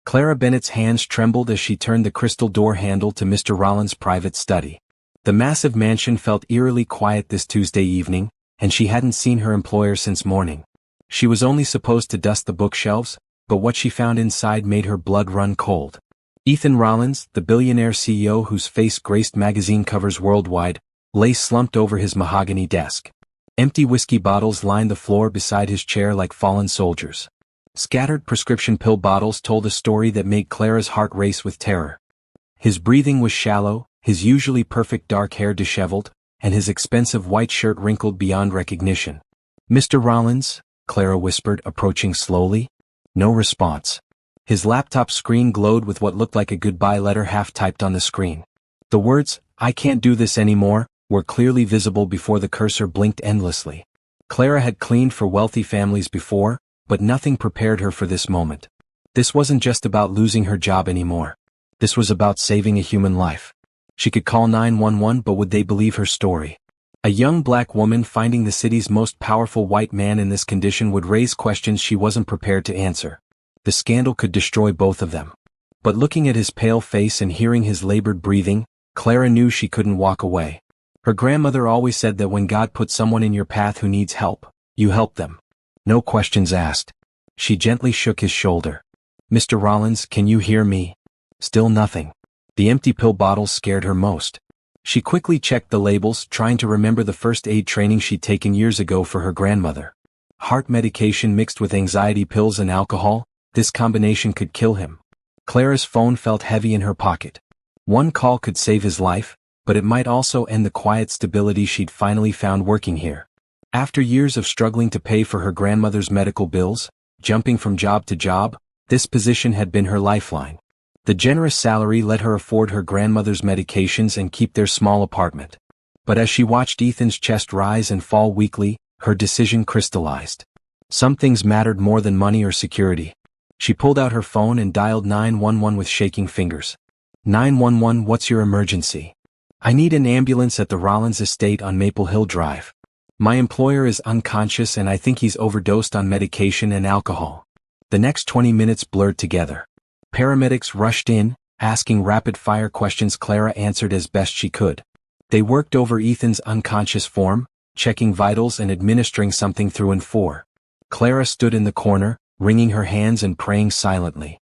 Clara Bennett's hands trembled as she turned the crystal door handle to Mr. Rollins' private study. The massive mansion felt eerily quiet this Tuesday evening, and she hadn't seen her employer since morning. She was only supposed to dust the bookshelves, but what she found inside made her blood run cold. Ethan Rollins, the billionaire CEO whose face graced magazine covers worldwide, lay slumped over his mahogany desk. Empty whiskey bottles lined the floor beside his chair like fallen soldiers. Scattered prescription pill bottles told a story that made Clara's heart race with terror. His breathing was shallow, his usually perfect dark hair disheveled, and his expensive white shirt wrinkled beyond recognition. "Mr. Rollins?" Clara whispered, approaching slowly. No response. His laptop screen glowed with what looked like a goodbye letter half-typed on the screen. The words, "I can't do this anymore," were clearly visible before the cursor blinked endlessly. Clara had cleaned for wealthy families before, but nothing prepared her for this moment. This wasn't just about losing her job anymore. This was about saving a human life. She could call 911, but would they believe her story? A young black woman finding the city's most powerful white man in this condition would raise questions she wasn't prepared to answer. The scandal could destroy both of them. But looking at his pale face and hearing his labored breathing, Clara knew she couldn't walk away. Her grandmother always said that when God puts someone in your path who needs help, you help them. No questions asked. She gently shook his shoulder. "Mr. Rollins, can you hear me?" Still nothing. The empty pill bottles scared her most. She quickly checked the labels, trying to remember the first aid training she'd taken years ago for her grandmother. Heart medication mixed with anxiety pills and alcohol, this combination could kill him. Clara's phone felt heavy in her pocket. One call could save his life, but it might also end the quiet stability she'd finally found working here. After years of struggling to pay for her grandmother's medical bills, jumping from job to job, this position had been her lifeline. The generous salary let her afford her grandmother's medications and keep their small apartment. But as she watched Ethan's chest rise and fall weekly, her decision crystallized. Some things mattered more than money or security. She pulled out her phone and dialed 911 with shaking fingers. 911, what's your emergency? I need an ambulance at the Rollins estate on Maple Hill Drive. My employer is unconscious and I think he's overdosed on medication and alcohol. The next 20 minutes blurred together. Paramedics rushed in, asking rapid-fire questions. Clara answered as best she could. They worked over Ethan's unconscious form, checking vitals and administering something through and for. Clara stood in the corner, wringing her hands and praying silently.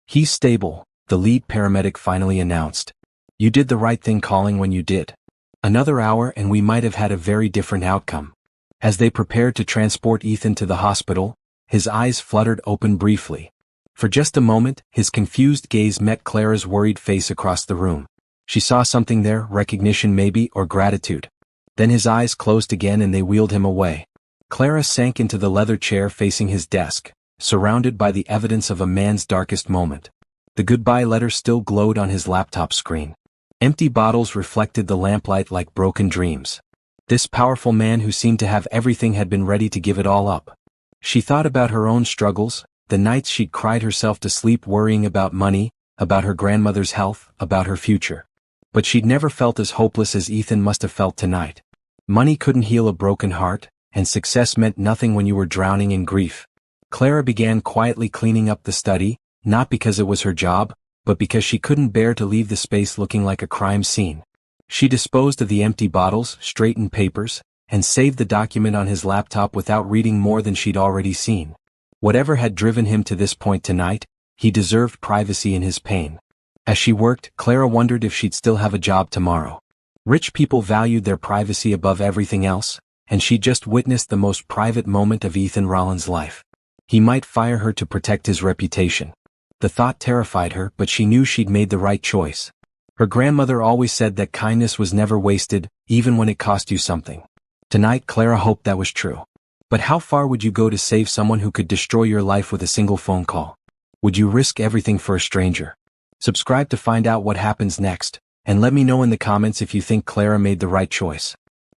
"He's stable," the lead paramedic finally announced. "You did the right thing calling when you did. Another hour and we might have had a very different outcome." As they prepared to transport Ethan to the hospital, his eyes fluttered open briefly. For just a moment, his confused gaze met Clara's worried face across the room. She saw something there, recognition maybe, or gratitude. Then his eyes closed again and they wheeled him away. Clara sank into the leather chair facing his desk, surrounded by the evidence of a man's darkest moment. The goodbye letter still glowed on his laptop screen. Empty bottles reflected the lamplight like broken dreams. This powerful man who seemed to have everything had been ready to give it all up. She thought about her own struggles, the nights she'd cried herself to sleep worrying about money, about her grandmother's health, about her future. But she'd never felt as hopeless as Ethan must have felt tonight. Money couldn't heal a broken heart, and success meant nothing when you were drowning in grief. Clara began quietly cleaning up the study, not because it was her job, but because she couldn't bear to leave the space looking like a crime scene. She disposed of the empty bottles, straightened papers, and saved the document on his laptop without reading more than she'd already seen. Whatever had driven him to this point tonight, he deserved privacy in his pain. As she worked, Clara wondered if she'd still have a job tomorrow. Rich people valued their privacy above everything else, and she'd just witnessed the most private moment of Ethan Rollins' life. He might fire her to protect his reputation. The thought terrified her, but she knew she'd made the right choice. Her grandmother always said that kindness was never wasted, even when it cost you something. Tonight Clara hoped that was true. But how far would you go to save someone who could destroy your life with a single phone call? Would you risk everything for a stranger? Subscribe to find out what happens next, and let me know in the comments if you think Clara made the right choice.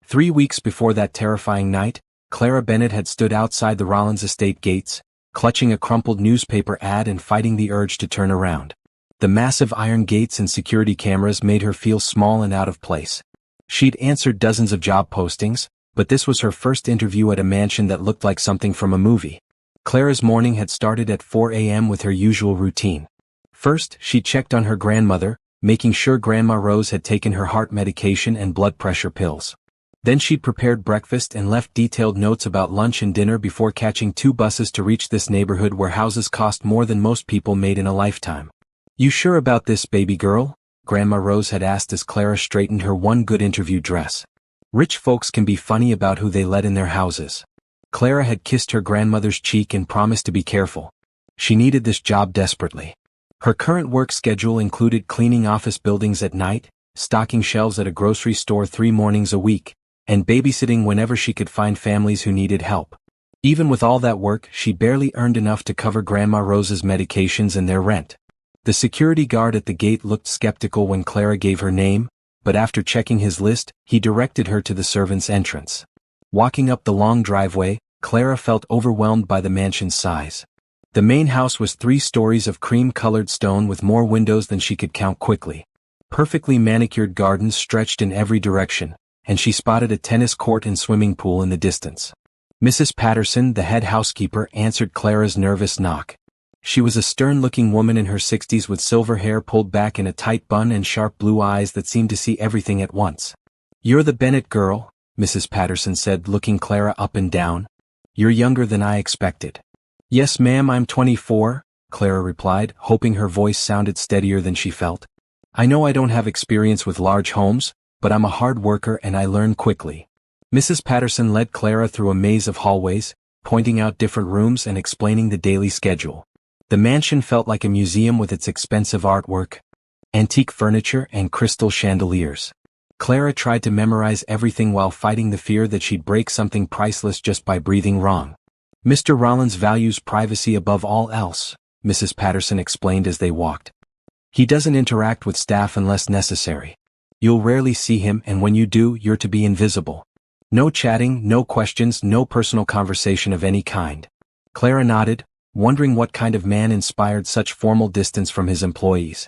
3 weeks before that terrifying night, Clara Bennett had stood outside the Rollins estate gates, clutching a crumpled newspaper ad and fighting the urge to turn around. The massive iron gates and security cameras made her feel small and out of place. She'd answered dozens of job postings, but this was her first interview at a mansion that looked like something from a movie. Clara's morning had started at 4 a.m. with her usual routine. First, she checked on her grandmother, making sure Grandma Rose had taken her heart medication and blood pressure pills. Then she'd prepared breakfast and left detailed notes about lunch and dinner before catching 2 buses to reach this neighborhood where houses cost more than most people made in a lifetime. "You sure about this, baby girl?" Grandma Rose had asked as Clara straightened her one good interview dress. Rich folks can be funny about who they let in their houses. Clara had kissed her grandmother's cheek and promised to be careful. She needed this job desperately. Her current work schedule included cleaning office buildings at night, stocking shelves at a grocery store 3 mornings a week, and babysitting whenever she could find families who needed help. Even with all that work, she barely earned enough to cover Grandma Rose's medications and their rent. The security guard at the gate looked skeptical when Clara gave her name, but after checking his list, he directed her to the servants' entrance. Walking up the long driveway, Clara felt overwhelmed by the mansion's size. The main house was 3 stories of cream-colored stone with more windows than she could count quickly. Perfectly manicured gardens stretched in every direction, and she spotted a tennis court and swimming pool in the distance. Mrs. Patterson, the head housekeeper, answered Clara's nervous knock. She was a stern-looking woman in her 60s with silver hair pulled back in a tight bun and sharp blue eyes that seemed to see everything at once. "You're the Bennett girl," Mrs. Patterson said, looking Clara up and down. "You're younger than I expected." "Yes, ma'am, I'm 24, Clara replied, hoping her voice sounded steadier than she felt. "I know I don't have experience with large homes, but I'm a hard worker and I learn quickly." Mrs. Patterson led Clara through a maze of hallways, pointing out different rooms and explaining the daily schedule. The mansion felt like a museum with its expensive artwork, antique furniture, and crystal chandeliers. Clara tried to memorize everything while fighting the fear that she'd break something priceless just by breathing wrong. "Mr. Rollins values privacy above all else," Mrs. Patterson explained as they walked. "He doesn't interact with staff unless necessary. You'll rarely see him, and when you do, you're to be invisible. No chatting, no questions, no personal conversation of any kind." Clara nodded, wondering what kind of man inspired such formal distance from his employees.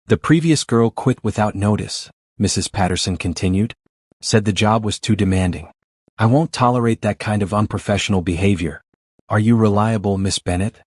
"The previous girl quit without notice," Mrs. Patterson continued. "Said the job was too demanding. I won't tolerate that kind of unprofessional behavior. Are you reliable, Miss Bennett?"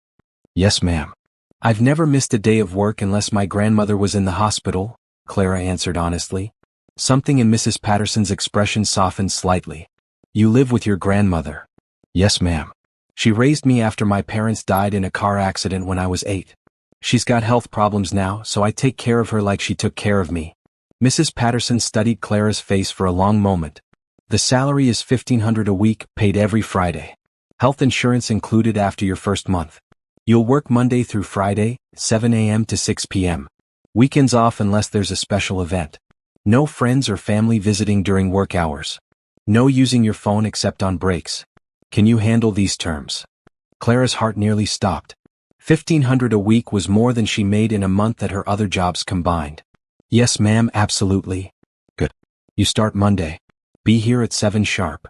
"Yes, ma'am. I've never missed a day of work unless my grandmother was in the hospital," Clara answered honestly. Something in Mrs. Patterson's expression softened slightly. "You live with your grandmother?" "Yes, ma'am. She raised me after my parents died in a car accident when I was 8. She's got health problems now, so I take care of her like she took care of me." Mrs. Patterson studied Clara's face for a long moment. "The salary is $1,500 a week, paid every Friday. Health insurance included after your first month. You'll work Monday through Friday, 7 a.m. to 6 p.m. Weekends off unless there's a special event. No friends or family visiting during work hours. No using your phone except on breaks. Can you handle these terms?" Clara's heart nearly stopped. $1,500 a week was more than she made in a month at her other jobs combined. "Yes, ma'am, absolutely." "Good. You start Monday. Be here at 7 sharp."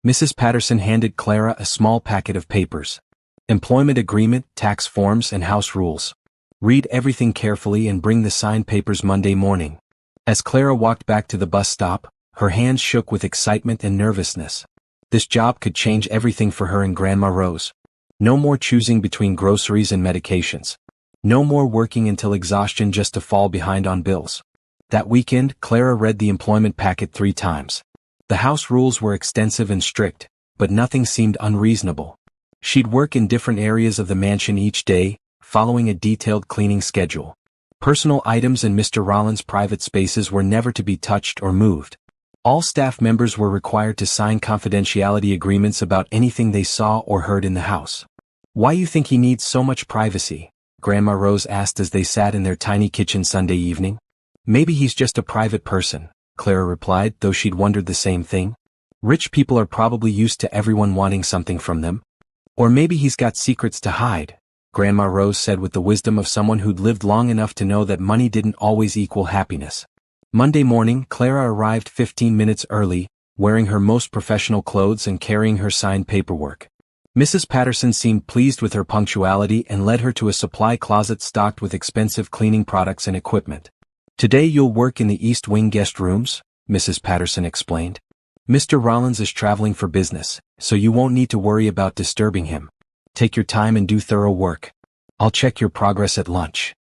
Mrs. Patterson handed Clara a small packet of papers. Employment agreement, tax forms, and house rules. "Read everything carefully and bring the signed papers Monday morning." As Clara walked back to the bus stop, her hands shook with excitement and nervousness. This job could change everything for her and Grandma Rose. No more choosing between groceries and medications. No more working until exhaustion just to fall behind on bills. That weekend, Clara read the employment packet 3 times. The house rules were extensive and strict, but nothing seemed unreasonable. She'd work in different areas of the mansion each day, following a detailed cleaning schedule. Personal items in Mr. Rollins' private spaces were never to be touched or moved. All staff members were required to sign confidentiality agreements about anything they saw or heard in the house. "Why you think he needs so much privacy?" Grandma Rose asked as they sat in their tiny kitchen Sunday evening. "Maybe he's just a private person," Clara replied, though she'd wondered the same thing. "Rich people are probably used to everyone wanting something from them. Or maybe he's got secrets to hide," Grandma Rose said with the wisdom of someone who'd lived long enough to know that money didn't always equal happiness. Monday morning, Clara arrived 15 minutes early, wearing her most professional clothes and carrying her signed paperwork. Mrs. Patterson seemed pleased with her punctuality and led her to a supply closet stocked with expensive cleaning products and equipment. "Today you'll work in the East Wing guest rooms," Mrs. Patterson explained. "Mr. Rollins is traveling for business, so you won't need to worry about disturbing him. Take your time and do thorough work. I'll check your progress at lunch."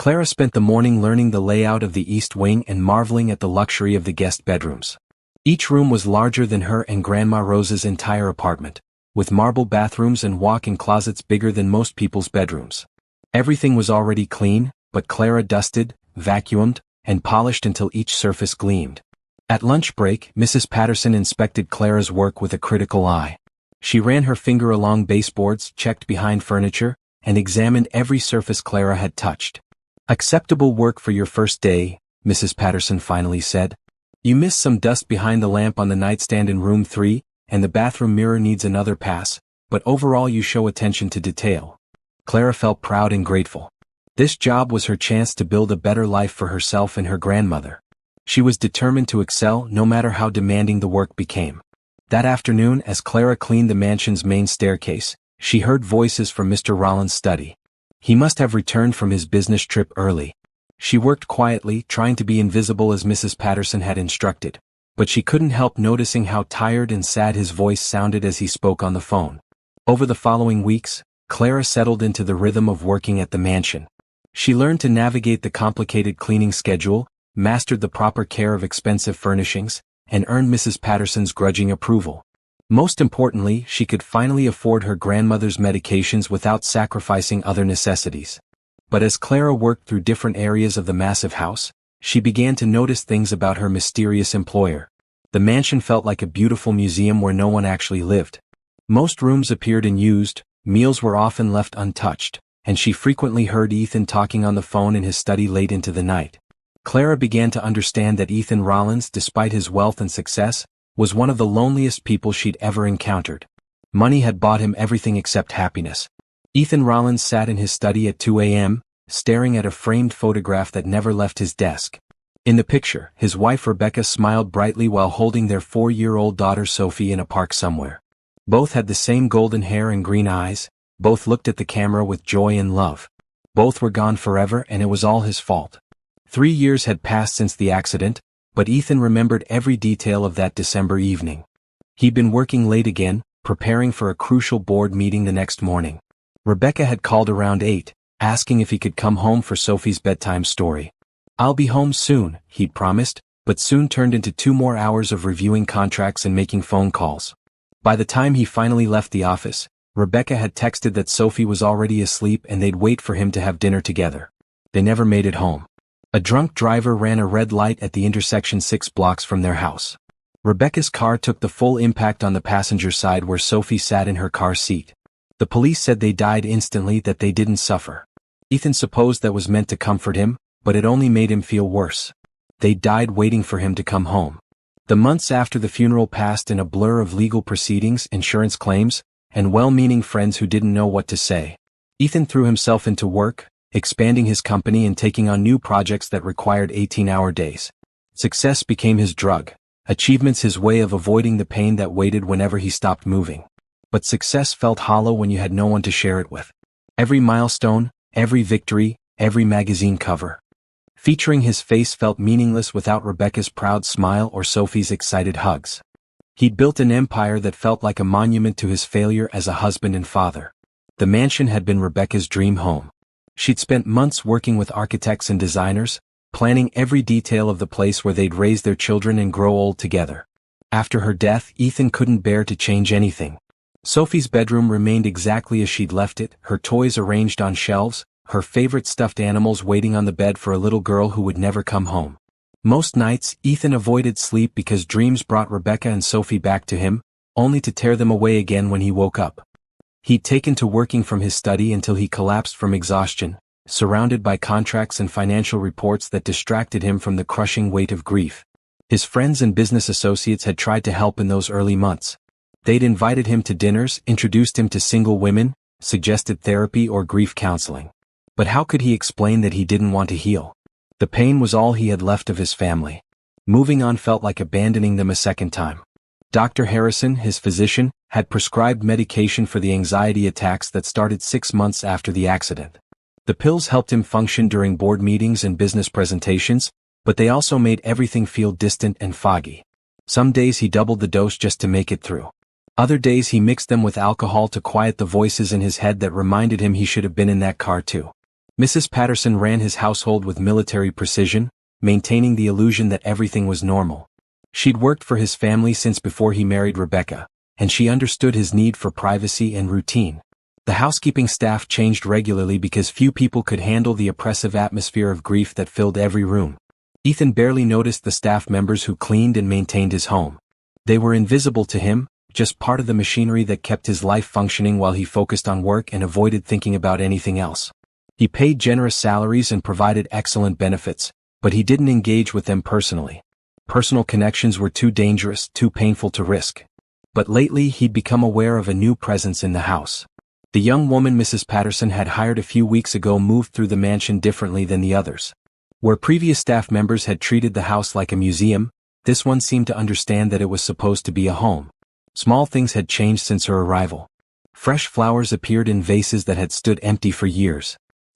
Clara spent the morning learning the layout of the East Wing and marveling at the luxury of the guest bedrooms. Each room was larger than her and Grandma Rose's entire apartment, with marble bathrooms and walk-in closets bigger than most people's bedrooms. Everything was already clean, but Clara dusted, vacuumed, and polished until each surface gleamed. At lunch break, Mrs. Patterson inspected Clara's work with a critical eye. She ran her finger along baseboards, checked behind furniture, and examined every surface Clara had touched. "Acceptable work for your first day," Mrs. Patterson finally said. "You missed some dust behind the lamp on the nightstand in room 3, and the bathroom mirror needs another pass, but overall you show attention to detail." Clara felt proud and grateful. This job was her chance to build a better life for herself and her grandmother. She was determined to excel no matter how demanding the work became. That afternoon, as Clara cleaned the mansion's main staircase, she heard voices from Mr. Rollins' study. He must have returned from his business trip early. She worked quietly, trying to be invisible as Mrs. Patterson had instructed, but she couldn't help noticing how tired and sad his voice sounded as he spoke on the phone. Over the following weeks, Clara settled into the rhythm of working at the mansion. She learned to navigate the complicated cleaning schedule, mastered the proper care of expensive furnishings, and earned Mrs. Patterson's grudging approval. Most importantly, she could finally afford her grandmother's medications without sacrificing other necessities. But as Clara worked through different areas of the massive house, she began to notice things about her mysterious employer. The mansion felt like a beautiful museum where no one actually lived. Most rooms appeared unused, meals were often left untouched, and she frequently heard Ethan talking on the phone in his study late into the night. Clara began to understand that Ethan Rollins, despite his wealth and success, was one of the loneliest people she'd ever encountered. Money had bought him everything except happiness. Ethan Rollins sat in his study at 2 a.m., staring at a framed photograph that never left his desk. In the picture, his wife Rebecca smiled brightly while holding their 4-year-old daughter Sophie in a park somewhere. Both had the same golden hair and green eyes, both looked at the camera with joy and love. Both were gone forever, and it was all his fault. 3 years had passed since the accident, but Ethan remembered every detail of that December evening. He'd been working late again, preparing for a crucial board meeting the next morning. Rebecca had called around 8, asking if he could come home for Sophie's bedtime story. "I'll be home soon," he'd promised, but soon turned into 2 more hours of reviewing contracts and making phone calls. By the time he finally left the office, Rebecca had texted that Sophie was already asleep and they'd wait for him to have dinner together. They never made it home. A drunk driver ran a red light at the intersection 6 blocks from their house. Rebecca's car took the full impact on the passenger side where Sophie sat in her car seat. The police said they died instantly, that they didn't suffer. Ethan supposed that was meant to comfort him, but it only made him feel worse. They died waiting for him to come home. The months after the funeral passed in a blur of legal proceedings, insurance claims, and well-meaning friends who didn't know what to say. Ethan threw himself into work, expanding his company and taking on new projects that required 18-hour days. Success became his drug, achievements his way of avoiding the pain that waited whenever he stopped moving. But success felt hollow when you had no one to share it with. Every milestone, every victory, every magazine cover featuring his face felt meaningless without Rebecca's proud smile or Sophie's excited hugs. He'd built an empire that felt like a monument to his failure as a husband and father. The mansion had been Rebecca's dream home. She'd spent months working with architects and designers, planning every detail of the place where they'd raise their children and grow old together. After her death, Ethan couldn't bear to change anything. Sophie's bedroom remained exactly as she'd left it, her toys arranged on shelves, her favorite stuffed animals waiting on the bed for a little girl who would never come home. Most nights, Ethan avoided sleep because dreams brought Rebecca and Sophie back to him, only to tear them away again when he woke up. He'd taken to working from his study until he collapsed from exhaustion, surrounded by contracts and financial reports that distracted him from the crushing weight of grief. His friends and business associates had tried to help in those early months. They'd invited him to dinners, introduced him to single women, suggested therapy or grief counseling. But how could he explain that he didn't want to heal? The pain was all he had left of his family. Moving on felt like abandoning them a second time. Dr. Harrison, his physician, had prescribed medication for the anxiety attacks that started 6 months after the accident. The pills helped him function during board meetings and business presentations, but they also made everything feel distant and foggy. Some days he doubled the dose just to make it through. Other days he mixed them with alcohol to quiet the voices in his head that reminded him he should have been in that car too. Mrs. Patterson ran his household with military precision, maintaining the illusion that everything was normal. She'd worked for his family since before he married Rebecca, and she understood his need for privacy and routine. The housekeeping staff changed regularly because few people could handle the oppressive atmosphere of grief that filled every room. Ethan barely noticed the staff members who cleaned and maintained his home. They were invisible to him, just part of the machinery that kept his life functioning while he focused on work and avoided thinking about anything else. He paid generous salaries and provided excellent benefits, but he didn't engage with them personally. Personal connections were too dangerous, too painful to risk. But lately he'd become aware of a new presence in the house. The young woman Mrs. Patterson had hired a few weeks ago moved through the mansion differently than the others. Where previous staff members had treated the house like a museum, this one seemed to understand that it was supposed to be a home. Small things had changed since her arrival. Fresh flowers appeared in vases that had stood empty for years.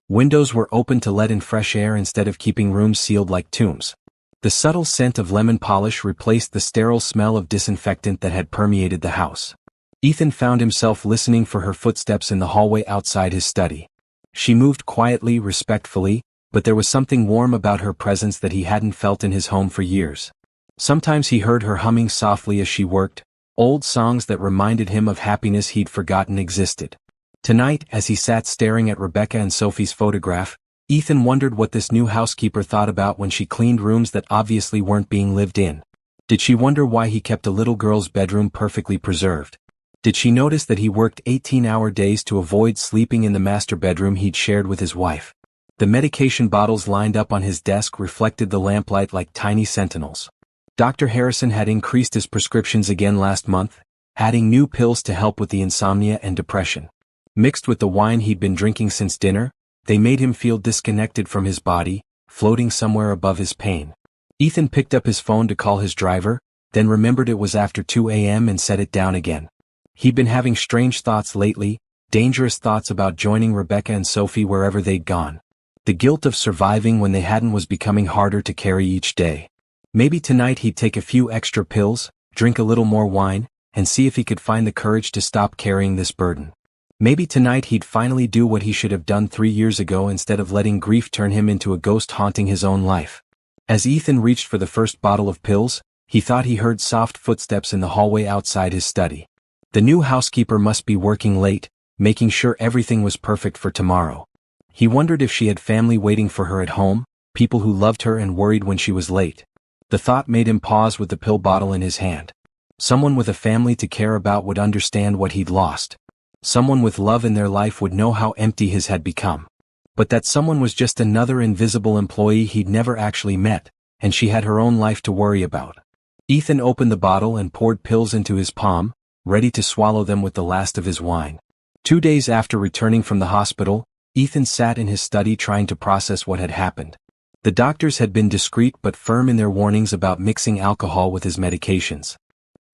Windows were open to let in fresh air instead of keeping rooms sealed like tombs. The subtle scent of lemon polish replaced the sterile smell of disinfectant that had permeated the house. Ethan found himself listening for her footsteps in the hallway outside his study. She moved quietly, respectfully, but there was something warm about her presence that he hadn't felt in his home for years. Sometimes he heard her humming softly as she worked, old songs that reminded him of happiness he'd forgotten existed. Tonight, as he sat staring at Rebecca and Sophie's photograph, Ethan wondered what this new housekeeper thought about when she cleaned rooms that obviously weren't being lived in. Did she wonder why he kept a little girl's bedroom perfectly preserved? Did she notice that he worked 18-hour days to avoid sleeping in the master bedroom he'd shared with his wife? The medication bottles lined up on his desk reflected the lamplight like tiny sentinels. Dr. Harrison had increased his prescriptions again last month, adding new pills to help with the insomnia and depression. Mixed with the wine he'd been drinking since dinner, they made him feel disconnected from his body, floating somewhere above his pain. Ethan picked up his phone to call his driver, then remembered it was after 2 a.m. and set it down again. He'd been having strange thoughts lately, dangerous thoughts about joining Rebecca and Sophie wherever they'd gone. The guilt of surviving when they hadn't was becoming harder to carry each day. Maybe tonight he'd take a few extra pills, drink a little more wine, and see if he could find the courage to stop carrying this burden. Maybe tonight he'd finally do what he should have done 3 years ago instead of letting grief turn him into a ghost haunting his own life. As Ethan reached for the first bottle of pills, he thought he heard soft footsteps in the hallway outside his study. The new housekeeper must be working late, making sure everything was perfect for tomorrow. He wondered if she had family waiting for her at home, people who loved her and worried when she was late. The thought made him pause with the pill bottle in his hand. Someone with a family to care about would understand what he'd lost. Someone with love in their life would know how empty his had become. But that someone was just another invisible employee he'd never actually met, and she had her own life to worry about. Ethan opened the bottle and poured pills into his palm, ready to swallow them with the last of his wine. 2 days after returning from the hospital, Ethan sat in his study trying to process what had happened. The doctors had been discreet but firm in their warnings about mixing alcohol with his medications.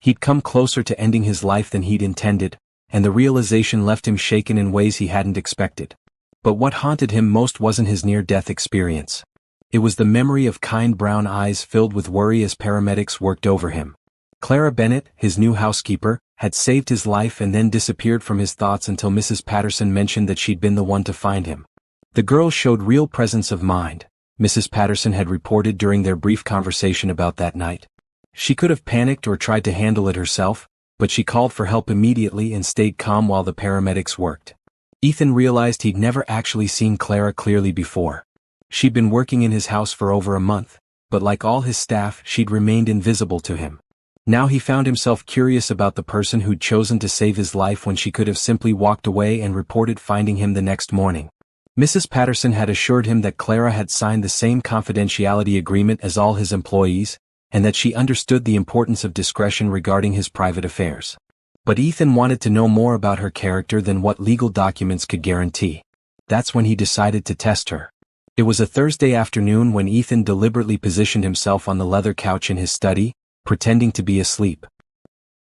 He'd come closer to ending his life than he'd intended, and the realization left him shaken in ways he hadn't expected. But what haunted him most wasn't his near-death experience. It was the memory of kind brown eyes filled with worry as paramedics worked over him. Clara Bennett, his new housekeeper, had saved his life and then disappeared from his thoughts until Mrs. Patterson mentioned that she'd been the one to find him. The girl showed real presence of mind, Mrs. Patterson had reported during their brief conversation about that night. She could have panicked or tried to handle it herself, but she called for help immediately and stayed calm while the paramedics worked. Ethan realized he'd never actually seen Clara clearly before. She'd been working in his house for over a month, but like all his staff, she'd remained invisible to him. Now he found himself curious about the person who'd chosen to save his life when she could have simply walked away and reported finding him the next morning. Mrs. Patterson had assured him that Clara had signed the same confidentiality agreement as all his employees, and that she understood the importance of discretion regarding his private affairs. But Ethan wanted to know more about her character than what legal documents could guarantee. That's when he decided to test her. It was a Thursday afternoon when Ethan deliberately positioned himself on the leather couch in his study, pretending to be asleep.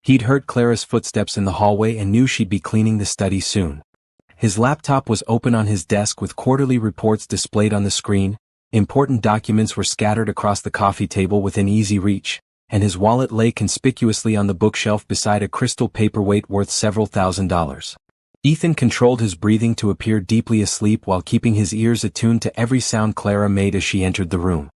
He'd heard Clara's footsteps in the hallway and knew she'd be cleaning the study soon. His laptop was open on his desk with quarterly reports displayed on the screen, important documents were scattered across the coffee table within easy reach, and his wallet lay conspicuously on the bookshelf beside a crystal paperweight worth several $1,000s. Ethan controlled his breathing to appear deeply asleep while keeping his ears attuned to every sound Clara made as she entered the room.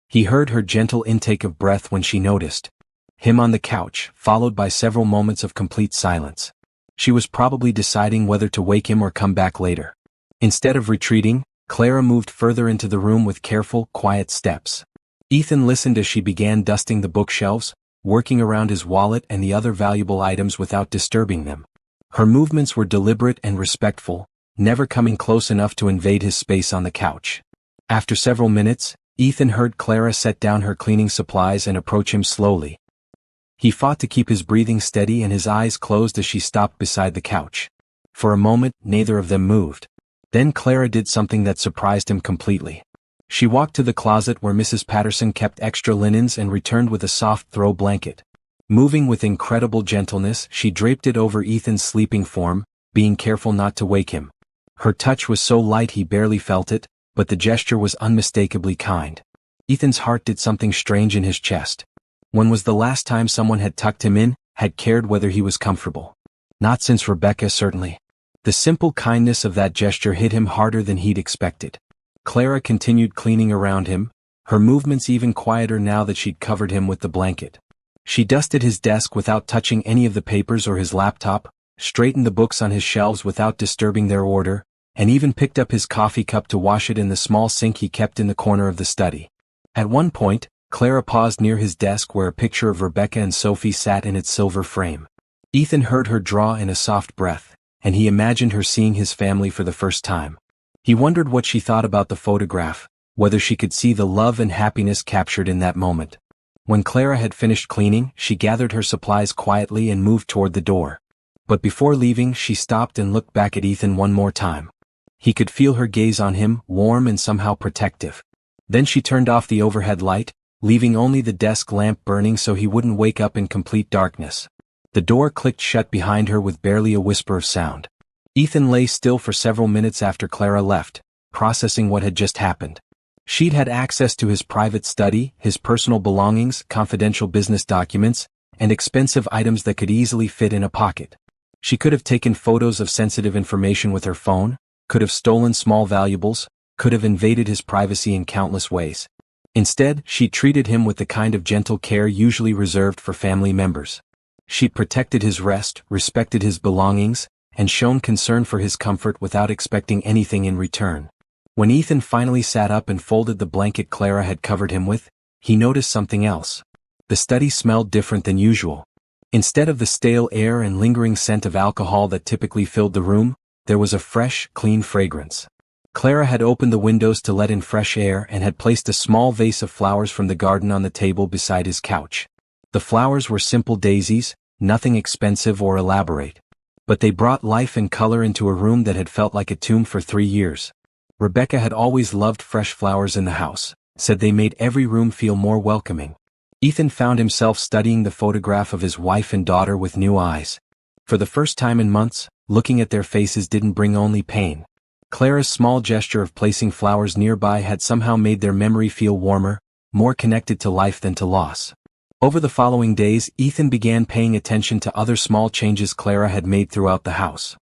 He heard her gentle intake of breath when she noticed him on the couch, followed by several moments of complete silence. She was probably deciding whether to wake him or come back later. Instead of retreating, Clara moved further into the room with careful, quiet steps. Ethan listened as she began dusting the bookshelves, working around his wallet and the other valuable items without disturbing them. Her movements were deliberate and respectful, never coming close enough to invade his space on the couch. After several minutes, Ethan heard Clara set down her cleaning supplies and approach him slowly. He fought to keep his breathing steady and his eyes closed as she stopped beside the couch. For a moment, neither of them moved. Then Clara did something that surprised him completely. She walked to the closet where Mrs. Patterson kept extra linens and returned with a soft throw blanket. Moving with incredible gentleness, she draped it over Ethan's sleeping form, being careful not to wake him. Her touch was so light he barely felt it, but the gesture was unmistakably kind. Ethan's heart did something strange in his chest. When was the last time someone had tucked him in, had cared whether he was comfortable? Not since Rebecca, certainly. The simple kindness of that gesture hit him harder than he'd expected. Clara continued cleaning around him, her movements even quieter now that she'd covered him with the blanket. She dusted his desk without touching any of the papers or his laptop, straightened the books on his shelves without disturbing their order, and even picked up his coffee cup to wash it in the small sink he kept in the corner of the study. At one point, Clara paused near his desk where a picture of Rebecca and Sophie sat in its silver frame. Ethan heard her draw in a soft breath, and he imagined her seeing his family for the first time. He wondered what she thought about the photograph, whether she could see the love and happiness captured in that moment. When Clara had finished cleaning, she gathered her supplies quietly and moved toward the door. But before leaving, she stopped and looked back at Ethan one more time. He could feel her gaze on him, warm and somehow protective. Then she turned off the overhead light, leaving only the desk lamp burning so he wouldn't wake up in complete darkness. The door clicked shut behind her with barely a whisper of sound. Ethan lay still for several minutes after Clara left, processing what had just happened. She'd had access to his private study, his personal belongings, confidential business documents, and expensive items that could easily fit in a pocket. She could have taken photos of sensitive information with her phone, could have stolen small valuables, could have invaded his privacy in countless ways. Instead, she treated him with the kind of gentle care usually reserved for family members. She'd protected his rest, respected his belongings, and shown concern for his comfort without expecting anything in return. When Ethan finally sat up and folded the blanket Clara had covered him with, he noticed something else. The study smelled different than usual. Instead of the stale air and lingering scent of alcohol that typically filled the room, there was a fresh, clean fragrance. Clara had opened the windows to let in fresh air and had placed a small vase of flowers from the garden on the table beside his couch. The flowers were simple daisies, nothing expensive or elaborate. But they brought life and color into a room that had felt like a tomb for 3 years. Rebecca had always loved fresh flowers in the house, said they made every room feel more welcoming. Ethan found himself studying the photograph of his wife and daughter with new eyes. For the first time in months, looking at their faces didn't bring only pain. Clara's small gesture of placing flowers nearby had somehow made their memory feel warmer, more connected to life than to loss. Over the following days, Ethan began paying attention to other small changes Clara had made throughout the house.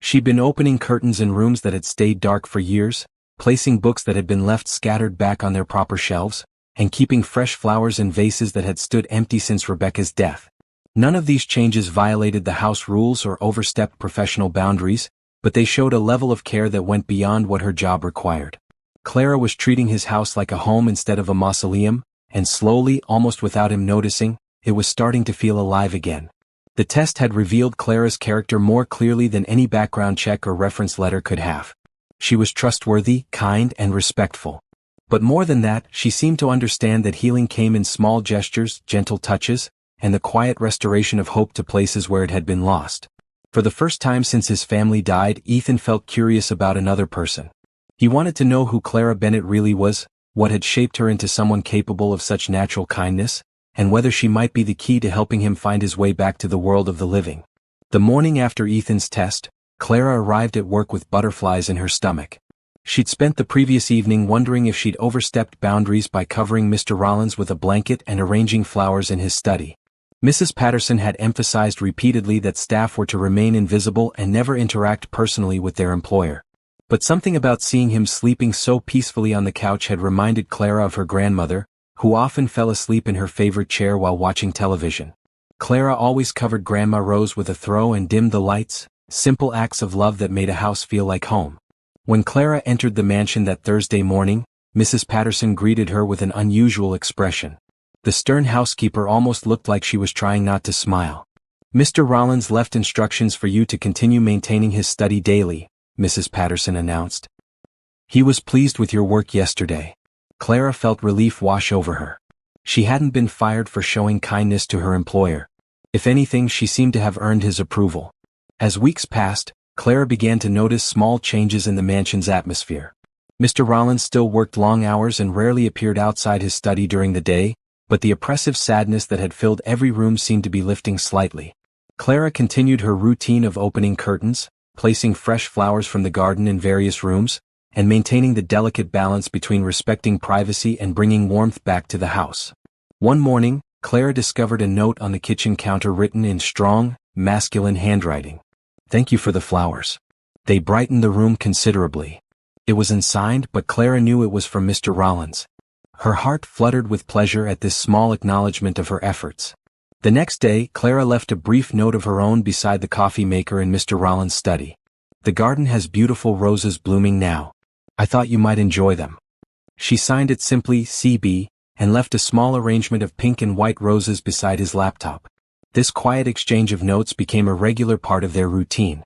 She'd been opening curtains in rooms that had stayed dark for years, placing books that had been left scattered back on their proper shelves, and keeping fresh flowers in vases that had stood empty since Rebecca's death. None of these changes violated the house rules or overstepped professional boundaries, but they showed a level of care that went beyond what her job required. Clara was treating his house like a home instead of a mausoleum, and slowly, almost without him noticing, it was starting to feel alive again. The test had revealed Clara's character more clearly than any background check or reference letter could have. She was trustworthy, kind, and respectful. But more than that, she seemed to understand that healing came in small gestures, gentle touches, and the quiet restoration of hope to places where it had been lost. For the first time since his family died, Ethan felt curious about another person. He wanted to know who Clara Bennett really was, what had shaped her into someone capable of such natural kindness, and whether she might be the key to helping him find his way back to the world of the living. The morning after Ethan's test, Clara arrived at work with butterflies in her stomach. She'd spent the previous evening wondering if she'd overstepped boundaries by covering Mr. Rollins with a blanket and arranging flowers in his study. Mrs. Patterson had emphasized repeatedly that staff were to remain invisible and never interact personally with their employer. But something about seeing him sleeping so peacefully on the couch had reminded Clara of her grandmother, who often fell asleep in her favorite chair while watching television. Clara always covered Grandma Rose with a throw and dimmed the lights, simple acts of love that made a house feel like home. When Clara entered the mansion that Thursday morning, Mrs. Patterson greeted her with an unusual expression. The stern housekeeper almost looked like she was trying not to smile. "Mr. Rollins left instructions for you to continue maintaining his study daily," Mrs. Patterson announced. "He was pleased with your work yesterday." Clara felt relief wash over her. She hadn't been fired for showing kindness to her employer. If anything, she seemed to have earned his approval. As weeks passed, Clara began to notice small changes in the mansion's atmosphere. Mr. Rollins still worked long hours and rarely appeared outside his study during the day, but the oppressive sadness that had filled every room seemed to be lifting slightly. Clara continued her routine of opening curtains, placing fresh flowers from the garden in various rooms, and maintaining the delicate balance between respecting privacy and bringing warmth back to the house. One morning, Clara discovered a note on the kitchen counter written in strong, masculine handwriting. "Thank you for the flowers. They brightened the room considerably." It was unsigned, but Clara knew it was from Mr. Rollins. Her heart fluttered with pleasure at this small acknowledgement of her efforts. The next day, Clara left a brief note of her own beside the coffee maker in Mr. Rollins' study. "The garden has beautiful roses blooming now. I thought you might enjoy them." She signed it simply CB, and left a small arrangement of pink and white roses beside his laptop. This quiet exchange of notes became a regular part of their routine.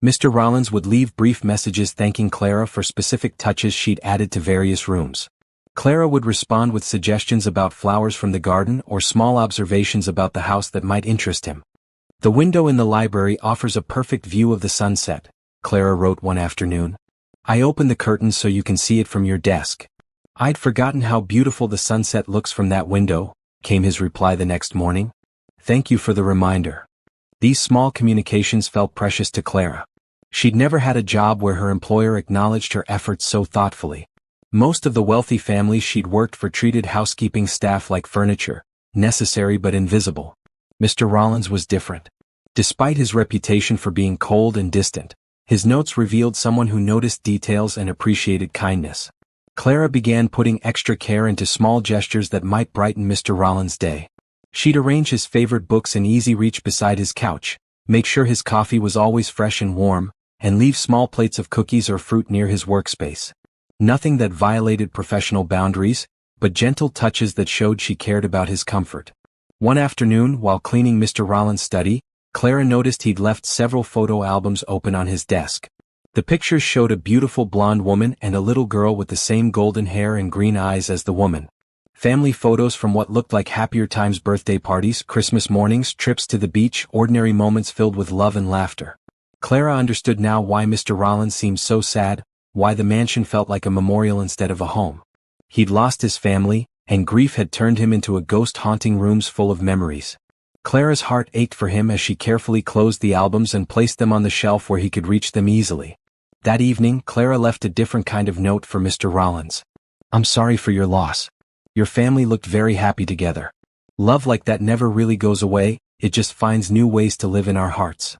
Mr. Rollins would leave brief messages thanking Clara for specific touches she'd added to various rooms. Clara would respond with suggestions about flowers from the garden or small observations about the house that might interest him. "The window in the library offers a perfect view of the sunset," Clara wrote one afternoon. "I opened the curtains so you can see it from your desk." "I'd forgotten how beautiful the sunset looks from that window," came his reply the next morning. "Thank you for the reminder." These small communications felt precious to Clara. She'd never had a job where her employer acknowledged her efforts so thoughtfully. Most of the wealthy families she'd worked for treated housekeeping staff like furniture, necessary but invisible. Mr. Rollins was different. Despite his reputation for being cold and distant, his notes revealed someone who noticed details and appreciated kindness. Clara began putting extra care into small gestures that might brighten Mr. Rollins' day. She'd arrange his favorite books in easy reach beside his couch, make sure his coffee was always fresh and warm, and leave small plates of cookies or fruit near his workspace. Nothing that violated professional boundaries, but gentle touches that showed she cared about his comfort. One afternoon, while cleaning Mr. Rollins' study, Clara noticed he'd left several photo albums open on his desk. The pictures showed a beautiful blonde woman and a little girl with the same golden hair and green eyes as the woman. Family photos from what looked like happier times: birthday parties, Christmas mornings, trips to the beach, ordinary moments filled with love and laughter. Clara understood now why Mr. Rollins seemed so sad, why the mansion felt like a memorial instead of a home. He'd lost his family, and grief had turned him into a ghost haunting rooms full of memories. Clara's heart ached for him as she carefully closed the albums and placed them on the shelf where he could reach them easily. That evening, Clara left a different kind of note for Mr. Rollins. "I'm sorry for your loss. Your family looked very happy together. Love like that never really goes away, it just finds new ways to live in our hearts."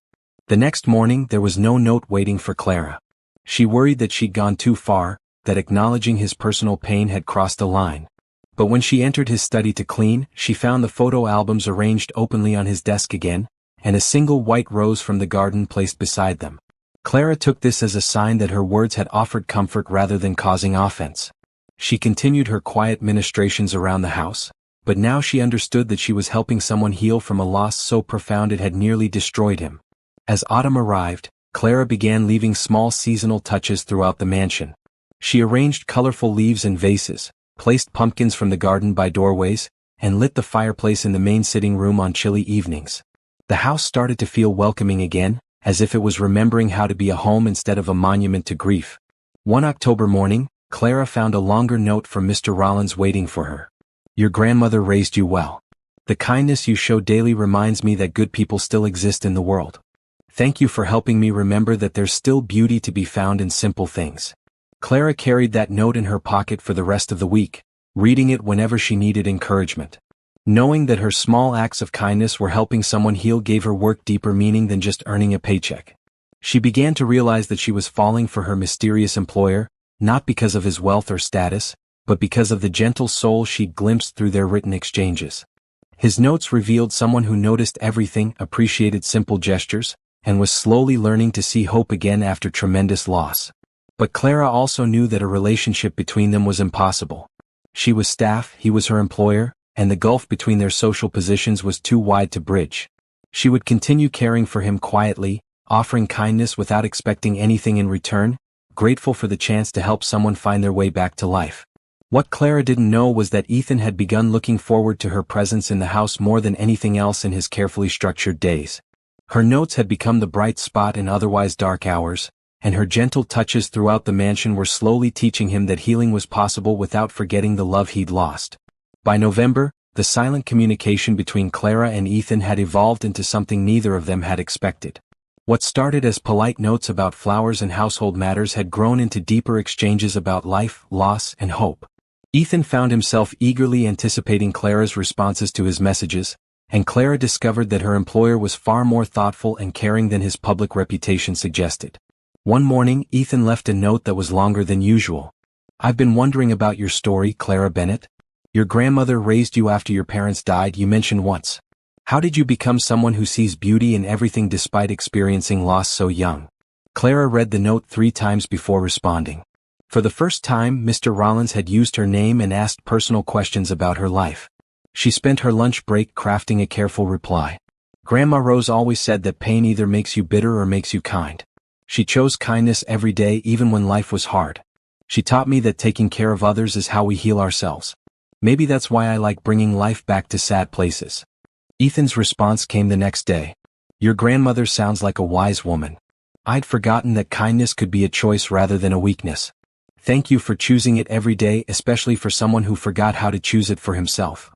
The next morning, there was no note waiting for Clara. She worried that she'd gone too far, that acknowledging his personal pain had crossed a line. But when she entered his study to clean, she found the photo albums arranged openly on his desk again, and a single white rose from the garden placed beside them. Clara took this as a sign that her words had offered comfort rather than causing offense. She continued her quiet ministrations around the house, but now she understood that she was helping someone heal from a loss so profound it had nearly destroyed him. As autumn arrived, Clara began leaving small seasonal touches throughout the mansion. She arranged colorful leaves in vases, placed pumpkins from the garden by doorways, and lit the fireplace in the main sitting room on chilly evenings. The house started to feel welcoming again, as if it was remembering how to be a home instead of a monument to grief. One October morning, Clara found a longer note from Mr. Rollins waiting for her. "Your grandmother raised you well. The kindness you show daily reminds me that good people still exist in the world. Thank you for helping me remember that there's still beauty to be found in simple things." Clara carried that note in her pocket for the rest of the week, reading it whenever she needed encouragement. Knowing that her small acts of kindness were helping someone heal gave her work deeper meaning than just earning a paycheck. She began to realize that she was falling for her mysterious employer, not because of his wealth or status, but because of the gentle soul she'd glimpsed through their written exchanges. His notes revealed someone who noticed everything, appreciated simple gestures, and was slowly learning to see hope again after tremendous loss. But Clara also knew that a relationship between them was impossible. She was staff, he was her employer, and the gulf between their social positions was too wide to bridge. She would continue caring for him quietly, offering kindness without expecting anything in return, grateful for the chance to help someone find their way back to life. What Clara didn't know was that Ethan had begun looking forward to her presence in the house more than anything else in his carefully structured days. Her notes had become the bright spot in otherwise dark hours, and her gentle touches throughout the mansion were slowly teaching him that healing was possible without forgetting the love he'd lost. By November, the silent communication between Clara and Ethan had evolved into something neither of them had expected. What started as polite notes about flowers and household matters had grown into deeper exchanges about life, loss, and hope. Ethan found himself eagerly anticipating Clara's responses to his messages, and Clara discovered that her employer was far more thoughtful and caring than his public reputation suggested. One morning, Ethan left a note that was longer than usual. "I've been wondering about your story, Clara Bennett. Your grandmother raised you after your parents died, you mentioned once. How did you become someone who sees beauty in everything despite experiencing loss so young?" Clara read the note 3 times before responding. For the first time, Mr. Rollins had used her name and asked personal questions about her life. She spent her lunch break crafting a careful reply. "Grandma Rose always said that pain either makes you bitter or makes you kind. She chose kindness every day even when life was hard. She taught me that taking care of others is how we heal ourselves. Maybe that's why I like bringing life back to sad places." Ethan's response came the next day. "Your grandmother sounds like a wise woman. I'd forgotten that kindness could be a choice rather than a weakness. Thank you for choosing it every day, especially for someone who forgot how to choose it for himself."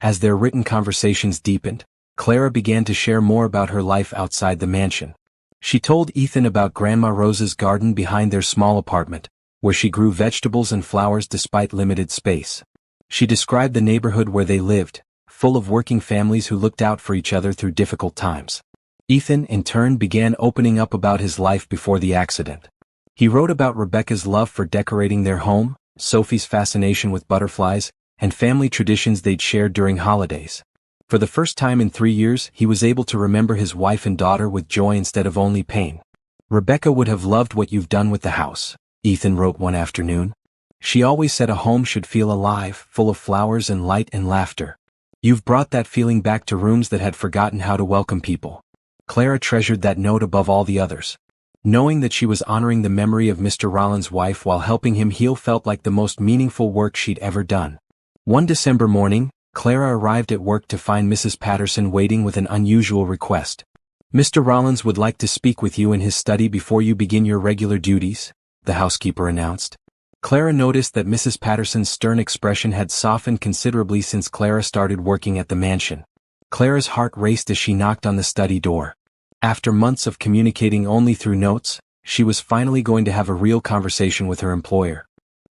As their written conversations deepened, Clara began to share more about her life outside the mansion. She told Ethan about Grandma Rose's garden behind their small apartment, where she grew vegetables and flowers despite limited space. She described the neighborhood where they lived, full of working families who looked out for each other through difficult times. Ethan, in turn, began opening up about his life before the accident. He wrote about Rebecca's love for decorating their home, Sophie's fascination with butterflies, and family traditions they'd shared during holidays. For the first time in 3 years, he was able to remember his wife and daughter with joy instead of only pain. "Rebecca would have loved what you've done with the house," Ethan wrote one afternoon. "She always said a home should feel alive, full of flowers and light and laughter. You've brought that feeling back to rooms that had forgotten how to welcome people." Clara treasured that note above all the others. Knowing that she was honoring the memory of Mr. Rollins' wife while helping him heal felt like the most meaningful work she'd ever done. One December morning, Clara arrived at work to find Mrs. Patterson waiting with an unusual request. "Mr. Rollins would like to speak with you in his study before you begin your regular duties," the housekeeper announced. Clara noticed that Mrs. Patterson's stern expression had softened considerably since Clara started working at the mansion. Clara's heart raced as she knocked on the study door. After months of communicating only through notes, she was finally going to have a real conversation with her employer.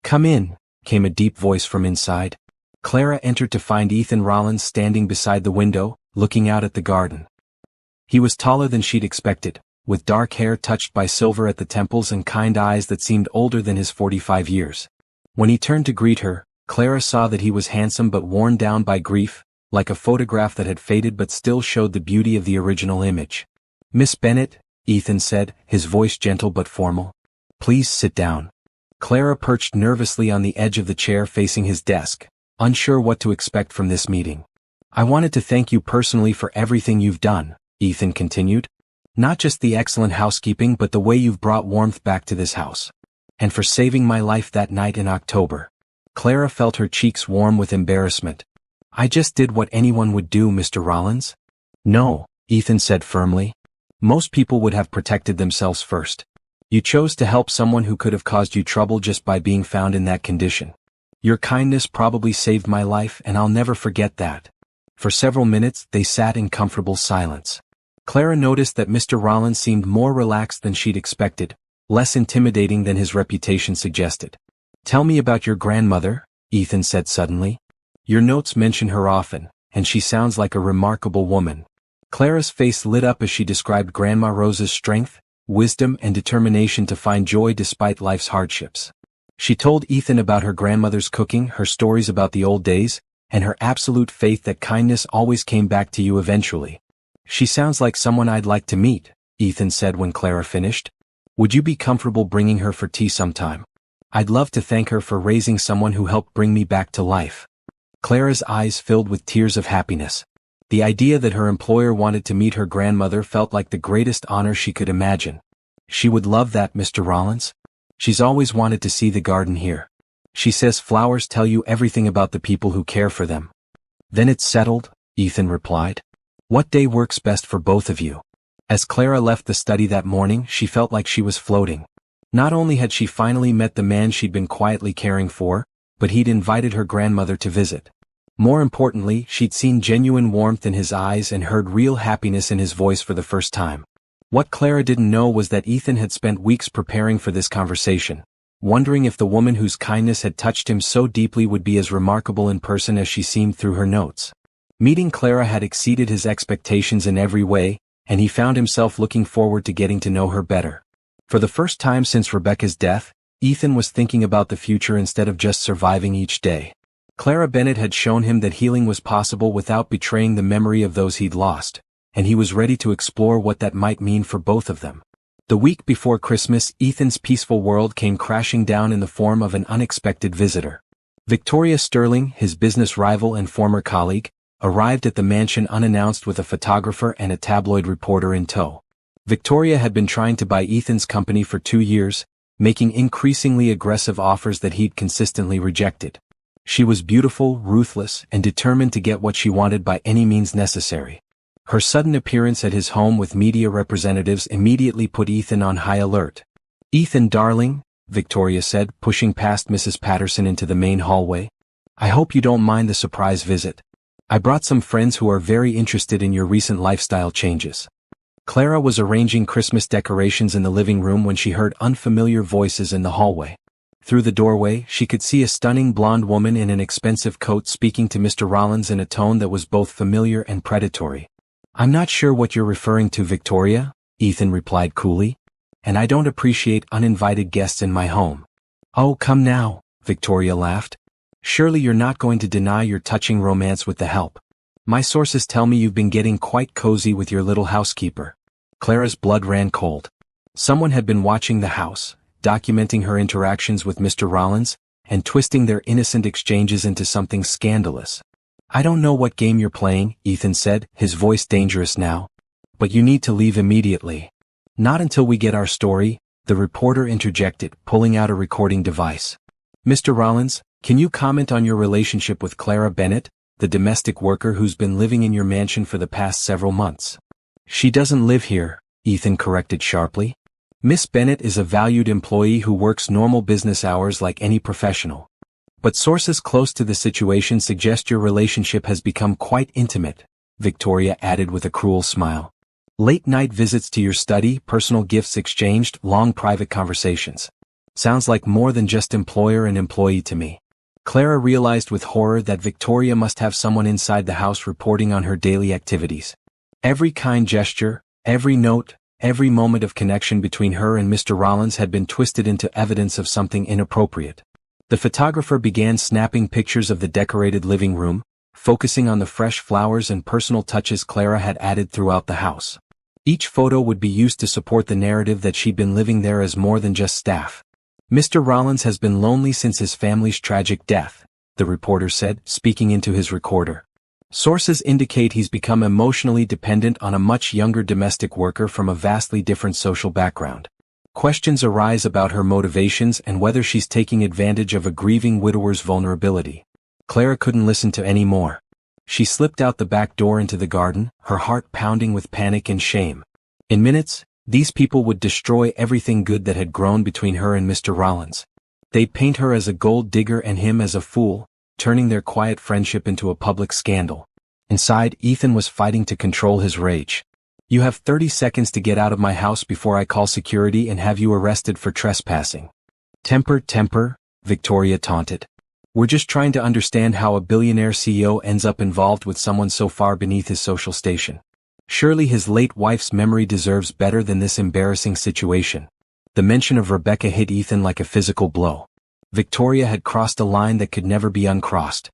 "Come in," came a deep voice from inside. Clara entered to find Ethan Rollins standing beside the window, looking out at the garden. He was taller than she'd expected, with dark hair touched by silver at the temples and kind eyes that seemed older than his 45 years. When he turned to greet her, Clara saw that he was handsome but worn down by grief, like a photograph that had faded but still showed the beauty of the original image. "Miss Bennett," Ethan said, his voice gentle but formal. "Please sit down." Clara perched nervously on the edge of the chair facing his desk, unsure what to expect from this meeting. "I wanted to thank you personally for everything you've done," Ethan continued. "Not just the excellent housekeeping but the way you've brought warmth back to this house. And for saving my life that night in October." Clara felt her cheeks warm with embarrassment. "I just did what anyone would do, Mr. Rollins." "No," Ethan said firmly. "Most people would have protected themselves first. You chose to help someone who could have caused you trouble just by being found in that condition. Your kindness probably saved my life and I'll never forget that." For several minutes they sat in comfortable silence. Clara noticed that Mr. Rollins seemed more relaxed than she'd expected, less intimidating than his reputation suggested. "Tell me about your grandmother," Ethan said suddenly. "Your notes mention her often, and she sounds like a remarkable woman." Clara's face lit up as she described Grandma Rose's strength, wisdom, and determination to find joy despite life's hardships. She told Ethan about her grandmother's cooking, her stories about the old days, and her absolute faith that kindness always came back to you eventually. "She sounds like someone I'd like to meet," Ethan said when Clara finished. "Would you be comfortable bringing her for tea sometime? I'd love to thank her for raising someone who helped bring me back to life." Clara's eyes filled with tears of happiness. The idea that her employer wanted to meet her grandmother felt like the greatest honor she could imagine. "She would love that, Mr. Rollins. She's always wanted to see the garden here. She says flowers tell you everything about the people who care for them." "Then it's settled," Ethan replied. "What day works best for both of you?" As Clara left the study that morning, she felt like she was floating. Not only had she finally met the man she'd been quietly caring for, but he'd invited her grandmother to visit. More importantly, she'd seen genuine warmth in his eyes and heard real happiness in his voice for the first time. What Clara didn't know was that Ethan had spent weeks preparing for this conversation, wondering if the woman whose kindness had touched him so deeply would be as remarkable in person as she seemed through her notes. Meeting Clara had exceeded his expectations in every way, and he found himself looking forward to getting to know her better. For the first time since Rebecca's death, Ethan was thinking about the future instead of just surviving each day. Clara Bennett had shown him that healing was possible without betraying the memory of those he'd lost, and he was ready to explore what that might mean for both of them. The week before Christmas, Ethan's peaceful world came crashing down in the form of an unexpected visitor. Victoria Sterling, his business rival and former colleague, arrived at the mansion unannounced with a photographer and a tabloid reporter in tow. Victoria had been trying to buy Ethan's company for 2 years, making increasingly aggressive offers that he'd consistently rejected. She was beautiful, ruthless, and determined to get what she wanted by any means necessary. Her sudden appearance at his home with media representatives immediately put Ethan on high alert. "Ethan, darling," Victoria said, pushing past Mrs. Patterson into the main hallway. "I hope you don't mind the surprise visit. I brought some friends who are very interested in your recent lifestyle changes." Clara was arranging Christmas decorations in the living room when she heard unfamiliar voices in the hallway. Through the doorway, she could see a stunning blonde woman in an expensive coat speaking to Mr. Rollins in a tone that was both familiar and predatory. "I'm not sure what you're referring to, Victoria," Ethan replied coolly. "And I don't appreciate uninvited guests in my home." "Oh, come now," Victoria laughed. "Surely you're not going to deny your touching romance with the help. My sources tell me you've been getting quite cozy with your little housekeeper." Clara's blood ran cold. Someone had been watching the house, documenting her interactions with Mr. Rollins, and twisting their innocent exchanges into something scandalous. "I don't know what game you're playing," Ethan said, his voice dangerous now. "But you need to leave immediately." "Not until we get our story," the reporter interjected, pulling out a recording device. "Mr. Rollins, can you comment on your relationship with Clara Bennett, the domestic worker who's been living in your mansion for the past several months?" "She doesn't live here," Ethan corrected sharply. "Miss Bennett is a valued employee who works normal business hours like any professional. But sources close to the situation suggest your relationship has become quite intimate," Victoria added with a cruel smile. "Late-night visits to your study, personal gifts exchanged, long private conversations. Sounds like more than just employer and employee to me." Clara realized with horror that Victoria must have someone inside the house reporting on her daily activities. Every kind gesture, every note, every moment of connection between her and Mr. Rollins had been twisted into evidence of something inappropriate. The photographer began snapping pictures of the decorated living room, focusing on the fresh flowers and personal touches Clara had added throughout the house. Each photo would be used to support the narrative that she'd been living there as more than just staff. "Mr. Rollins has been lonely since his family's tragic death," the reporter said, speaking into his recorder. "Sources indicate he's become emotionally dependent on a much younger domestic worker from a vastly different social background. Questions arise about her motivations and whether she's taking advantage of a grieving widower's vulnerability." Clara couldn't listen to any more. She slipped out the back door into the garden, her heart pounding with panic and shame. In minutes, these people would destroy everything good that had grown between her and Mr. Rollins. They'd paint her as a gold digger and him as a fool, turning their quiet friendship into a public scandal. Inside, Ethan was fighting to control his rage. "You have 30 seconds to get out of my house before I call security and have you arrested for trespassing." Temper, Victoria taunted. We're just trying to understand how a billionaire CEO ends up involved with someone so far beneath his social station. Surely his late wife's memory deserves better than this embarrassing situation. The mention of Rebecca hit Ethan like a physical blow. Victoria had crossed a line that could never be uncrossed.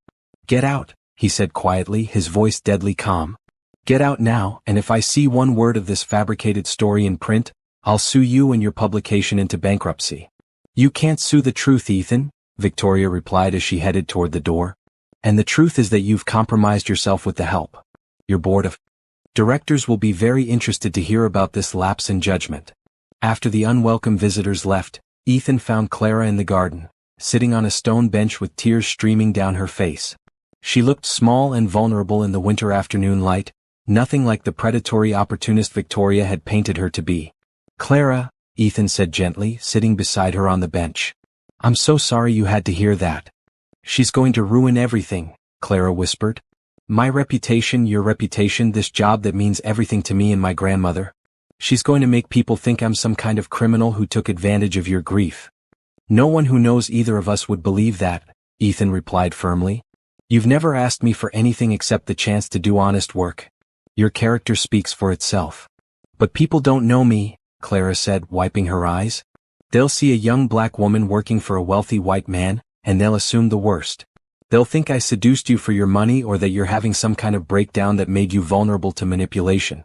"Get out," he said quietly, his voice deadly calm. "Get out now, and if I see one word of this fabricated story in print, I'll sue you and your publication into bankruptcy." "You can't sue the truth, Ethan," Victoria replied as she headed toward the door. "And the truth is that you've compromised yourself with the help. Your board of directors will be very interested to hear about this lapse in judgment." After the unwelcome visitors left, Ethan found Clara in the garden, sitting on a stone bench with tears streaming down her face. She looked small and vulnerable in the winter afternoon light, nothing like the predatory opportunist Victoria had painted her to be. "Clara," Ethan said gently, sitting beside her on the bench. "I'm so sorry you had to hear that." "She's going to ruin everything," Clara whispered. "My reputation, your reputation, this job that means everything to me and my grandmother. She's going to make people think I'm some kind of criminal who took advantage of your grief." "No one who knows either of us would believe that," Ethan replied firmly. "You've never asked me for anything except the chance to do honest work. Your character speaks for itself." "But people don't know me," Clara said, wiping her eyes. "They'll see a young black woman working for a wealthy white man, and they'll assume the worst. They'll think I seduced you for your money or that you're having some kind of breakdown that made you vulnerable to manipulation."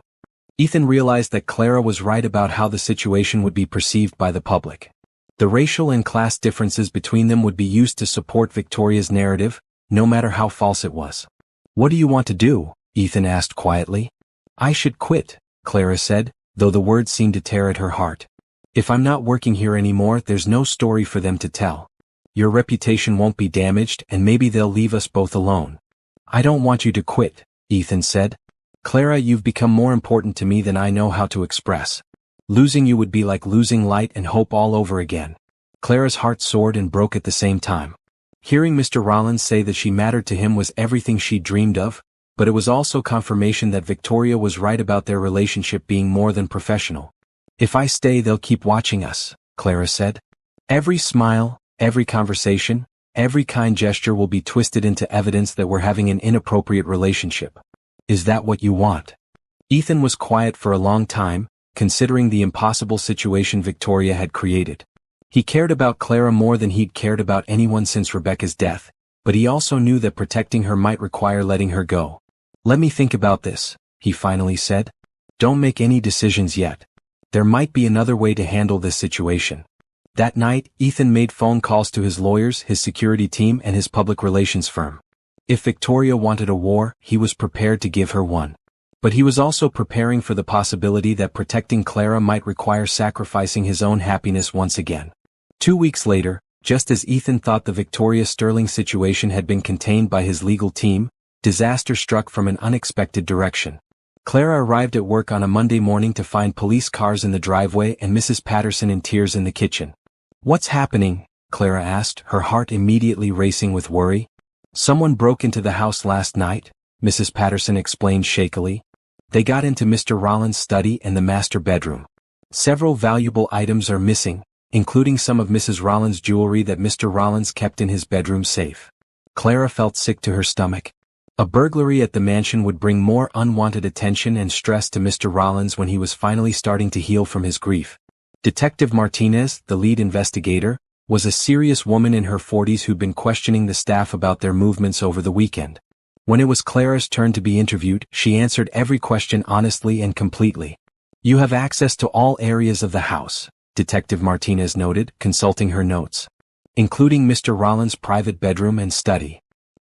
Ethan realized that Clara was right about how the situation would be perceived by the public. The racial and class differences between them would be used to support Victoria's narrative, no matter how false it was. "What do you want to do?" Ethan asked quietly. "I should quit," Clara said, though the words seemed to tear at her heart. "If I'm not working here anymore, there's no story for them to tell. Your reputation won't be damaged, and maybe they'll leave us both alone." "I don't want you to quit," Ethan said. "Clara, you've become more important to me than I know how to express. Losing you would be like losing light and hope all over again." Clara's heart soared and broke at the same time. Hearing Mr. Rollins say that she mattered to him was everything she'd dreamed of, but it was also confirmation that Victoria was right about their relationship being more than professional. "If I stay, they'll keep watching us," Clara said. "Every smile, every conversation, every kind gesture will be twisted into evidence that we're having an inappropriate relationship. Is that what you want?" Ethan was quiet for a long time, considering the impossible situation Victoria had created. He cared about Clara more than he'd cared about anyone since Rebecca's death, but he also knew that protecting her might require letting her go. "Let me think about this," he finally said. "Don't make any decisions yet. There might be another way to handle this situation." That night, Ethan made phone calls to his lawyers, his security team, and his public relations firm. If Victoria wanted a war, he was prepared to give her one. But he was also preparing for the possibility that protecting Clara might require sacrificing his own happiness once again. 2 weeks later, just as Ethan thought the Victoria Sterling situation had been contained by his legal team, disaster struck from an unexpected direction. Clara arrived at work on a Monday morning to find police cars in the driveway and Mrs. Patterson in tears in the kitchen. "What's happening?" Clara asked, her heart immediately racing with worry. "Someone broke into the house last night," Mrs. Patterson explained shakily. "They got into Mr. Rollins' study and the master bedroom. Several valuable items are missing, including some of Mrs. Rollins' jewelry that Mr. Rollins kept in his bedroom safe." Clara felt sick to her stomach. A burglary at the mansion would bring more unwanted attention and stress to Mr. Rollins when he was finally starting to heal from his grief. Detective Martinez, the lead investigator, was a serious woman in her 40s who'd been questioning the staff about their movements over the weekend. When it was Clara's turn to be interviewed, she answered every question honestly and completely. "You have access to all areas of the house," Detective Martinez noted, consulting her notes, "including Mr. Rollins' private bedroom and study."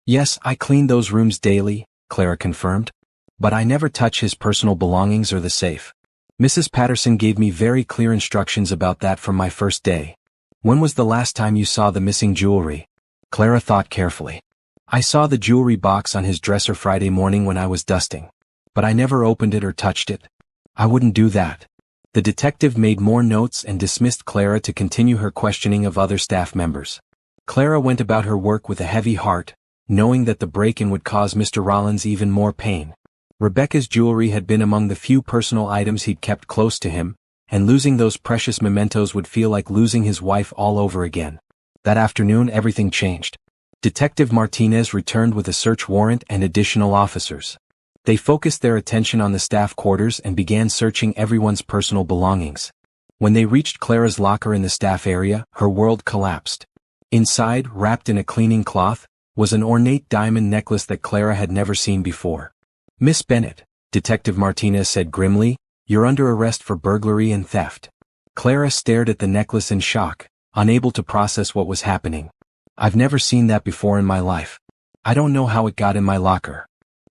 "Yes, I clean those rooms daily," Clara confirmed. "But I never touch his personal belongings or the safe. Mrs. Patterson gave me very clear instructions about that from my first day." "When was the last time you saw the missing jewelry?" Clara thought carefully. "I saw the jewelry box on his dresser Friday morning when I was dusting. But I never opened it or touched it. I wouldn't do that." The detective made more notes and dismissed Clara to continue her questioning of other staff members. Clara went about her work with a heavy heart, knowing that the break-in would cause Mr. Rollins even more pain. Rebecca's jewelry had been among the few personal items he'd kept close to him, and losing those precious mementos would feel like losing his wife all over again. That afternoon everything changed. Detective Martinez returned with a search warrant and additional officers. They focused their attention on the staff quarters and began searching everyone's personal belongings. When they reached Clara's locker in the staff area, her world collapsed. Inside, wrapped in a cleaning cloth, was an ornate diamond necklace that Clara had never seen before. "Miss Bennett," Detective Martinez said grimly, "you're under arrest for burglary and theft." Clara stared at the necklace in shock, unable to process what was happening. "I've never seen that before in my life. I don't know how it got in my locker."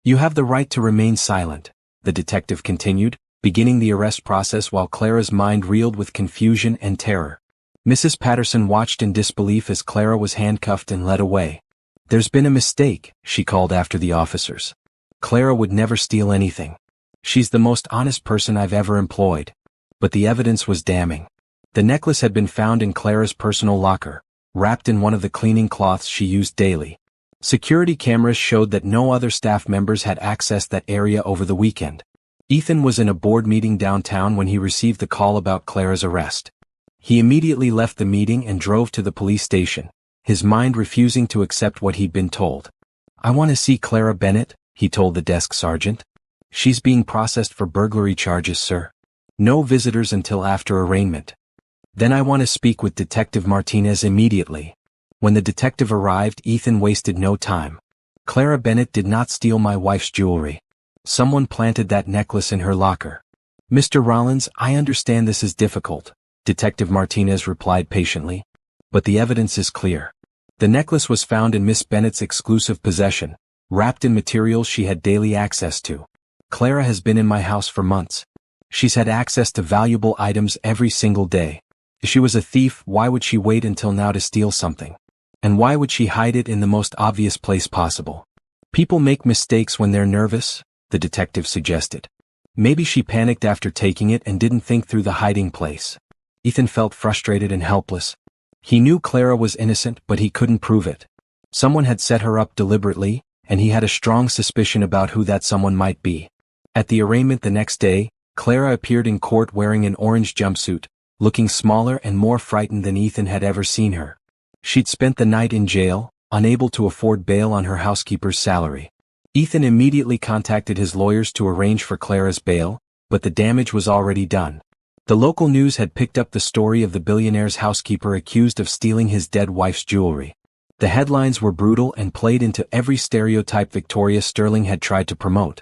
"You have the right to remain silent," the detective continued, beginning the arrest process while Clara's mind reeled with confusion and terror. Mrs. Patterson watched in disbelief as Clara was handcuffed and led away. "There's been a mistake," she called after the officers. "Clara would never steal anything. She's the most honest person I've ever employed." But the evidence was damning. The necklace had been found in Clara's personal locker, wrapped in one of the cleaning cloths she used daily. Security cameras showed that no other staff members had accessed that area over the weekend. Ethan was in a board meeting downtown when he received the call about Clara's arrest. He immediately left the meeting and drove to the police station, his mind refusing to accept what he'd been told. "I want to see Clara Bennett," he told the desk sergeant. "She's being processed for burglary charges, sir. No visitors until after arraignment." "Then I want to speak with Detective Martinez immediately." When the detective arrived, Ethan wasted no time. "Clara Bennett did not steal my wife's jewelry. Someone planted that necklace in her locker." "Mr. Rollins, I understand this is difficult," Detective Martinez replied patiently. "But the evidence is clear. The necklace was found in Miss Bennett's exclusive possession, wrapped in materials she had daily access to. Clara has been in my house for months. She's had access to valuable items every single day. If she was a thief, why would she wait until now to steal something? And why would she hide it in the most obvious place possible?" "People make mistakes when they're nervous," the detective suggested. "Maybe she panicked after taking it and didn't think through the hiding place." Ethan felt frustrated and helpless. He knew Clara was innocent, but he couldn't prove it. Someone had set her up deliberately, and he had a strong suspicion about who that someone might be. At the arraignment the next day, Clara appeared in court wearing an orange jumpsuit, looking smaller and more frightened than Ethan had ever seen her. She'd spent the night in jail, unable to afford bail on her housekeeper's salary. Ethan immediately contacted his lawyers to arrange for Clara's bail, but the damage was already done. The local news had picked up the story of the billionaire's housekeeper accused of stealing his dead wife's jewelry. The headlines were brutal and played into every stereotype Victoria Sterling had tried to promote.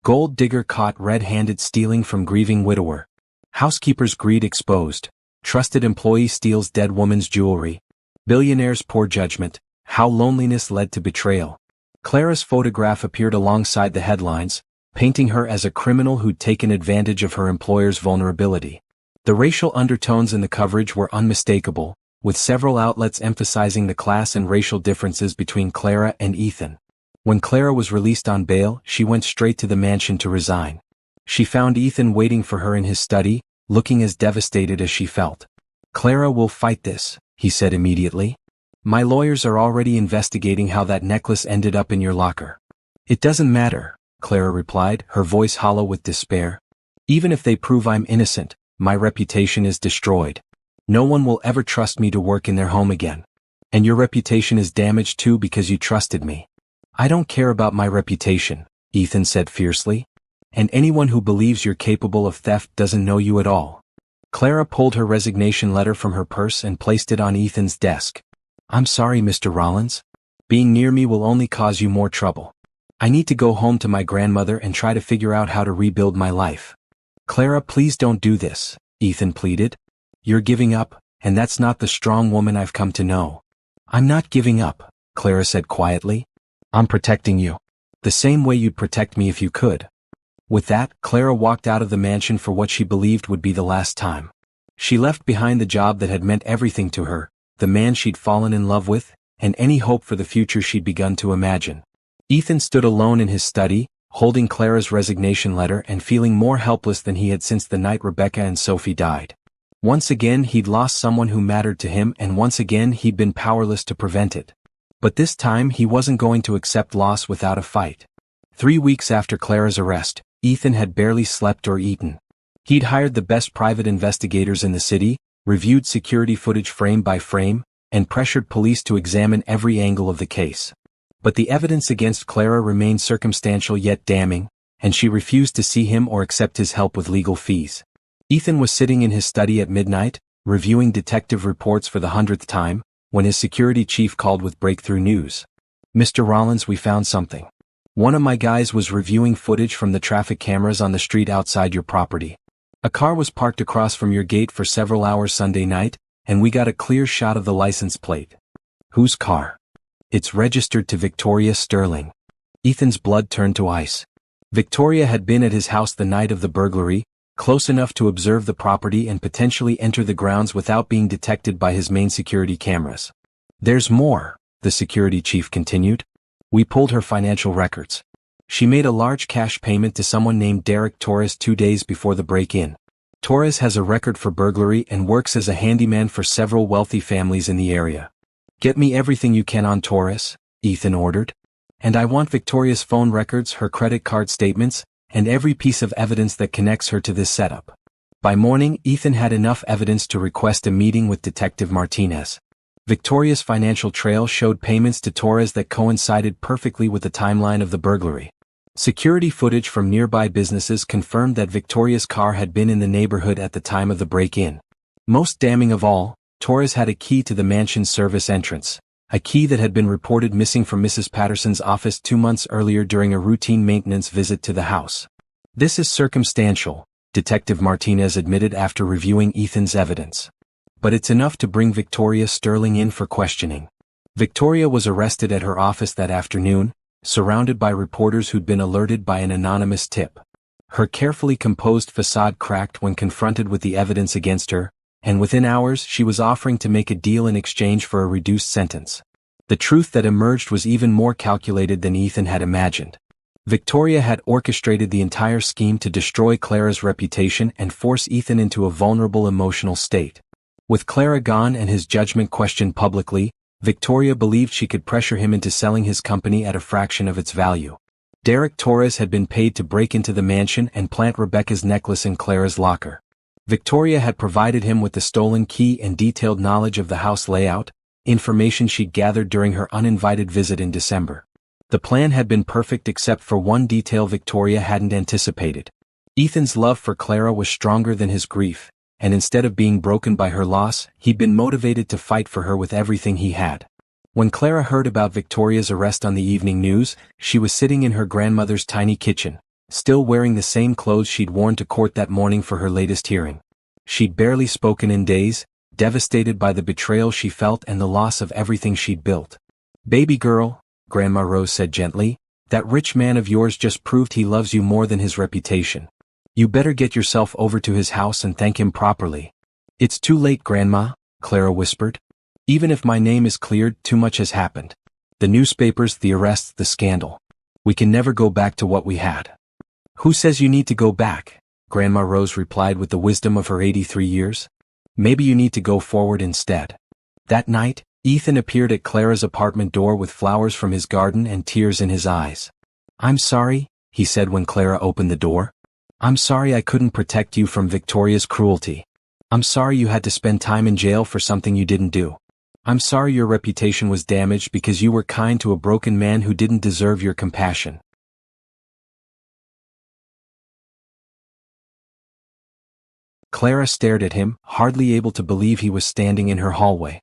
"Gold digger caught red-handed stealing from grieving widower." "Housekeeper's greed exposed." "Trusted employee steals dead woman's jewelry." "Billionaire's poor judgment. How loneliness led to betrayal." Clara's photograph appeared alongside the headlines, painting her as a criminal who'd taken advantage of her employer's vulnerability. The racial undertones in the coverage were unmistakable, with several outlets emphasizing the class and racial differences between Clara and Ethan. When Clara was released on bail, she went straight to the mansion to resign. She found Ethan waiting for her in his study, looking as devastated as she felt. "Clara will fight this," he said immediately. "My lawyers are already investigating how that necklace ended up in your locker." "It doesn't matter," Clara replied, her voice hollow with despair. "Even if they prove I'm innocent, my reputation is destroyed. No one will ever trust me to work in their home again. And your reputation is damaged too because you trusted me." "I don't care about my reputation," Ethan said fiercely. "And anyone who believes you're capable of theft doesn't know you at all." Clara pulled her resignation letter from her purse and placed it on Ethan's desk. "I'm sorry, Mr. Rollins. Being near me will only cause you more trouble. I need to go home to my grandmother and try to figure out how to rebuild my life." "Clara, please don't do this," Ethan pleaded. "You're giving up, and that's not the strong woman I've come to know." "I'm not giving up," Clara said quietly. "I'm protecting you. The same way you'd protect me if you could." With that, Clara walked out of the mansion for what she believed would be the last time. She left behind the job that had meant everything to her, the man she'd fallen in love with, and any hope for the future she'd begun to imagine. Ethan stood alone in his study, holding Clara's resignation letter and feeling more helpless than he had since the night Rebecca and Sophie died. Once again he'd lost someone who mattered to him, and once again he'd been powerless to prevent it. But this time he wasn't going to accept loss without a fight. 3 weeks after Clara's arrest, Ethan had barely slept or eaten. He'd hired the best private investigators in the city, reviewed security footage frame by frame, and pressured police to examine every angle of the case. But the evidence against Clara remained circumstantial yet damning, and she refused to see him or accept his help with legal fees. Ethan was sitting in his study at midnight, reviewing detective reports for the 100th time, when his security chief called with breakthrough news. "Mr. Rollins, we found something. One of my guys was reviewing footage from the traffic cameras on the street outside your property. A car was parked across from your gate for several hours Sunday night, and we got a clear shot of the license plate." "Whose car?" "It's registered to Victoria Sterling." Ethan's blood turned to ice. Victoria had been at his house the night of the burglary, close enough to observe the property and potentially enter the grounds without being detected by his main security cameras. "There's more," the security chief continued. "We pulled her financial records. She made a large cash payment to someone named Derek Torres 2 days before the break-in. Torres has a record for burglary and works as a handyman for several wealthy families in the area." "Get me everything you can on Torres," Ethan ordered. "And I want Victoria's phone records, her credit card statements, and every piece of evidence that connects her to this setup." By morning, Ethan had enough evidence to request a meeting with Detective Martinez. Victoria's financial trail showed payments to Torres that coincided perfectly with the timeline of the burglary. Security footage from nearby businesses confirmed that Victoria's car had been in the neighborhood at the time of the break-in. Most damning of all, Torres had a key to the mansion's service entrance, a key that had been reported missing from Mrs. Patterson's office 2 months earlier during a routine maintenance visit to the house. "This is circumstantial," Detective Martinez admitted after reviewing Ethan's evidence. "But it's enough to bring Victoria Sterling in for questioning." Victoria was arrested at her office that afternoon, surrounded by reporters who'd been alerted by an anonymous tip. Her carefully composed facade cracked when confronted with the evidence against her, and within hours she was offering to make a deal in exchange for a reduced sentence. The truth that emerged was even more calculated than Ethan had imagined. Victoria had orchestrated the entire scheme to destroy Clara's reputation and force Ethan into a vulnerable emotional state. With Clara gone and his judgment questioned publicly, Victoria believed she could pressure him into selling his company at a fraction of its value. Derek Torres had been paid to break into the mansion and plant Rebecca's necklace in Clara's locker. Victoria had provided him with the stolen key and detailed knowledge of the house layout, information she'd gathered during her uninvited visit in December. The plan had been perfect except for one detail Victoria hadn't anticipated. Ethan's love for Clara was stronger than his grief, and instead of being broken by her loss, he'd been motivated to fight for her with everything he had. When Clara heard about Victoria's arrest on the evening news, she was sitting in her grandmother's tiny kitchen, still wearing the same clothes she'd worn to court that morning for her latest hearing. She'd barely spoken in days, devastated by the betrayal she felt and the loss of everything she'd built. "Baby girl," Grandma Rose said gently, "that rich man of yours just proved he loves you more than his reputation. You better get yourself over to his house and thank him properly." "It's too late, Grandma," Clara whispered. "Even if my name is cleared, too much has happened. The newspapers, the arrests, the scandal. We can never go back to what we had." "Who says you need to go back?" Grandma Rose replied with the wisdom of her 83 years. "Maybe you need to go forward instead." That night, Ethan appeared at Clara's apartment door with flowers from his garden and tears in his eyes. "I'm sorry," he said when Clara opened the door. "I'm sorry I couldn't protect you from Victoria's cruelty. I'm sorry you had to spend time in jail for something you didn't do. I'm sorry your reputation was damaged because you were kind to a broken man who didn't deserve your compassion." Clara stared at him, hardly able to believe he was standing in her hallway.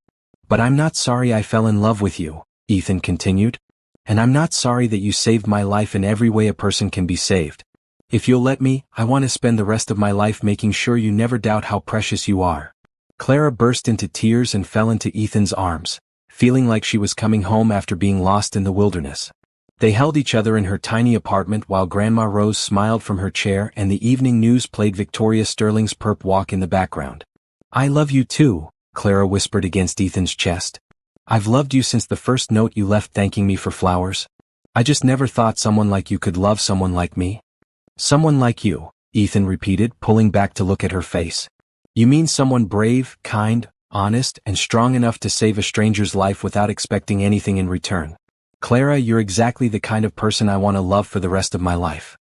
"But I'm not sorry I fell in love with you," Ethan continued. "And I'm not sorry that you saved my life in every way a person can be saved. If you'll let me, I want to spend the rest of my life making sure you never doubt how precious you are." Clara burst into tears and fell into Ethan's arms, feeling like she was coming home after being lost in the wilderness. They held each other in her tiny apartment while Grandma Rose smiled from her chair and the evening news played Victoria Sterling's perp walk in the background. "I love you too," Clara whispered against Ethan's chest. "I've loved you since the first note you left thanking me for flowers. I just never thought someone like you could love someone like me." "Someone like you," Ethan repeated, pulling back to look at her face. "You mean someone brave, kind, honest, and strong enough to save a stranger's life without expecting anything in return. Clara, you're exactly the kind of person I want to love for the rest of my life."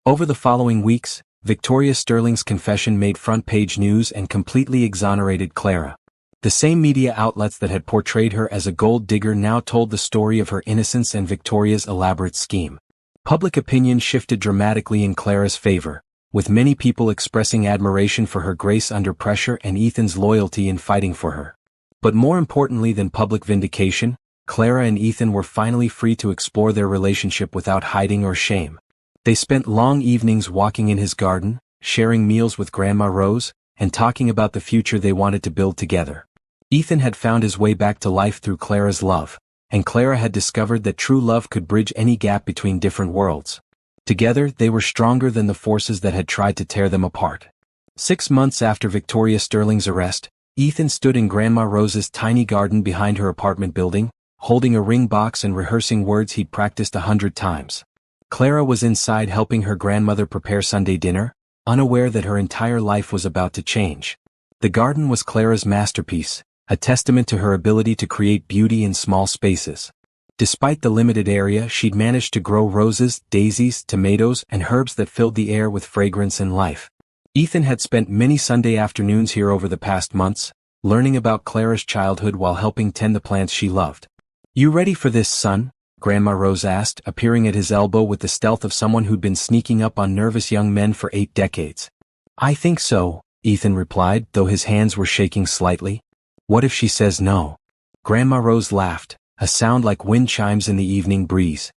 Over the following weeks, Victoria Sterling's confession made front-page news and completely exonerated Clara. The same media outlets that had portrayed her as a gold digger now told the story of her innocence and Victoria's elaborate scheme. Public opinion shifted dramatically in Clara's favor, with many people expressing admiration for her grace under pressure and Ethan's loyalty in fighting for her. But more importantly than public vindication, Clara and Ethan were finally free to explore their relationship without hiding or shame. They spent long evenings walking in his garden, sharing meals with Grandma Rose, and talking about the future they wanted to build together. Ethan had found his way back to life through Clara's love, and Clara had discovered that true love could bridge any gap between different worlds. Together, they were stronger than the forces that had tried to tear them apart. 6 months after Victoria Sterling's arrest, Ethan stood in Grandma Rose's tiny garden behind her apartment building, holding a ring box and rehearsing words he'd practiced 100 times. Clara was inside helping her grandmother prepare Sunday dinner, unaware that her entire life was about to change. The garden was Clara's masterpiece, a testament to her ability to create beauty in small spaces. Despite the limited area, she'd managed to grow roses, daisies, tomatoes, and herbs that filled the air with fragrance and life. Ethan had spent many Sunday afternoons here over the past months, learning about Clara's childhood while helping tend the plants she loved. "You ready for this, son?" Grandma Rose asked, appearing at his elbow with the stealth of someone who'd been sneaking up on nervous young men for 8 decades. "I think so," Ethan replied, though his hands were shaking slightly. "What if she says no?" Grandma Rose laughed, a sound like wind chimes in the evening breeze.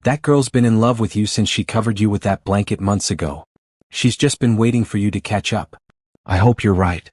"That girl's been in love with you since she covered you with that blanket months ago. She's just been waiting for you to catch up." "I hope you're right."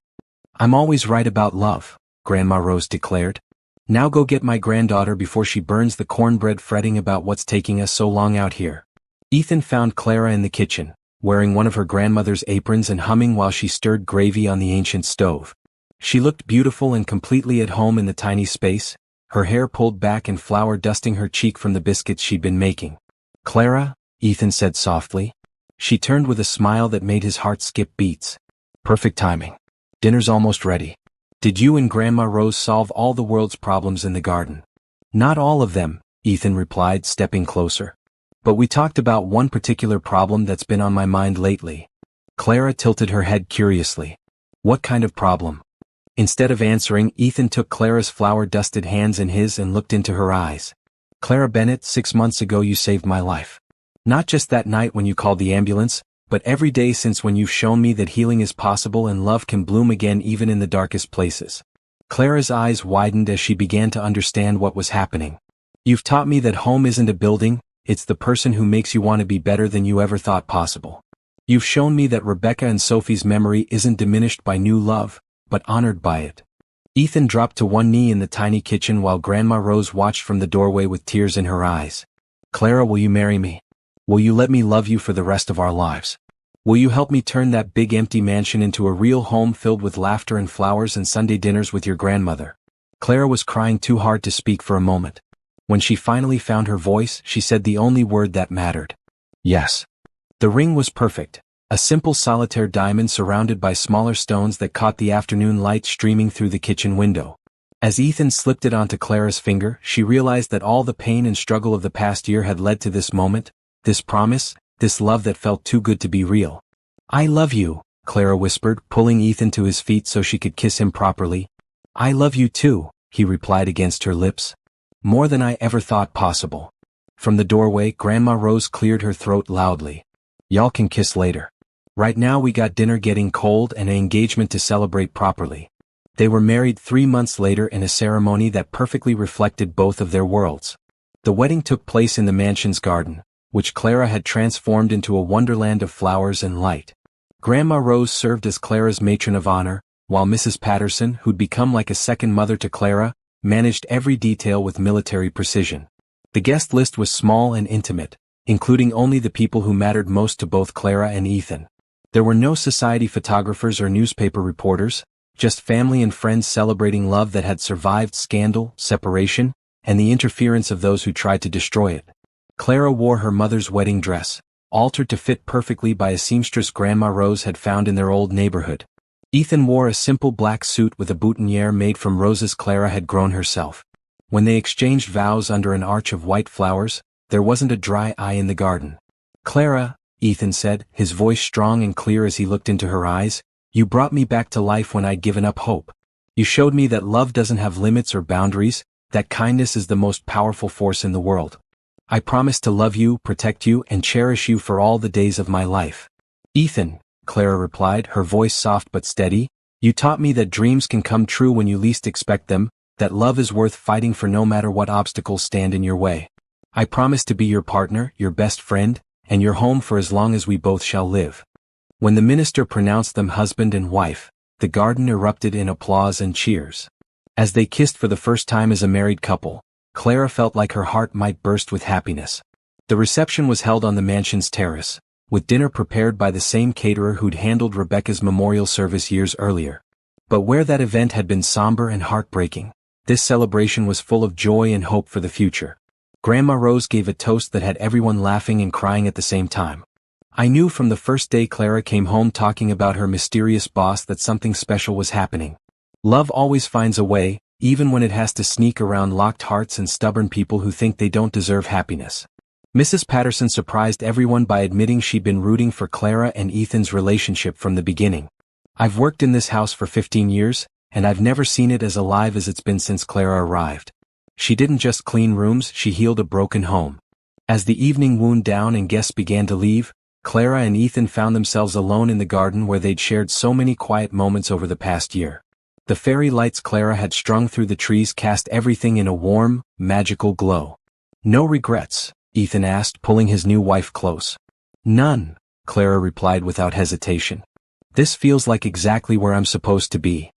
"I'm always right about love," Grandma Rose declared. "Now go get my granddaughter before she burns the cornbread fretting about what's taking us so long out here." Ethan found Clara in the kitchen, wearing one of her grandmother's aprons and humming while she stirred gravy on the ancient stove. She looked beautiful and completely at home in the tiny space, her hair pulled back and flour dusting her cheek from the biscuits she'd been making. "Clara," Ethan said softly. She turned with a smile that made his heart skip beats. "Perfect timing. Dinner's almost ready. Did you and Grandma Rose solve all the world's problems in the garden?" "Not all of them," Ethan replied, stepping closer. "But we talked about one particular problem that's been on my mind lately." Clara tilted her head curiously. "What kind of problem?" Instead of answering, Ethan took Clara's flour-dusted hands in his and looked into her eyes. "Clara Bennett, 6 months ago you saved my life. Not just that night when you called the ambulance, but every day since, when you've shown me that healing is possible and love can bloom again even in the darkest places." Clara's eyes widened as she began to understand what was happening. "You've taught me that home isn't a building, it's the person who makes you want to be better than you ever thought possible. You've shown me that Rebecca and Sophie's memory isn't diminished by new love, but honored by it." Ethan dropped to one knee in the tiny kitchen while Grandma Rose watched from the doorway with tears in her eyes. "Clara, will you marry me? Will you let me love you for the rest of our lives? Will you help me turn that big empty mansion into a real home filled with laughter and flowers and Sunday dinners with your grandmother?" Clara was crying too hard to speak for a moment. When she finally found her voice, she said the only word that mattered. "Yes." The ring was perfect. A simple solitaire diamond surrounded by smaller stones that caught the afternoon light streaming through the kitchen window. As Ethan slipped it onto Clara's finger, she realized that all the pain and struggle of the past year had led to this moment, this promise, this love that felt too good to be real. "I love you," Clara whispered, pulling Ethan to his feet so she could kiss him properly. "I love you too," he replied against her lips. "More than I ever thought possible." From the doorway, Grandma Rose cleared her throat loudly. "Y'all can kiss later. Right now we got dinner getting cold and an engagement to celebrate properly." They were married 3 months later in a ceremony that perfectly reflected both of their worlds. The wedding took place in the mansion's garden, which Clara had transformed into a wonderland of flowers and light. Grandma Rose served as Clara's matron of honor, while Mrs. Patterson, who'd become like a second mother to Clara, managed every detail with military precision. The guest list was small and intimate, including only the people who mattered most to both Clara and Ethan. There were no society photographers or newspaper reporters, just family and friends celebrating love that had survived scandal, separation, and the interference of those who tried to destroy it. Clara wore her mother's wedding dress, altered to fit perfectly by a seamstress Grandma Rose had found in their old neighborhood. Ethan wore a simple black suit with a boutonniere made from roses Clara had grown herself. When they exchanged vows under an arch of white flowers, there wasn't a dry eye in the garden. "Clara," Ethan said, his voice strong and clear as he looked into her eyes, "you brought me back to life when I'd given up hope. You showed me that love doesn't have limits or boundaries, that kindness is the most powerful force in the world. I promise to love you, protect you, and cherish you for all the days of my life. Ethan, Clara replied, her voice soft but steady, you taught me that dreams can come true when you least expect them, that love is worth fighting for no matter what obstacles stand in your way. I promise to be your partner, your best friend, and your home for as long as we both shall live. When the minister pronounced them husband and wife, the garden erupted in applause and cheers. As they kissed for the first time as a married couple, Clara felt like her heart might burst with happiness. The reception was held on the mansion's terrace, with dinner prepared by the same caterer who'd handled Rebecca's memorial service years earlier. But where that event had been somber and heartbreaking, this celebration was full of joy and hope for the future. Grandma Rose gave a toast that had everyone laughing and crying at the same time. I knew from the first day Clara came home talking about her mysterious boss that something special was happening. Love always finds a way, even when it has to sneak around locked hearts and stubborn people who think they don't deserve happiness. Mrs. Patterson surprised everyone by admitting she'd been rooting for Clara and Ethan's relationship from the beginning. I've worked in this house for 15 years, and I've never seen it as alive as it's been since Clara arrived. She didn't just clean rooms, she healed a broken home. As the evening wound down and guests began to leave, Clara and Ethan found themselves alone in the garden where they'd shared so many quiet moments over the past year. The fairy lights Clara had strung through the trees cast everything in a warm, magical glow. No regrets? Ethan asked, pulling his new wife close. None, Clara replied without hesitation. This feels like exactly where I'm supposed to be.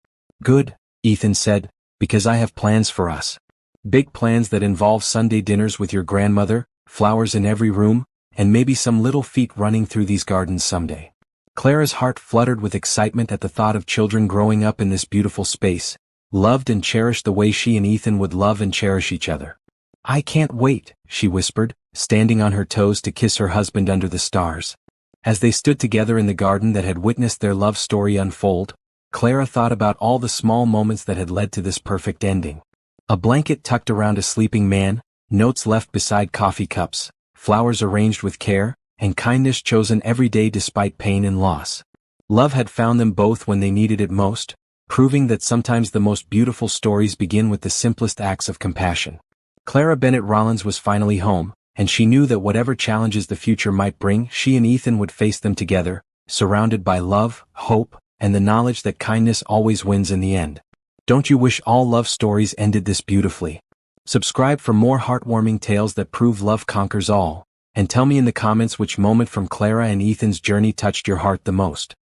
Good, Ethan said, because I have plans for us. Big plans that involve Sunday dinners with your grandmother, flowers in every room, and maybe some little feet running through these gardens someday. Clara's heart fluttered with excitement at the thought of children growing up in this beautiful space, loved and cherished the way she and Ethan would love and cherish each other. I can't wait, she whispered, standing on her toes to kiss her husband under the stars. As they stood together in the garden that had witnessed their love story unfold, Clara thought about all the small moments that had led to this perfect ending. A blanket tucked around a sleeping man, notes left beside coffee cups, flowers arranged with care, and kindness chosen every day despite pain and loss. Love had found them both when they needed it most, proving that sometimes the most beautiful stories begin with the simplest acts of compassion. Clara Bennett Rollins was finally home, and she knew that whatever challenges the future might bring, she and Ethan would face them together, surrounded by love, hope, and the knowledge that kindness always wins in the end. Don't you wish all love stories ended this beautifully? Subscribe for more heartwarming tales that prove love conquers all, and tell me in the comments which moment from Clara and Ethan's journey touched your heart the most.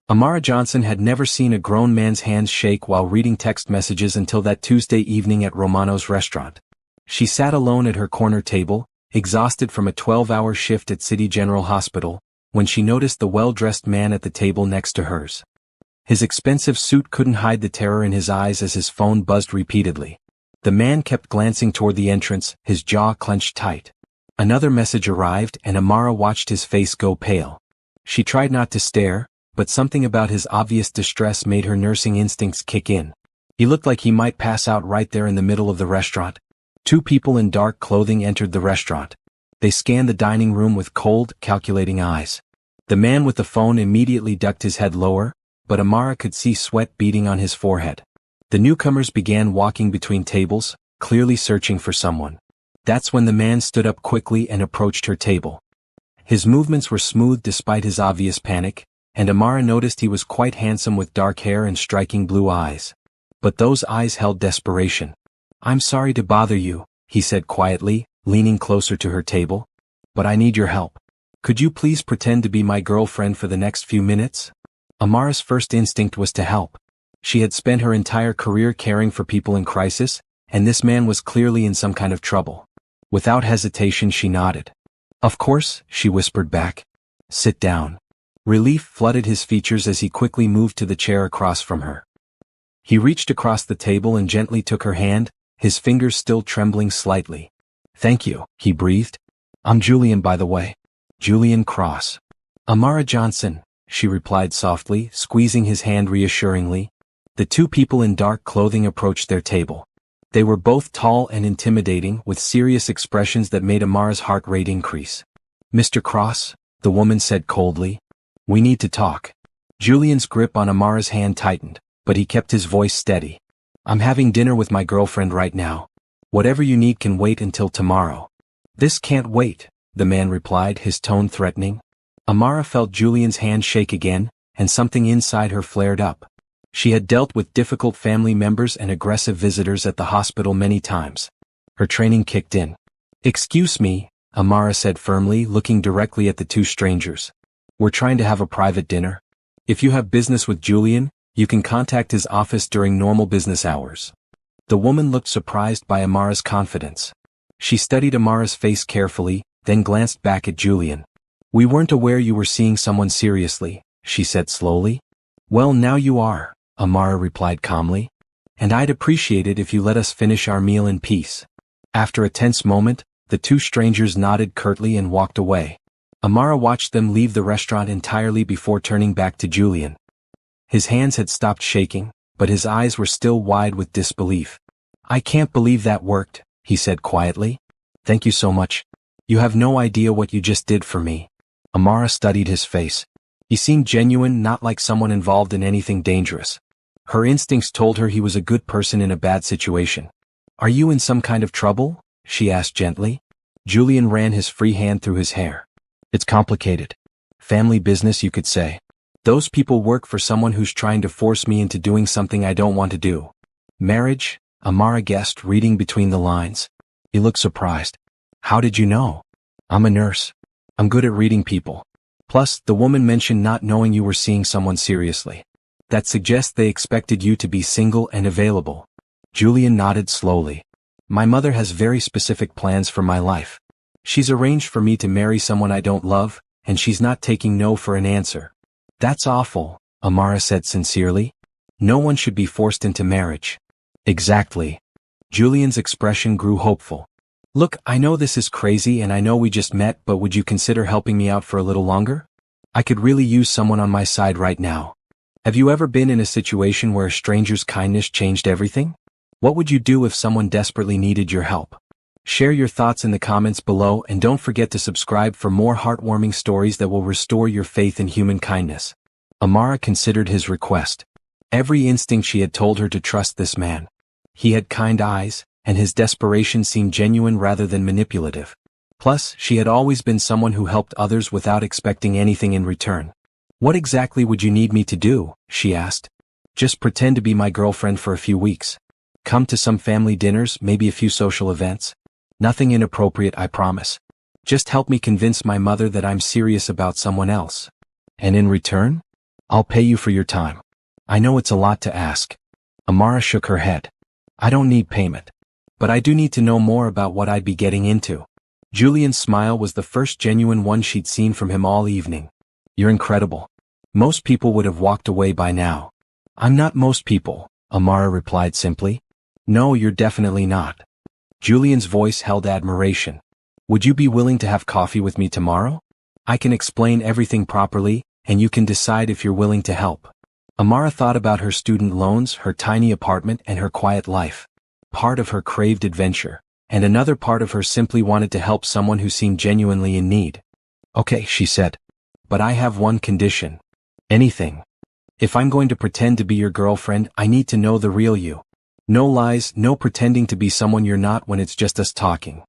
Amara Johnson had never seen a grown man's hands shake while reading text messages until that Tuesday evening at Romano's restaurant. She sat alone at her corner table, exhausted from a 12-hour shift at City General Hospital, when she noticed the well-dressed man at the table next to hers. His expensive suit couldn't hide the terror in his eyes as his phone buzzed repeatedly. The man kept glancing toward the entrance, his jaw clenched tight. Another message arrived and Amara watched his face go pale. She tried not to stare, but something about his obvious distress made her nursing instincts kick in. He looked like he might pass out right there in the middle of the restaurant. Two people in dark clothing entered the restaurant. They scanned the dining room with cold, calculating eyes. The man with the phone immediately ducked his head lower, but Amara could see sweat beading on his forehead. The newcomers began walking between tables, clearly searching for someone. That's when the man stood up quickly and approached her table. His movements were smooth despite his obvious panic, and Amara noticed he was quite handsome with dark hair and striking blue eyes. But those eyes held desperation. I'm sorry to bother you, he said quietly, leaning closer to her table. But I need your help. Could you please pretend to be my girlfriend for the next few minutes? Amara's first instinct was to help. She had spent her entire career caring for people in crisis, and this man was clearly in some kind of trouble. Without hesitation she nodded. Of course, she whispered back. Sit down. Relief flooded his features as he quickly moved to the chair across from her. He reached across the table and gently took her hand, his fingers still trembling slightly. Thank you, he breathed. I'm Julian, by the way. Julian Cross. Amara Johnson, she replied softly, squeezing his hand reassuringly. The two people in dark clothing approached their table. They were both tall and intimidating, with serious expressions that made Amara's heart rate increase. Mr. Cross, the woman said coldly. We need to talk. Julian's grip on Amara's hand tightened, but he kept his voice steady. I'm having dinner with my girlfriend right now. Whatever you need can wait until tomorrow. This can't wait, the man replied, his tone threatening. Amara felt Julian's hand shake again, and something inside her flared up. She had dealt with difficult family members and aggressive visitors at the hospital many times. Her training kicked in. Excuse me, Amara said firmly, looking directly at the two strangers. We're trying to have a private dinner. If you have business with Julian, you can contact his office during normal business hours. The woman looked surprised by Amara's confidence. She studied Amara's face carefully, then glanced back at Julian. We weren't aware you were seeing someone seriously, she said slowly. Well, now you are, Amara replied calmly. And I'd appreciate it if you let us finish our meal in peace. After a tense moment, the two strangers nodded curtly and walked away. Amara watched them leave the restaurant entirely before turning back to Julian. His hands had stopped shaking, but his eyes were still wide with disbelief. I can't believe that worked, he said quietly. Thank you so much. You have no idea what you just did for me. Amara studied his face. He seemed genuine, not like someone involved in anything dangerous. Her instincts told her he was a good person in a bad situation. Are you in some kind of trouble? She asked gently. Julian ran his free hand through his hair. It's complicated. Family business, you could say. Those people work for someone who's trying to force me into doing something I don't want to do. Marriage? Amara guessed, reading between the lines. He looked surprised. How did you know? I'm a nurse. I'm good at reading people. Plus, the woman mentioned not knowing you were seeing someone seriously. That suggests they expected you to be single and available. Julian nodded slowly. My mother has very specific plans for my life. She's arranged for me to marry someone I don't love, and she's not taking no for an answer. That's awful, Amara said sincerely. No one should be forced into marriage. Exactly. Julian's expression grew hopeful. Look, I know this is crazy and I know we just met, but would you consider helping me out for a little longer? I could really use someone on my side right now. Have you ever been in a situation where a stranger's kindness changed everything? What would you do if someone desperately needed your help? Share your thoughts in the comments below and don't forget to subscribe for more heartwarming stories that will restore your faith in human kindness. Amara considered his request. Every instinct she had told her to trust this man. He had kind eyes, and his desperation seemed genuine rather than manipulative. Plus, she had always been someone who helped others without expecting anything in return. What exactly would you need me to do? She asked. Just pretend to be my girlfriend for a few weeks. Come to some family dinners, maybe a few social events. Nothing inappropriate, I promise. Just help me convince my mother that I'm serious about someone else. And in return? I'll pay you for your time. I know it's a lot to ask. Amara shook her head. I don't need payment. But I do need to know more about what I'd be getting into. Julian's smile was the first genuine one she'd seen from him all evening. You're incredible. Most people would have walked away by now. I'm not most people, Amara replied simply. No, you're definitely not. Julian's voice held admiration. Would you be willing to have coffee with me tomorrow? I can explain everything properly, and you can decide if you're willing to help. Amara thought about her student loans, her tiny apartment, and her quiet life. Part of her craved adventure, and another part of her simply wanted to help someone who seemed genuinely in need. Okay, she said. But I have one condition. Anything. If I'm going to pretend to be your girlfriend, I need to know the real you. No lies, no pretending to be someone you're not when it's just us talking.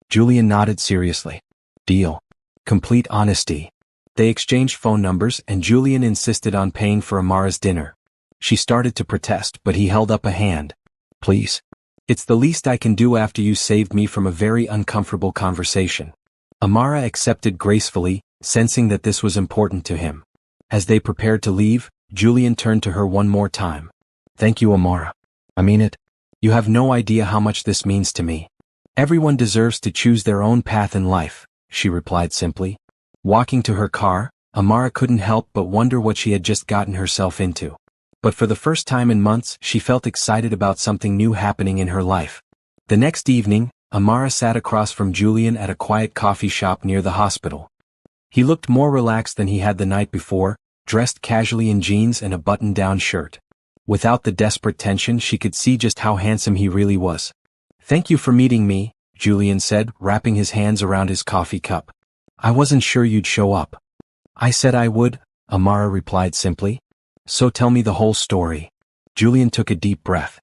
Julian nodded seriously. Deal. Complete honesty. They exchanged phone numbers and Julian insisted on paying for Amara's dinner. She started to protest, but he held up a hand. Please. It's the least I can do after you saved me from a very uncomfortable conversation. Amara accepted gracefully, sensing that this was important to him. As they prepared to leave, Julian turned to her one more time. Thank you, Amara. I mean it. You have no idea how much this means to me. Everyone deserves to choose their own path in life, she replied simply. Walking to her car, Amara couldn't help but wonder what she had just gotten herself into. But for the first time in months, she felt excited about something new happening in her life. The next evening, Amara sat across from Julian at a quiet coffee shop near the hospital. He looked more relaxed than he had the night before, dressed casually in jeans and a button-down shirt. Without the desperate tension, she could see just how handsome he really was. Thank you for meeting me, Julian said, wrapping his hands around his coffee cup. I wasn't sure you'd show up. I said I would, Amara replied simply. So tell me the whole story. Julian took a deep breath.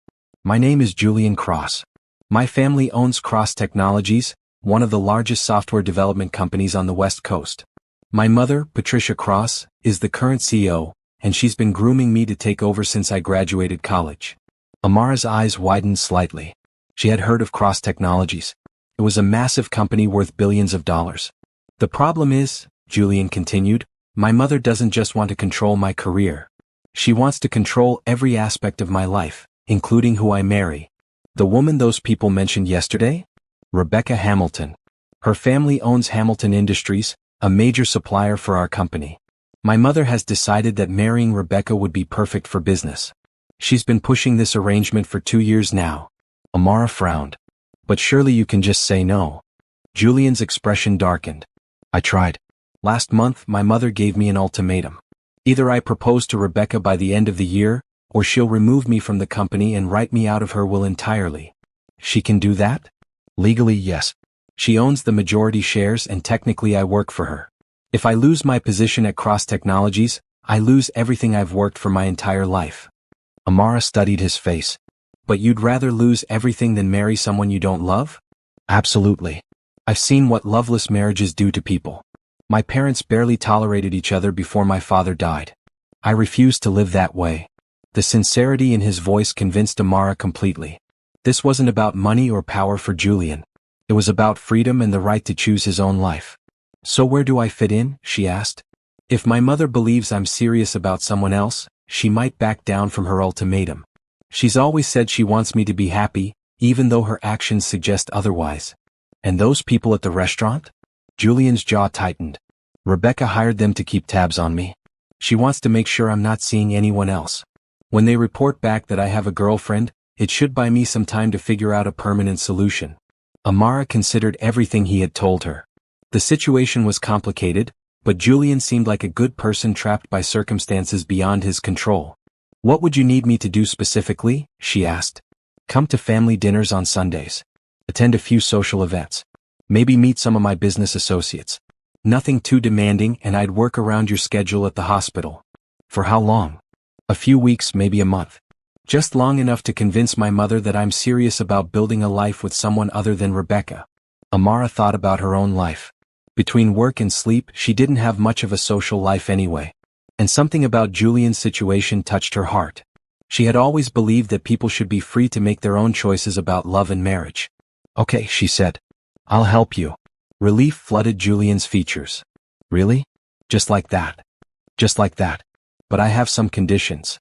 My name is Julian Cross. My family owns Cross Technologies, one of the largest software development companies on the West Coast. My mother, Patricia Cross, is the current CEO, and she's been grooming me to take over since I graduated college. Amara's eyes widened slightly. She had heard of Cross Technologies. It was a massive company worth billions of dollars. The problem is, Julian continued, my mother doesn't just want to control my career. She wants to control every aspect of my life, including who I marry. The woman those people mentioned yesterday? Rebecca Hamilton. Her family owns Hamilton Industries, a major supplier for our company. My mother has decided that marrying Rebecca would be perfect for business. She's been pushing this arrangement for 2 years now. Amara frowned. But surely you can just say no. Julian's expression darkened. I tried. Last month my mother gave me an ultimatum. Either I propose to Rebecca by the end of the year, or she'll remove me from the company and write me out of her will entirely. She can do that? Legally, yes. She owns the majority shares and technically I work for her. If I lose my position at Cross Technologies, I lose everything I've worked for my entire life. Amara studied his face. But you'd rather lose everything than marry someone you don't love? Absolutely. I've seen what loveless marriages do to people. My parents barely tolerated each other before my father died. I refuse to live that way. The sincerity in his voice convinced Amara completely. This wasn't about money or power for Julian. It was about freedom and the right to choose his own life. So where do I fit in? She asked. If my mother believes I'm serious about someone else, she might back down from her ultimatum. She's always said she wants me to be happy, even though her actions suggest otherwise. And those people at the restaurant? Julian's jaw tightened. Rebecca hired them to keep tabs on me. She wants to make sure I'm not seeing anyone else. When they report back that I have a girlfriend, it should buy me some time to figure out a permanent solution. Amara considered everything he had told her. The situation was complicated, but Julian seemed like a good person trapped by circumstances beyond his control. What would you need me to do specifically? She asked. Come to family dinners on Sundays. Attend a few social events. Maybe meet some of my business associates. Nothing too demanding and I'd work around your schedule at the hospital. For how long? A few weeks, maybe a month. Just long enough to convince my mother that I'm serious about building a life with someone other than Rebecca. Amara thought about her own life. Between work and sleep, she didn't have much of a social life anyway. And something about Julian's situation touched her heart. She had always believed that people should be free to make their own choices about love and marriage. Okay, she said. I'll help you. Relief flooded Julian's features. Really? Just like that? Just like that. But I have some conditions.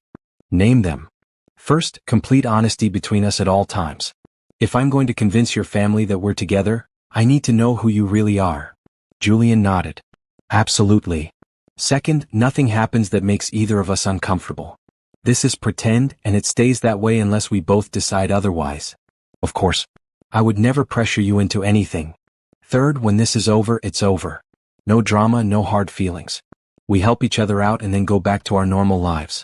Name them. First, complete honesty between us at all times. If I'm going to convince your family that we're together, I need to know who you really are. Julian nodded. Absolutely. Second, nothing happens that makes either of us uncomfortable. This is pretend and it stays that way unless we both decide otherwise. Of course. I would never pressure you into anything. Third, when this is over, it's over. No drama, no hard feelings. We help each other out and then go back to our normal lives.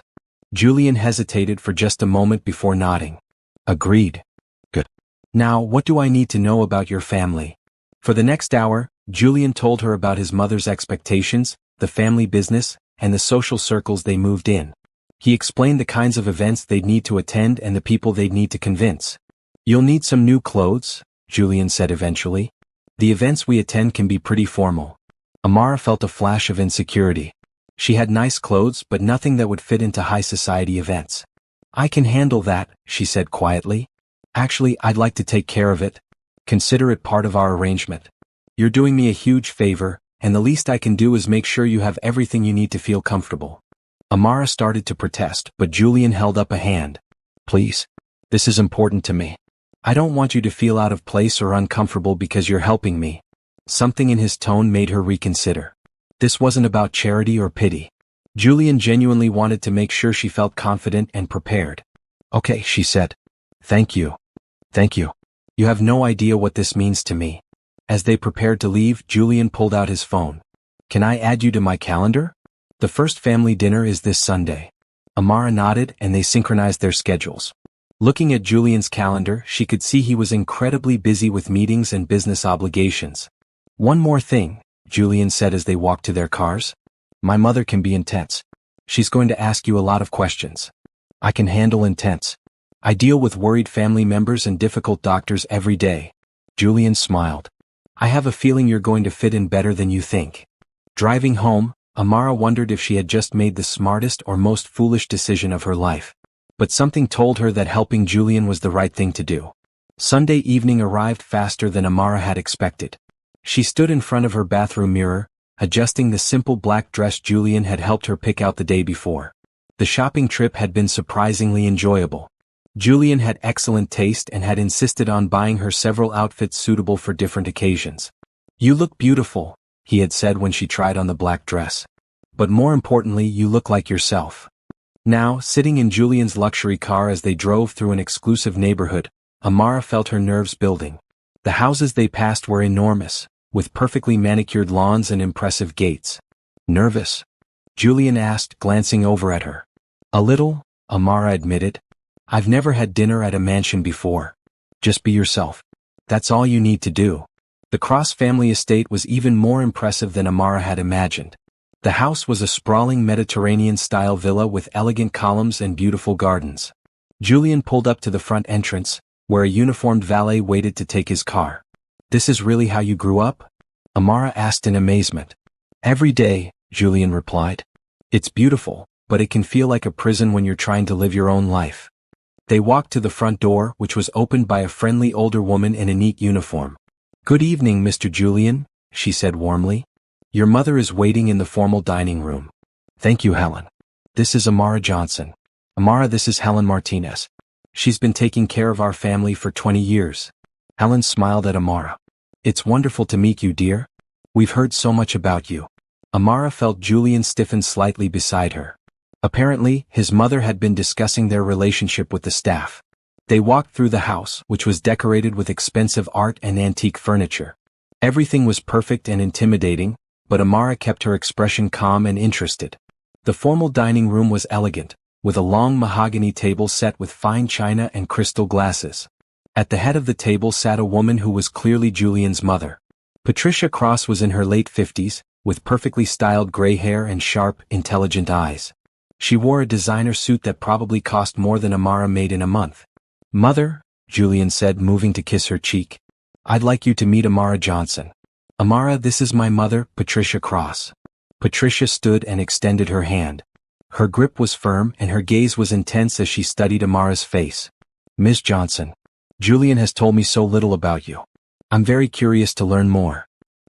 Julian hesitated for just a moment before nodding. Agreed. Good. Now, what do I need to know about your family? For the next hour, Julian told her about his mother's expectations, the family business, and the social circles they moved in. He explained the kinds of events they'd need to attend and the people they'd need to convince. You'll need some new clothes, Julian said eventually. The events we attend can be pretty formal. Amara felt a flash of insecurity. She had nice clothes but nothing that would fit into high society events. I can handle that, she said quietly. Actually, I'd like to take care of it. Consider it part of our arrangement. You're doing me a huge favor, and the least I can do is make sure you have everything you need to feel comfortable. Amara started to protest, but Julian held up a hand. Please. This is important to me. I don't want you to feel out of place or uncomfortable because you're helping me. Something in his tone made her reconsider. This wasn't about charity or pity. Julian genuinely wanted to make sure she felt confident and prepared. Okay, she said. Thank you. Thank you. You have no idea what this means to me. As they prepared to leave, Julian pulled out his phone. Can I add you to my calendar? The first family dinner is this Sunday. Amara nodded and they synchronized their schedules. Looking at Julian's calendar, she could see he was incredibly busy with meetings and business obligations. One more thing, Julian said as they walked to their cars. My mother can be intense. She's going to ask you a lot of questions. I can handle intense. I deal with worried family members and difficult doctors every day. Julian smiled. I have a feeling you're going to fit in better than you think. Driving home, Amara wondered if she had just made the smartest or most foolish decision of her life. But something told her that helping Julian was the right thing to do. Sunday evening arrived faster than Amara had expected. She stood in front of her bathroom mirror, adjusting the simple black dress Julian had helped her pick out the day before. The shopping trip had been surprisingly enjoyable. Julian had excellent taste and had insisted on buying her several outfits suitable for different occasions. You look beautiful, he had said when she tried on the black dress. But more importantly, you look like yourself. Now, sitting in Julian's luxury car as they drove through an exclusive neighborhood, Amara felt her nerves building. The houses they passed were enormous, with perfectly manicured lawns and impressive gates. Nervous? Julian asked, glancing over at her. A little, Amara admitted. I've never had dinner at a mansion before. Just be yourself. That's all you need to do. The Cross family estate was even more impressive than Amara had imagined. The house was a sprawling Mediterranean-style villa with elegant columns and beautiful gardens. Julian pulled up to the front entrance, where a uniformed valet waited to take his car. This is really how you grew up? Amara asked in amazement. Every day, Julian replied. It's beautiful, but it can feel like a prison when you're trying to live your own life. They walked to the front door, which was opened by a friendly older woman in a neat uniform. Good evening, Mr. Julian, she said warmly. Your mother is waiting in the formal dining room. Thank you, Helen. This is Amara Johnson. Amara, this is Helen Martinez. She's been taking care of our family for 20 years. Helen smiled at Amara. It's wonderful to meet you, dear. We've heard so much about you. Amara felt Julian stiffen slightly beside her. Apparently, his mother had been discussing their relationship with the staff. They walked through the house, which was decorated with expensive art and antique furniture. Everything was perfect and intimidating, but Amara kept her expression calm and interested. The formal dining room was elegant, with a long mahogany table set with fine china and crystal glasses. At the head of the table sat a woman who was clearly Julian's mother. Patricia Cross was in her late 50s, with perfectly styled gray hair and sharp, intelligent eyes. She wore a designer suit that probably cost more than Amara made in a month. Mother, Julian said, moving to kiss her cheek. I'd like you to meet Amara Johnson. Amara, this is my mother, Patricia Cross. Patricia stood and extended her hand. Her grip was firm and her gaze was intense as she studied Amara's face. Miss Johnson, Julian has told me so little about you. I'm very curious to learn more.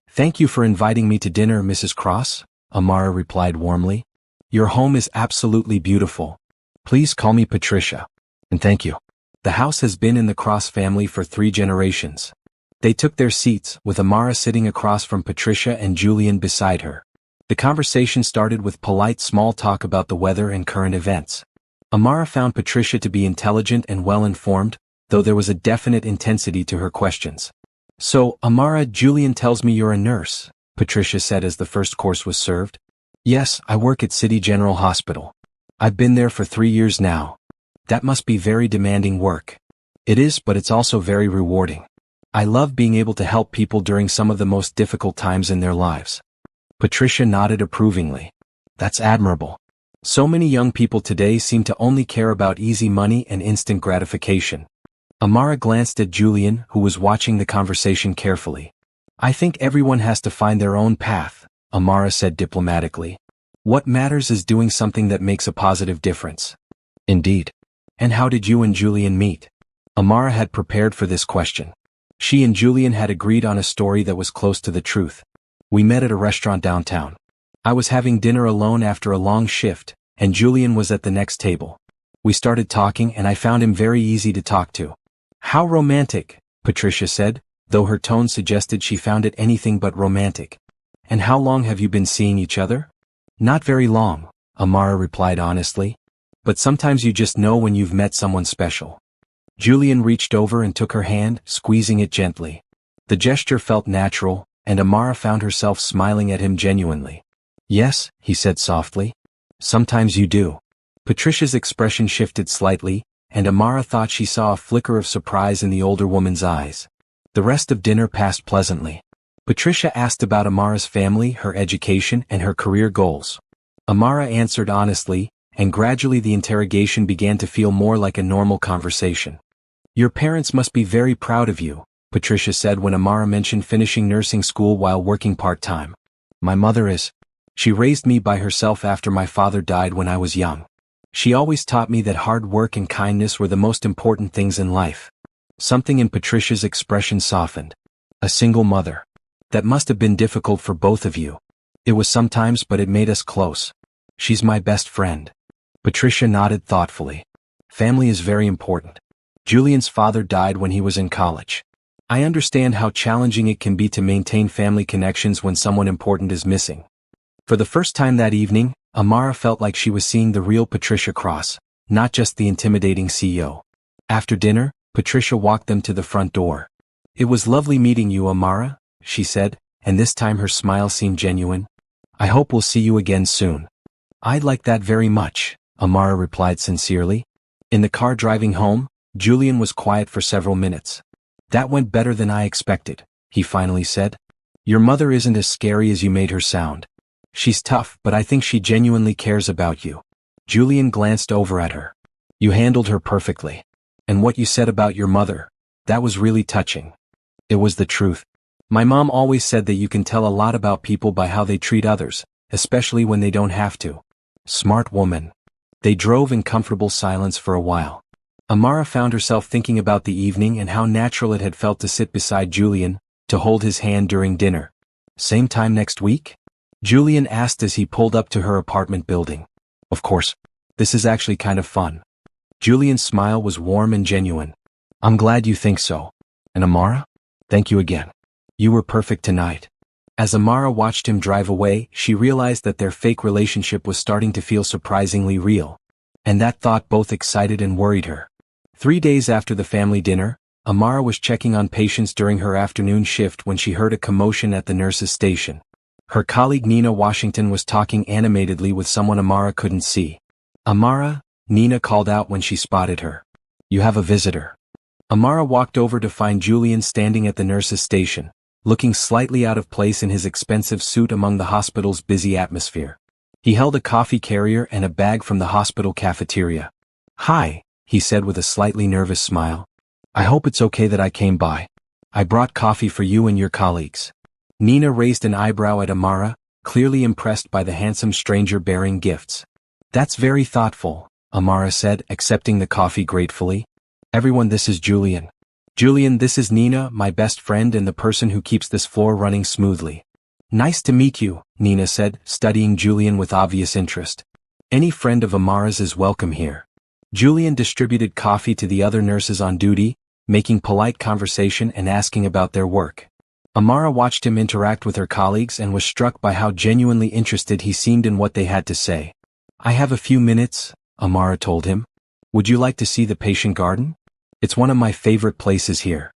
Thank you for inviting me to dinner, Mrs. Cross, Amara replied warmly. Your home is absolutely beautiful. Please call me Patricia. And thank you. The house has been in the Cross family for 3 generations. They took their seats, with Amara sitting across from Patricia and Julian beside her. The conversation started with polite small talk about the weather and current events. Amara found Patricia to be intelligent and well-informed, though there was a definite intensity to her questions. So, Amara, Julian tells me you're a nurse, Patricia said as the first course was served. Yes, I work at City General Hospital. I've been there for 3 years now. That must be very demanding work. It is, but it's also very rewarding. I love being able to help people during some of the most difficult times in their lives. Patricia nodded approvingly. That's admirable. So many young people today seem to only care about easy money and instant gratification. Amara glanced at Julian, who was watching the conversation carefully. I think everyone has to find their own path, Amara said diplomatically. What matters is doing something that makes a positive difference. Indeed. And how did you and Julian meet? Amara had prepared for this question. She and Julian had agreed on a story that was close to the truth. We met at a restaurant downtown. I was having dinner alone after a long shift, and Julian was at the next table. We started talking and I found him very easy to talk to. How romantic, Patricia said, though her tone suggested she found it anything but romantic. And how long have you been seeing each other? Not very long, Amara replied honestly. But sometimes you just know when you've met someone special. Julian reached over and took her hand, squeezing it gently. The gesture felt natural, and Amara found herself smiling at him genuinely. Yes, he said softly. Sometimes you do. Patricia's expression shifted slightly, and Amara thought she saw a flicker of surprise in the older woman's eyes. The rest of dinner passed pleasantly. Patricia asked about Amara's family, her education, and her career goals. Amara answered honestly, and gradually the interrogation began to feel more like a normal conversation. "Your parents must be very proud of you," Patricia said when Amara mentioned finishing nursing school while working part-time. "My mother is. She raised me by herself after my father died when I was young. She always taught me that hard work and kindness were the most important things in life." Something in Patricia's expression softened. "A single mother. That must have been difficult for both of you." "It was sometimes, but it made us close. She's my best friend." Patricia nodded thoughtfully. "Family is very important. Julian's father died when he was in college. I understand how challenging it can be to maintain family connections when someone important is missing." For the first time that evening, Amara felt like she was seeing the real Patricia Cross, not just the intimidating CEO. After dinner, Patricia walked them to the front door. "It was lovely meeting you, Amara," she said, and this time her smile seemed genuine. "I hope we'll see you again soon." "I'd like that very much," Amara replied sincerely. In the car driving home, Julian was quiet for several minutes. "That went better than I expected," he finally said. "Your mother isn't as scary as you made her sound. She's tough, but I think she genuinely cares about you." Julian glanced over at her. "You handled her perfectly. And what you said about your mother, that was really touching." "It was the truth. My mom always said that you can tell a lot about people by how they treat others, especially when they don't have to." Smart woman. They drove in comfortable silence for a while. Amara found herself thinking about the evening and how natural it had felt to sit beside Julian, to hold his hand during dinner. "Same time next week?" Julian asked as he pulled up to her apartment building. "Of course. This is actually kind of fun." Julian's smile was warm and genuine. "I'm glad you think so. And Amara? Thank you again. You were perfect tonight." As Amara watched him drive away, she realized that their fake relationship was starting to feel surprisingly real. And that thought both excited and worried her. 3 days after the family dinner, Amara was checking on patients during her afternoon shift when she heard a commotion at the nurse's station. Her colleague Nina Washington was talking animatedly with someone Amara couldn't see. "Amara," Nina called out when she spotted her. "You have a visitor." Amara walked over to find Julian standing at the nurse's station, looking slightly out of place in his expensive suit among the hospital's busy atmosphere. He held a coffee carrier and a bag from the hospital cafeteria. "Hi," he said with a slightly nervous smile. "I hope it's okay that I came by. I brought coffee for you and your colleagues." Nina raised an eyebrow at Amara, clearly impressed by the handsome stranger bearing gifts. "That's very thoughtful," Amara said, accepting the coffee gratefully. "Everyone, this is Julian. Julian, this is Nina, my best friend and the person who keeps this floor running smoothly." "Nice to meet you," Nina said, studying Julian with obvious interest. "Any friend of Amara's is welcome here." Julian distributed coffee to the other nurses on duty, making polite conversation and asking about their work. Amara watched him interact with her colleagues and was struck by how genuinely interested he seemed in what they had to say. "I have a few minutes," Amara told him. "Would you like to see the patient garden? It's one of my favorite places here."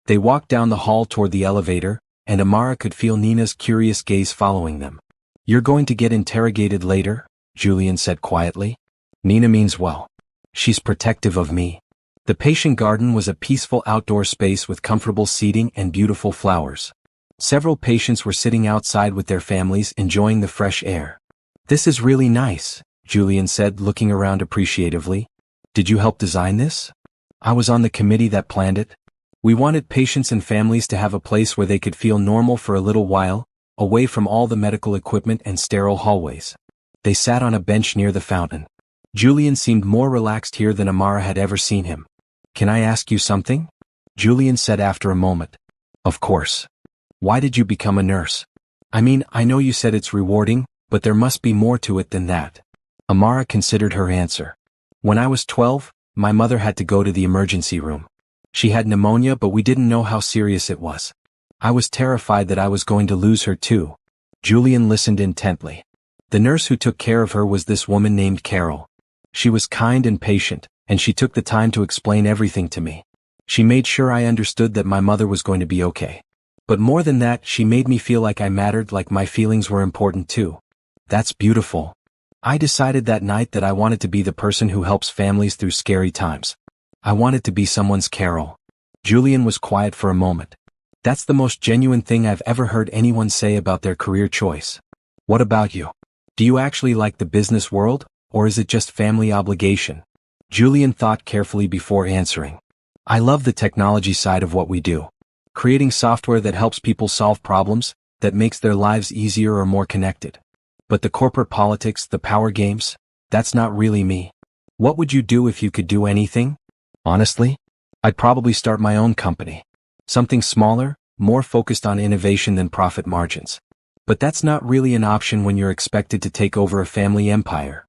They walked down the hall toward the elevator, and Amara could feel Nina's curious gaze following them. "You're going to get interrogated later," Julian said quietly. "Nina means well. She's protective of me." The patient garden was a peaceful outdoor space with comfortable seating and beautiful flowers. Several patients were sitting outside with their families enjoying the fresh air. "This is really nice," Julian said, looking around appreciatively. "Did you help design this?" "I was on the committee that planned it. We wanted patients and families to have a place where they could feel normal for a little while, away from all the medical equipment and sterile hallways." They sat on a bench near the fountain. Julian seemed more relaxed here than Amara had ever seen him. "Can I ask you something?" Julian said after a moment. "Of course. Why did you become a nurse? I mean, I know you said it's rewarding, but there must be more to it than that." Amara considered her answer. "When I was 12, my mother had to go to the emergency room. She had pneumonia, but we didn't know how serious it was. I was terrified that I was going to lose her too." Julian listened intently. "The nurse who took care of her was this woman named Carol. She was kind and patient, and she took the time to explain everything to me. She made sure I understood that my mother was going to be okay. But more than that, she made me feel like I mattered, like my feelings were important too." "That's beautiful." "I decided that night that I wanted to be the person who helps families through scary times. I wanted to be someone's Carol." Julian was quiet for a moment. "That's the most genuine thing I've ever heard anyone say about their career choice. What about you? Do you actually like the business world, or is it just family obligation? Julian thought carefully before answering. I love the technology side of what we do. Creating software that helps people solve problems, that makes their lives easier or more connected. But the corporate politics, the power games, that's not really me. What would you do if you could do anything? Honestly, I'd probably start my own company. Something smaller, more focused on innovation than profit margins. But that's not really an option when you're expected to take over a family empire.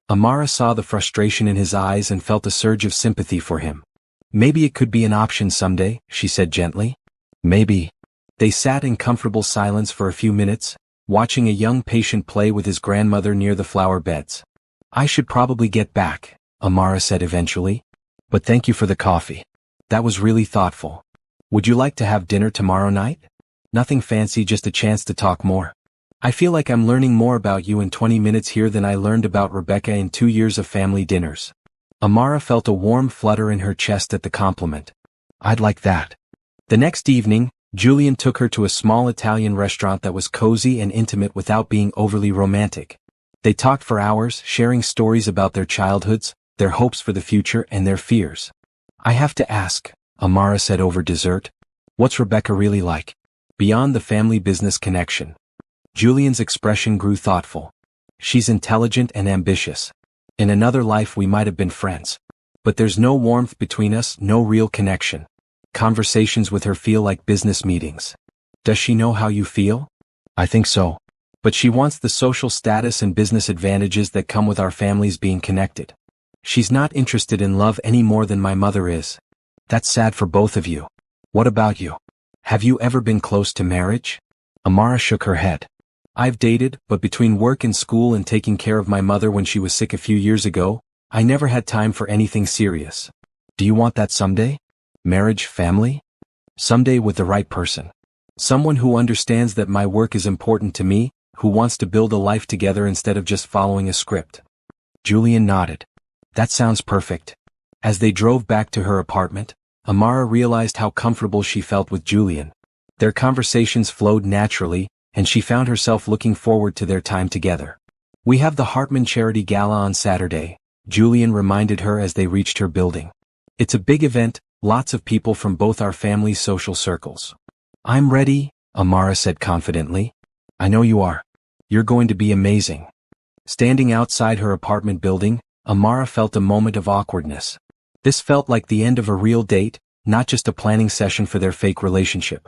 Amara saw the frustration in his eyes and felt a surge of sympathy for him. Maybe it could be an option someday, she said gently. Maybe. They sat in comfortable silence for a few minutes, watching a young patient play with his grandmother near the flower beds. I should probably get back, Amara said eventually. But thank you for the coffee. That was really thoughtful. Would you like to have dinner tomorrow night? Nothing fancy, just a chance to talk more. I feel like I'm learning more about you in 20 minutes here than I learned about Rebecca in 2 years of family dinners. Amara felt a warm flutter in her chest at the compliment. I'd like that. The next evening, Julian took her to a small Italian restaurant that was cozy and intimate without being overly romantic. They talked for hours, sharing stories about their childhoods, their hopes for the future, and their fears. I have to ask, Amara said over dessert, what's Rebecca really like? Beyond the family business connection. Julian's expression grew thoughtful. She's intelligent and ambitious. In another life we might have been friends. But there's no warmth between us, no real connection. Conversations with her feel like business meetings. Does she know how you feel? I think so. But she wants the social status and business advantages that come with our families being connected. She's not interested in love any more than my mother is. That's sad for both of you. What about you? Have you ever been close to marriage? Amara shook her head. I've dated, but between work and school and taking care of my mother when she was sick a few years ago, I never had time for anything serious. Do you want that someday? Marriage, family? Someday with the right person. Someone who understands that my work is important to me, who wants to build a life together instead of just following a script. Julian nodded. That sounds perfect. As they drove back to her apartment, Amara realized how comfortable she felt with Julian. Their conversations flowed naturally, and she found herself looking forward to their time together. We have the Hartman Charity Gala on Saturday, Julian reminded her as they reached her building. It's a big event, lots of people from both our family's social circles. I'm ready, Amara said confidently. I know you are. You're going to be amazing. Standing outside her apartment building, Amara felt a moment of awkwardness. This felt like the end of a real date, not just a planning session for their fake relationship.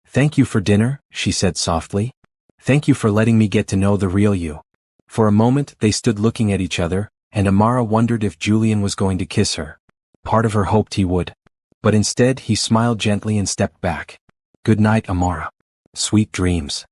Thank you for dinner, she said softly. Thank you for letting me get to know the real you. For a moment they stood looking at each other, and Amara wondered if Julian was going to kiss her. Part of her hoped he would. But instead he smiled gently and stepped back. Good night, Amara. Sweet dreams.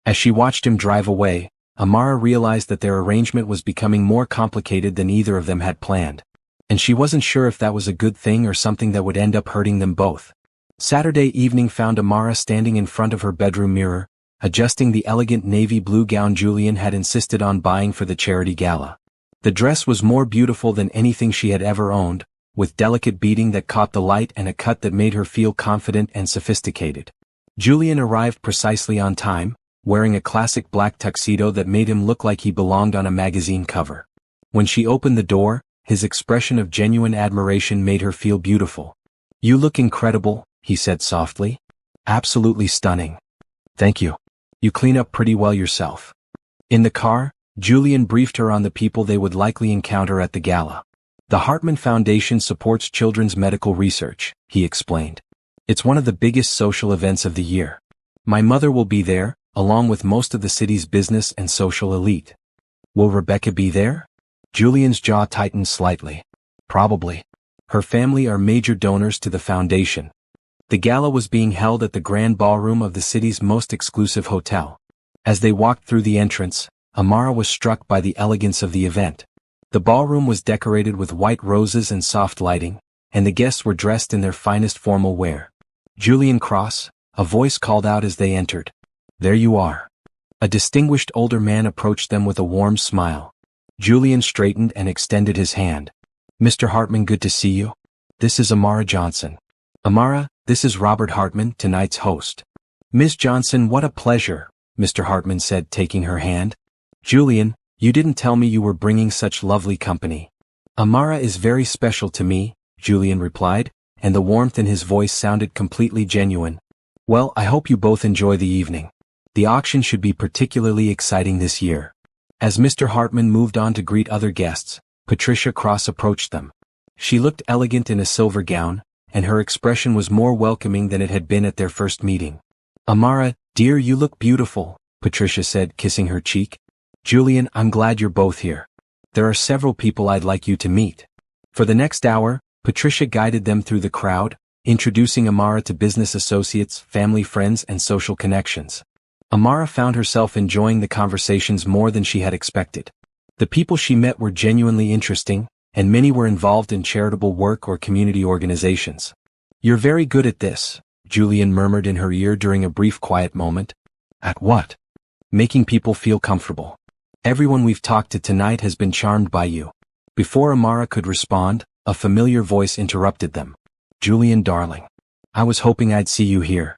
As she watched him drive away, Amara realized that their arrangement was becoming more complicated than either of them had planned. And she wasn't sure if that was a good thing or something that would end up hurting them both. Saturday evening found Amara standing in front of her bedroom mirror, adjusting the elegant navy blue gown Julian had insisted on buying for the charity gala. The dress was more beautiful than anything she had ever owned, with delicate beading that caught the light and a cut that made her feel confident and sophisticated. Julian arrived precisely on time, wearing a classic black tuxedo that made him look like he belonged on a magazine cover. When she opened the door, his expression of genuine admiration made her feel beautiful. You look incredible, he said softly. Absolutely stunning. Thank you. You clean up pretty well yourself. In the car, Julian briefed her on the people they would likely encounter at the gala. The Hartman Foundation supports children's medical research, he explained. It's one of the biggest social events of the year. My mother will be there, along with most of the city's business and social elite. Will Rebecca be there? Julian's jaw tightened slightly. Probably. Her family are major donors to the foundation. The gala was being held at the grand ballroom of the city's most exclusive hotel. As they walked through the entrance, Amara was struck by the elegance of the event. The ballroom was decorated with white roses and soft lighting, and the guests were dressed in their finest formal wear. Julian Cross, a voice called out as they entered. There you are. A distinguished older man approached them with a warm smile. Julian straightened and extended his hand. Mr. Hartman, good to see you. This is Amara Johnson. Amara, this is Robert Hartman, tonight's host. Ms. Johnson, what a pleasure, Mr. Hartman said, taking her hand. Julian, You didn't tell me you were bringing such lovely company. Amara is very special to me, Julian replied, and the warmth in his voice sounded completely genuine. Well, I hope you both enjoy the evening. The auction should be particularly exciting this year. As Mr. Hartman moved on to greet other guests, Patricia Cross approached them. She looked elegant in a silver gown, and her expression was more welcoming than it had been at their first meeting. Amara, dear, you look beautiful, Patricia said, kissing her cheek. Julian, I'm glad you're both here. There are several people I'd like you to meet. For the next hour, Patricia guided them through the crowd, introducing Amara to business associates, family friends, and social connections. Amara found herself enjoying the conversations more than she had expected. The people she met were genuinely interesting, and many were involved in charitable work or community organizations. You're very good at this, Julian murmured in her ear during a brief quiet moment. At what? Making people feel comfortable. Everyone we've talked to tonight has been charmed by you. Before Amara could respond, a familiar voice interrupted them. Julian, darling. I was hoping I'd see you here.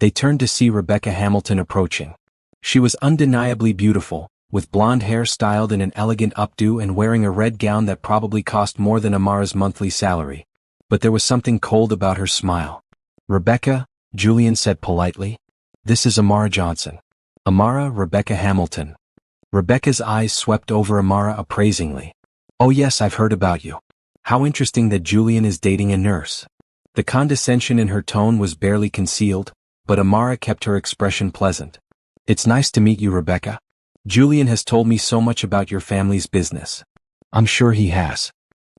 They turned to see Rebecca Hamilton approaching. She was undeniably beautiful, with blonde hair styled in an elegant updo and wearing a red gown that probably cost more than Amara's monthly salary. But there was something cold about her smile. Rebecca, Julian said politely. This is Amara Johnson. Amara, Rebecca Hamilton. Rebecca's eyes swept over Amara appraisingly. Oh yes, I've heard about you. How interesting that Julian is dating a nurse. The condescension in her tone was barely concealed, but Amara kept her expression pleasant. It's nice to meet you, Rebecca. Julian has told me so much about your family's business. I'm sure he has.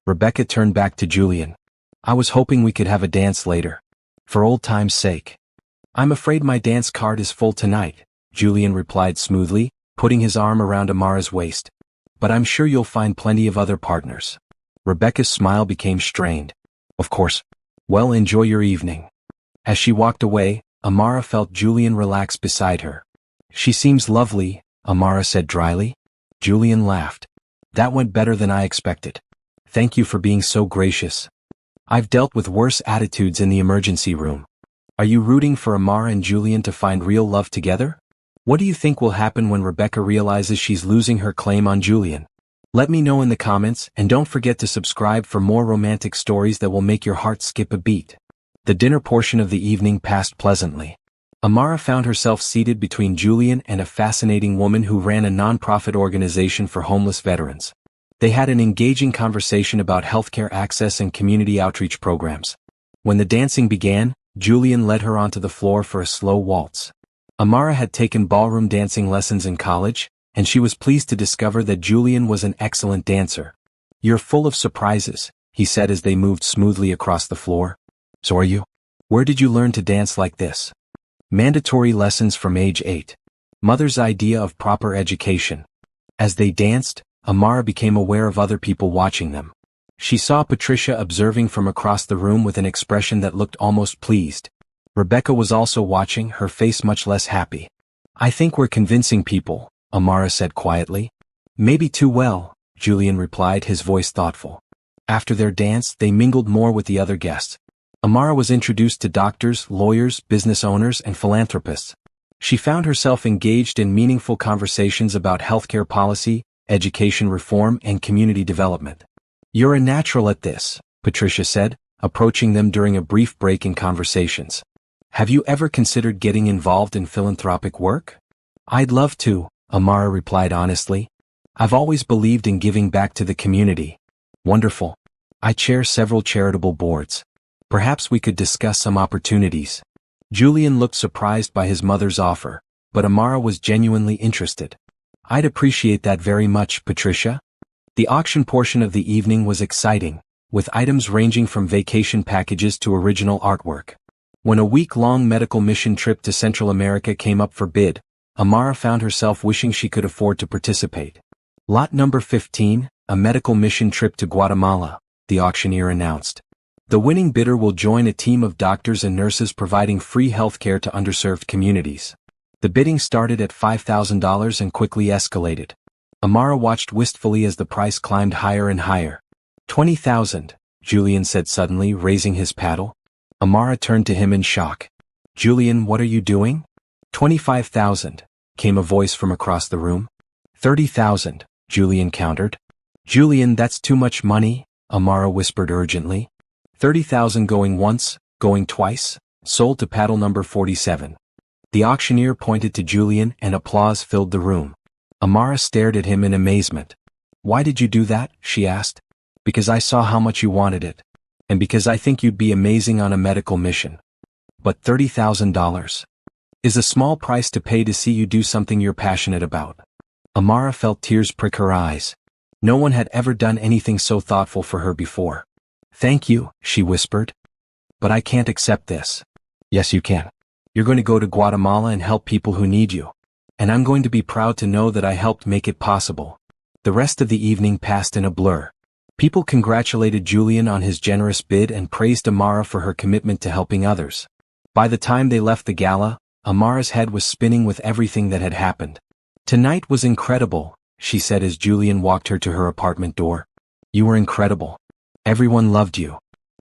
Rebecca turned back to Julian. I was hoping we could have a dance later. For old time's sake. I'm afraid my dance card is full tonight, Julian replied smoothly, putting his arm around Amara's waist. But I'm sure you'll find plenty of other partners. Rebecca's smile became strained. Of course. Well, enjoy your evening. As she walked away, Amara felt Julian relax beside her. She seems lovely, Amara said dryly. Julian laughed. That went better than I expected. Thank you for being so gracious. I've dealt with worse attitudes in the emergency room. Are you rooting for Amara and Julian to find real love together? What do you think will happen when Rebecca realizes she's losing her claim on Julian? Let me know in the comments, and don't forget to subscribe for more romantic stories that will make your heart skip a beat. The dinner portion of the evening passed pleasantly. Amara found herself seated between Julian and a fascinating woman who ran a non-profit organization for homeless veterans. They had an engaging conversation about healthcare access and community outreach programs. When the dancing began, Julian led her onto the floor for a slow waltz. Amara had taken ballroom dancing lessons in college, and she was pleased to discover that Julian was an excellent dancer. You're full of surprises, he said as they moved smoothly across the floor. So are you? Where did you learn to dance like this? Mandatory lessons from age 8. Mother's idea of proper education. As they danced, Amara became aware of other people watching them. She saw Patricia observing from across the room with an expression that looked almost pleased. Rebecca was also watching, her face much less happy. I think we're convincing people, Amara said quietly. Maybe too well, Julian replied, his voice thoughtful. After their dance, they mingled more with the other guests. Amara was introduced to doctors, lawyers, business owners, and philanthropists. She found herself engaged in meaningful conversations about healthcare policy, education reform, and community development. You're a natural at this, Patricia said, approaching them during a brief break in conversations. Have you ever considered getting involved in philanthropic work? I'd love to, Amara replied honestly. I've always believed in giving back to the community. Wonderful. I chair several charitable boards. Perhaps we could discuss some opportunities. Julian looked surprised by his mother's offer, but Amara was genuinely interested. I'd appreciate that very much, Patricia. The auction portion of the evening was exciting, with items ranging from vacation packages to original artwork. When a week-long medical mission trip to Central America came up for bid, Amara found herself wishing she could afford to participate. Lot number 15, a medical mission trip to Guatemala, the auctioneer announced. The winning bidder will join a team of doctors and nurses providing free healthcare to underserved communities. The bidding started at $5,000 and quickly escalated. Amara watched wistfully as the price climbed higher and higher. $20,000, Julian said suddenly, raising his paddle. Amara turned to him in shock. Julian, what are you doing? $25,000, came a voice from across the room. $30,000, Julian countered. Julian, that's too much money, Amara whispered urgently. 30,000 going once, going twice, sold to paddle number 47. The auctioneer pointed to Julian and applause filled the room. Amara stared at him in amazement. Why did you do that? She asked. Because I saw how much you wanted it. And because I think you'd be amazing on a medical mission. But $30,000 is a small price to pay to see you do something you're passionate about. Amara felt tears prick her eyes. No one had ever done anything so thoughtful for her before. Thank you, she whispered. But I can't accept this. Yes, you can. You're going to go to Guatemala and help people who need you. And I'm going to be proud to know that I helped make it possible. The rest of the evening passed in a blur. People congratulated Julian on his generous bid and praised Amara for her commitment to helping others. By the time they left the gala, Amara's head was spinning with everything that had happened. Tonight was incredible, she said as Julian walked her to her apartment door. You were incredible. Everyone loved you.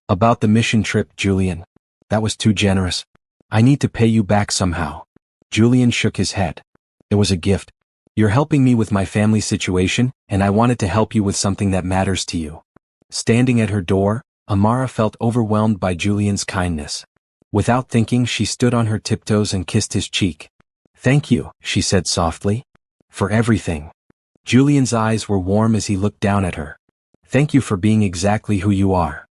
About the mission trip, Julian. That was too generous. I need to pay you back somehow. Julian shook his head. It was a gift. You're helping me with my family situation, and I wanted to help you with something that matters to you. Standing at her door, Amara felt overwhelmed by Julian's kindness. Without thinking, she stood on her tiptoes and kissed his cheek. Thank you, she said softly. For everything. Julian's eyes were warm as he looked down at her. Thank you for being exactly who you are.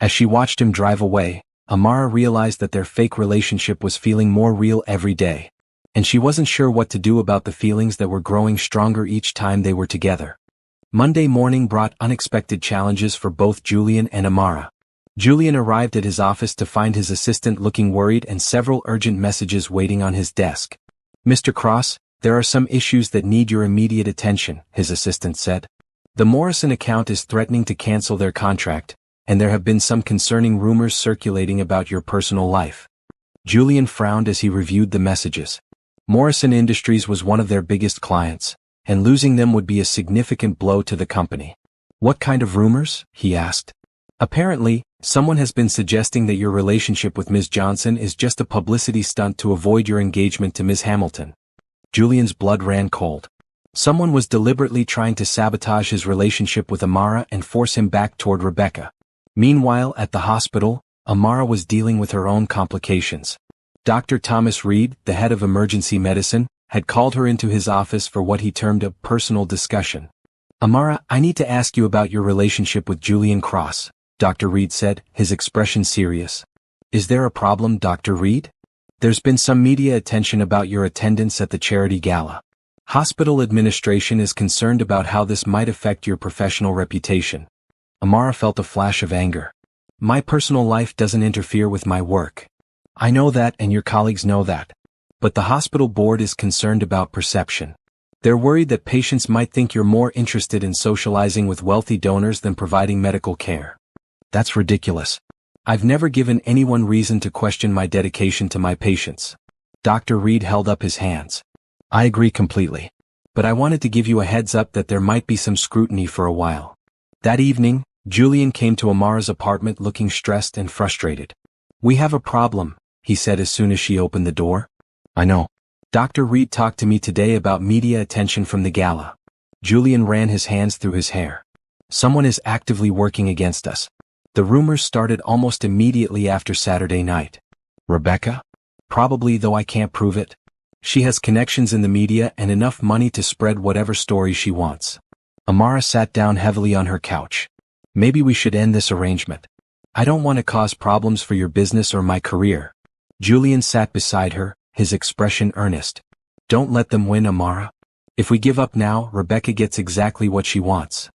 As she watched him drive away, Amara realized that their fake relationship was feeling more real every day. And she wasn't sure what to do about the feelings that were growing stronger each time they were together. Monday morning brought unexpected challenges for both Julian and Amara. Julian arrived at his office to find his assistant looking worried and several urgent messages waiting on his desk. Mr. Cross, there are some issues that need your immediate attention, his assistant said. The Morrison account is threatening to cancel their contract, and there have been some concerning rumors circulating about your personal life. Julian frowned as he reviewed the messages. Morrison Industries was one of their biggest clients, and losing them would be a significant blow to the company. What kind of rumors? He asked. Apparently, someone has been suggesting that your relationship with Ms. Johnson is just a publicity stunt to avoid your engagement to Ms. Hamilton. Julian's blood ran cold. Someone was deliberately trying to sabotage his relationship with Amara and force him back toward Rebecca. Meanwhile, at the hospital, Amara was dealing with her own complications. Dr. Thomas Reed, the head of emergency medicine, had called her into his office for what he termed a personal discussion. Amara, I need to ask you about your relationship with Julian Cross, Dr. Reed said, his expression serious. Is there a problem, Dr. Reed? There's been some media attention about your attendance at the charity gala. Hospital administration is concerned about how this might affect your professional reputation. Amara felt a flash of anger. My personal life doesn't interfere with my work. I know that and your colleagues know that. But the hospital board is concerned about perception. They're worried that patients might think you're more interested in socializing with wealthy donors than providing medical care. That's ridiculous. I've never given anyone reason to question my dedication to my patients. Dr. Reed held up his hands. I agree completely. But I wanted to give you a heads up that there might be some scrutiny for a while. That evening, Julian came to Amara's apartment looking stressed and frustrated. We have a problem, he said as soon as she opened the door. I know. Dr. Reed talked to me today about media attention from the gala. Julian ran his hands through his hair. Someone is actively working against us. The rumors started almost immediately after Saturday night. Rebecca? Probably, though I can't prove it. She has connections in the media and enough money to spread whatever story she wants. Amara sat down heavily on her couch. Maybe we should end this arrangement. I don't want to cause problems for your business or my career. Julian sat beside her, his expression earnest. Don't let them win, Amara. If we give up now, Rebecca gets exactly what she wants.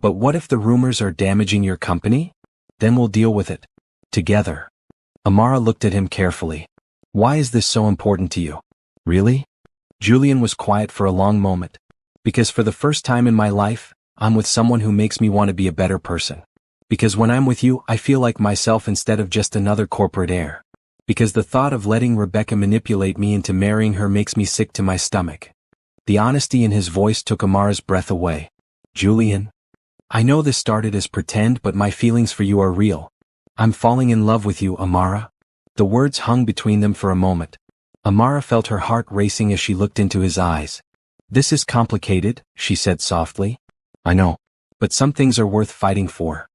But what if the rumors are damaging your company? Then we'll deal with it. Together. Amara looked at him carefully. Why is this so important to you? Really? Julian was quiet for a long moment. Because for the first time in my life, I'm with someone who makes me want to be a better person. Because when I'm with you, I feel like myself instead of just another corporate heir. Because the thought of letting Rebecca manipulate me into marrying her makes me sick to my stomach. The honesty in his voice took Amara's breath away. Julian? I know this started as pretend, but my feelings for you are real. I'm falling in love with you, Amara. The words hung between them for a moment. Amara felt her heart racing as she looked into his eyes. This is complicated, she said softly. I know. But some things are worth fighting for.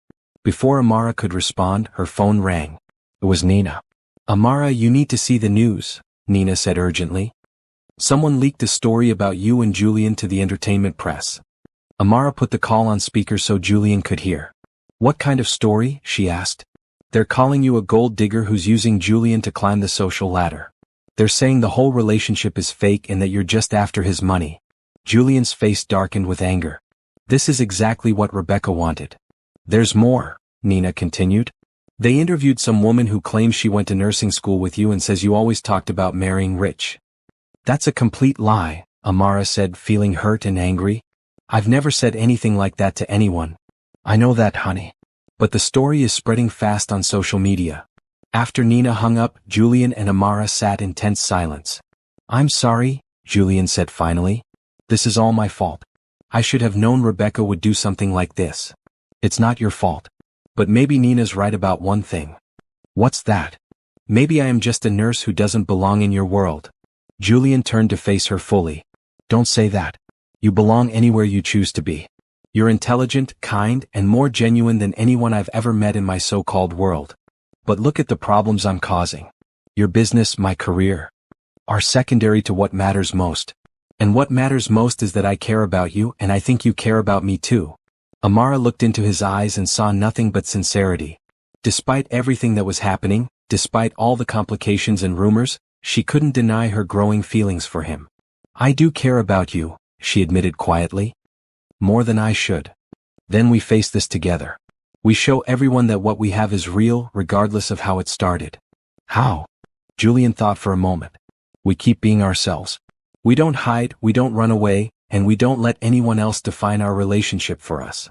Before Amara could respond, her phone rang. It was Nina. Amara, you need to see the news, Nina said urgently. Someone leaked a story about you and Julian to the entertainment press. Amara put the call on speaker so Julian could hear. What kind of story? She asked. They're calling you a gold digger who's using Julian to climb the social ladder. They're saying the whole relationship is fake and that you're just after his money. Julian's face darkened with anger. This is exactly what Rebecca wanted. There's more, Nina continued. They interviewed some woman who claims she went to nursing school with you and says you always talked about marrying rich. That's a complete lie, Amara said, feeling hurt and angry. I've never said anything like that to anyone. I know that, honey. But the story is spreading fast on social media. After Nina hung up, Julian and Amara sat in tense silence. I'm sorry, Julian said finally. This is all my fault. I should have known Rebecca would do something like this. It's not your fault. But maybe Nina's right about one thing. What's that? Maybe I am just a nurse who doesn't belong in your world. Julian turned to face her fully. Don't say that. You belong anywhere you choose to be. You're intelligent, kind, and more genuine than anyone I've ever met in my so-called world. But look at the problems I'm causing. Your business, my career, are secondary to what matters most. And what matters most is that I care about you and I think you care about me too. Amara looked into his eyes and saw nothing but sincerity. Despite everything that was happening, despite all the complications and rumors, she couldn't deny her growing feelings for him. I do care about you, she admitted quietly. More than I should. Then we face this together. We show everyone that what we have is real, regardless of how it started. How? Julian thought for a moment. We keep being ourselves. We don't hide, we don't run away, and we don't let anyone else define our relationship for us.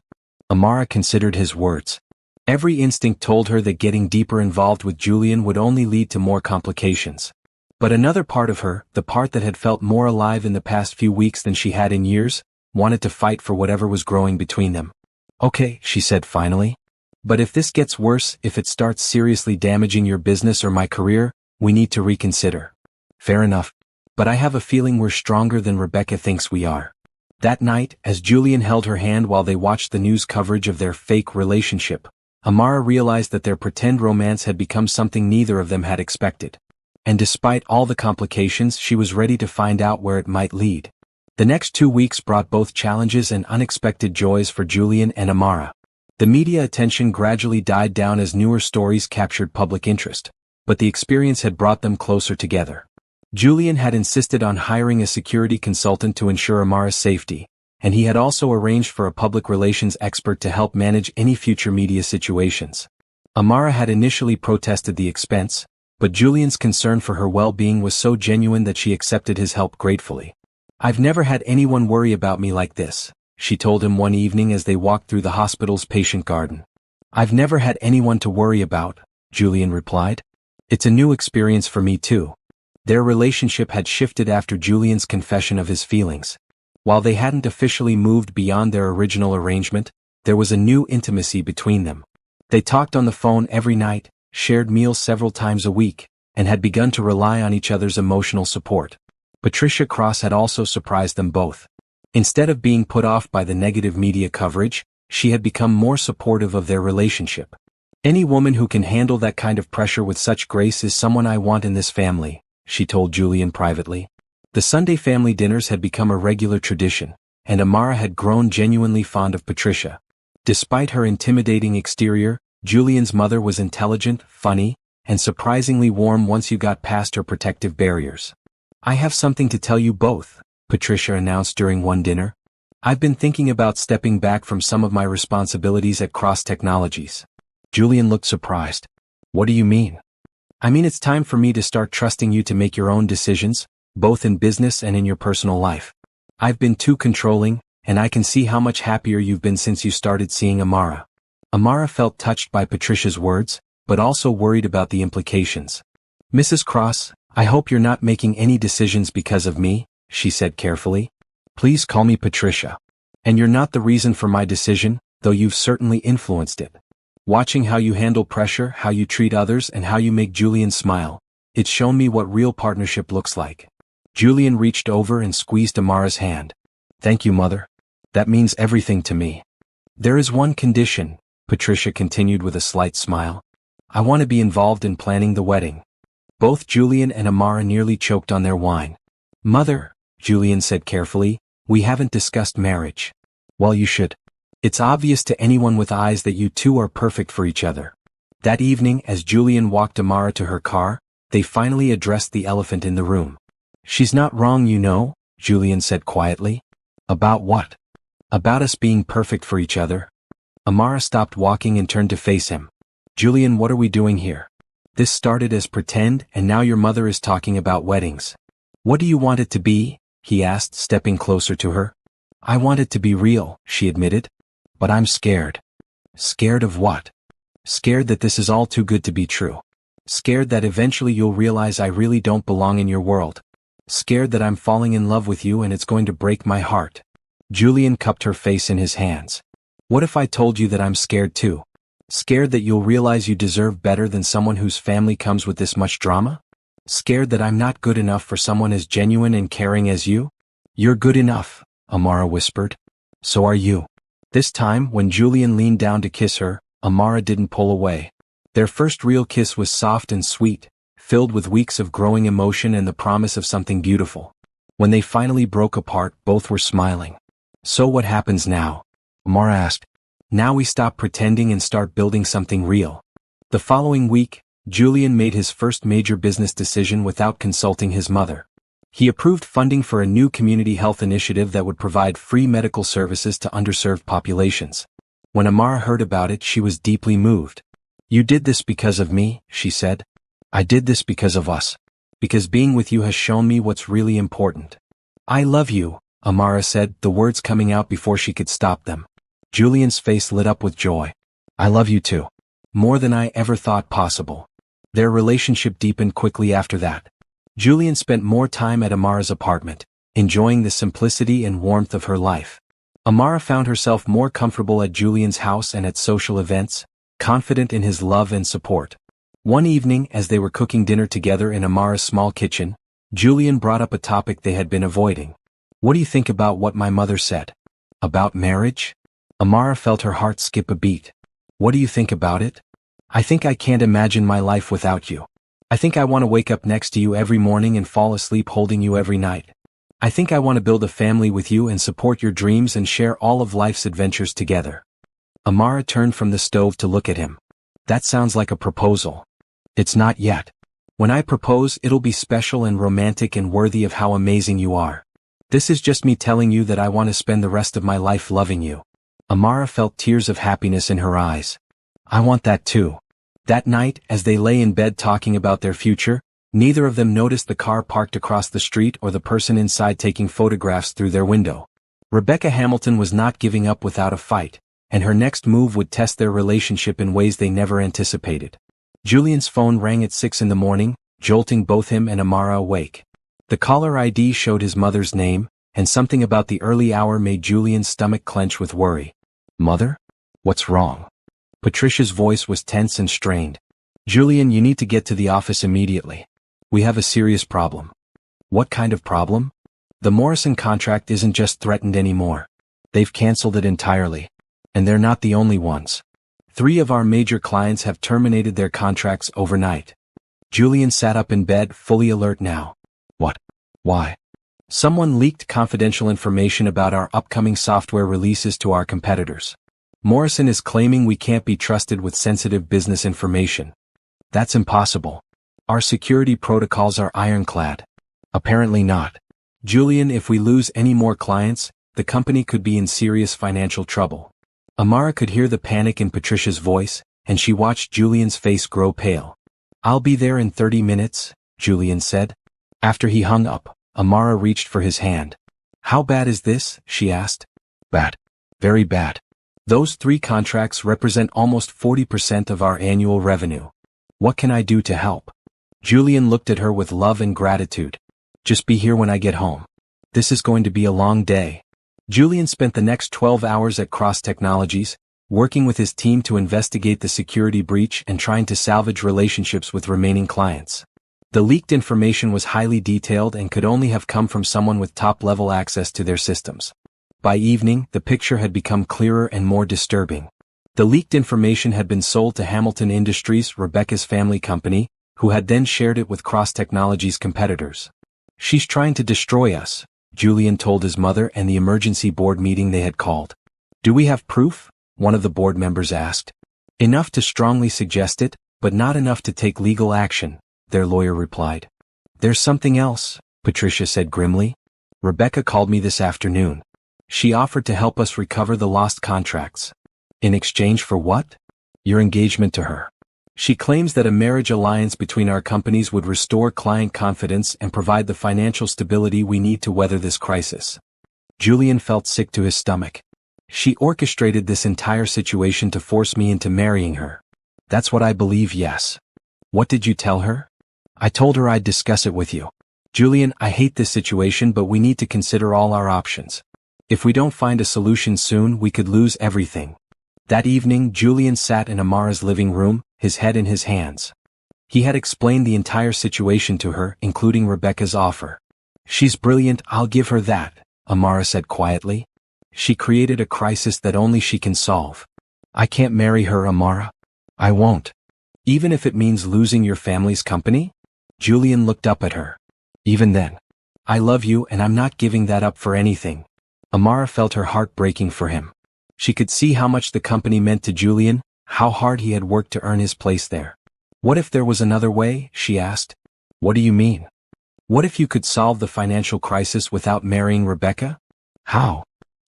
Amara considered his words. Every instinct told her that getting deeper involved with Julian would only lead to more complications. But another part of her, the part that had felt more alive in the past few weeks than she had in years, wanted to fight for whatever was growing between them. Okay, she said finally. But if this gets worse, if it starts seriously damaging your business or my career, we need to reconsider. Fair enough. But I have a feeling we're stronger than Rebecca thinks we are. That night, as Julian held her hand while they watched the news coverage of their fake relationship, Amara realized that their pretend romance had become something neither of them had expected. And despite all the complications, she was ready to find out where it might lead. The next 2 weeks brought both challenges and unexpected joys for Julian and Amara. The media attention gradually died down as newer stories captured public interest, but the experience had brought them closer together. Julian had insisted on hiring a security consultant to ensure Amara's safety, and he had also arranged for a public relations expert to help manage any future media situations. Amara had initially protested the expense, but Julian's concern for her well-being was so genuine that she accepted his help gratefully. I've never had anyone worry about me like this, she told him one evening as they walked through the hospital's patient garden. I've never had anyone to worry about, Julian replied. It's a new experience for me too. Their relationship had shifted after Julian's confession of his feelings. While they hadn't officially moved beyond their original arrangement, there was a new intimacy between them. They talked on the phone every night, shared meals several times a week, and had begun to rely on each other's emotional support. Patricia Cross had also surprised them both. Instead of being put off by the negative media coverage, she had become more supportive of their relationship. Any woman who can handle that kind of pressure with such grace is someone I want in this family, she told Julian privately. The Sunday family dinners had become a regular tradition, and Amara had grown genuinely fond of Patricia. Despite her intimidating exterior, Julian's mother was intelligent, funny, and surprisingly warm once you got past her protective barriers. I have something to tell you both, Patricia announced during one dinner. I've been thinking about stepping back from some of my responsibilities at Cross Technologies. Julian looked surprised. What do you mean? I mean it's time for me to start trusting you to make your own decisions, both in business and in your personal life. I've been too controlling, and I can see how much happier you've been since you started seeing Amara. Amara felt touched by Patricia's words, but also worried about the implications. Mrs. Cross, I hope you're not making any decisions because of me, she said carefully. Please call me Patricia. And you're not the reason for my decision, though you've certainly influenced it. Watching how you handle pressure, how you treat others, and how you make Julian smile, it's shown me what real partnership looks like. Julian reached over and squeezed Amara's hand. Thank you, Mother. That means everything to me. There is one condition, Patricia continued with a slight smile. I want to be involved in planning the wedding. Both Julian and Amara nearly choked on their wine. Mother, Julian said carefully, we haven't discussed marriage. Well, you should. It's obvious to anyone with eyes that you two are perfect for each other. That evening, as Julian walked Amara to her car, they finally addressed the elephant in the room. She's not wrong, you know, Julian said quietly. About what? About us being perfect for each other. Amara stopped walking and turned to face him. Julian, what are we doing here? This started as pretend, and now your mother is talking about weddings. What do you want it to be? He asked, stepping closer to her. I want it to be real, she admitted. But I'm scared. Scared of what? Scared that this is all too good to be true. Scared that eventually you'll realize I really don't belong in your world. Scared that I'm falling in love with you and it's going to break my heart. Julian cupped her face in his hands. What if I told you that I'm scared too? Scared that you'll realize you deserve better than someone whose family comes with this much drama? Scared that I'm not good enough for someone as genuine and caring as you? You're good enough, Amara whispered. So are you. This time, when Julian leaned down to kiss her, Amara didn't pull away. Their first real kiss was soft and sweet, filled with weeks of growing emotion and the promise of something beautiful. When they finally broke apart, both were smiling. So what happens now? Amara asked. Now we stop pretending and start building something real. The following week, Julian made his first major business decision without consulting his mother. He approved funding for a new community health initiative that would provide free medical services to underserved populations. When Amara heard about it, she was deeply moved. You did this because of me, she said. I did this because of us. Because being with you has shown me what's really important. I love you, Amara said, the words coming out before she could stop them. Julian's face lit up with joy. I love you too. More than I ever thought possible. Their relationship deepened quickly after that. Julian spent more time at Amara's apartment, enjoying the simplicity and warmth of her life. Amara found herself more comfortable at Julian's house and at social events, confident in his love and support. One evening, as they were cooking dinner together in Amara's small kitchen, Julian brought up a topic they had been avoiding. What do you think about what my mother said? About marriage? Amara felt her heart skip a beat. What do you think about it? I think I can't imagine my life without you. I think I want to wake up next to you every morning and fall asleep holding you every night. I think I want to build a family with you and support your dreams and share all of life's adventures together. Amara turned from the stove to look at him. That sounds like a proposal. It's not yet. When I propose, it'll be special and romantic and worthy of how amazing you are. This is just me telling you that I want to spend the rest of my life loving you. Amara felt tears of happiness in her eyes. I want that too. That night, as they lay in bed talking about their future, neither of them noticed the car parked across the street or the person inside taking photographs through their window. Rebecca Hamilton was not giving up without a fight, and her next move would test their relationship in ways they never anticipated. Julian's phone rang at 6 in the morning, jolting both him and Amara awake. The caller ID showed his mother's name, and something about the early hour made Julian's stomach clench with worry. Mother? What's wrong? Patricia's voice was tense and strained. Julian, you need to get to the office immediately. We have a serious problem. What kind of problem? The Morrison contract isn't just threatened anymore. They've canceled it entirely. And they're not the only ones. 3 of our major clients have terminated their contracts overnight. Julian sat up in bed, fully alert now. What? Why? Someone leaked confidential information about our upcoming software releases to our competitors. Morrison is claiming we can't be trusted with sensitive business information. That's impossible. Our security protocols are ironclad. Apparently not. Julian, if we lose any more clients, the company could be in serious financial trouble. Amara could hear the panic in Patricia's voice, and she watched Julian's face grow pale. I'll be there in 30 minutes, Julian said. After he hung up, Amara reached for his hand. How bad is this? She asked. Bad. Very bad. Those 3 contracts represent almost 40% of our annual revenue. What can I do to help? Julian looked at her with love and gratitude. Just be here when I get home. This is going to be a long day. Julian spent the next 12 hours at Cross Technologies, working with his team to investigate the security breach and trying to salvage relationships with remaining clients. The leaked information was highly detailed and could only have come from someone with top-level access to their systems. By evening, the picture had become clearer and more disturbing. The leaked information had been sold to Hamilton Industries, Rebecca's family company, who had then shared it with Cross Technologies' competitors. "She's trying to destroy us," Julian told his mother and the emergency board meeting they had called. "Do we have proof?" one of the board members asked. "Enough to strongly suggest it, but not enough to take legal action," their lawyer replied. "There's something else," Patricia said grimly. "Rebecca called me this afternoon. She offered to help us recover the lost contracts." "In exchange for what?" "Your engagement to her. She claims that a marriage alliance between our companies would restore client confidence and provide the financial stability we need to weather this crisis." Julian felt sick to his stomach. "She orchestrated this entire situation to force me into marrying her." "That's what I believe, yes." "What did you tell her?" "I told her I'd discuss it with you." "Julian, I hate this situation, but we need to consider all our options. If we don't find a solution soon, we could lose everything." That evening, Julian sat in Amara's living room, his head in his hands. He had explained the entire situation to her, including Rebecca's offer. "She's brilliant, I'll give her that," Amara said quietly. "She created a crisis that only she can solve. I can't marry her, Amara. I won't. Even if it means losing your family's company?" Julian looked up at her. "Even then. I love you and I'm not giving that up for anything." Amara felt her heart breaking for him. She could see how much the company meant to Julian, how hard he had worked to earn his place there. "What if there was another way?" she asked. "What do you mean?" "What if you could solve the financial crisis without marrying Rebecca?" "How?"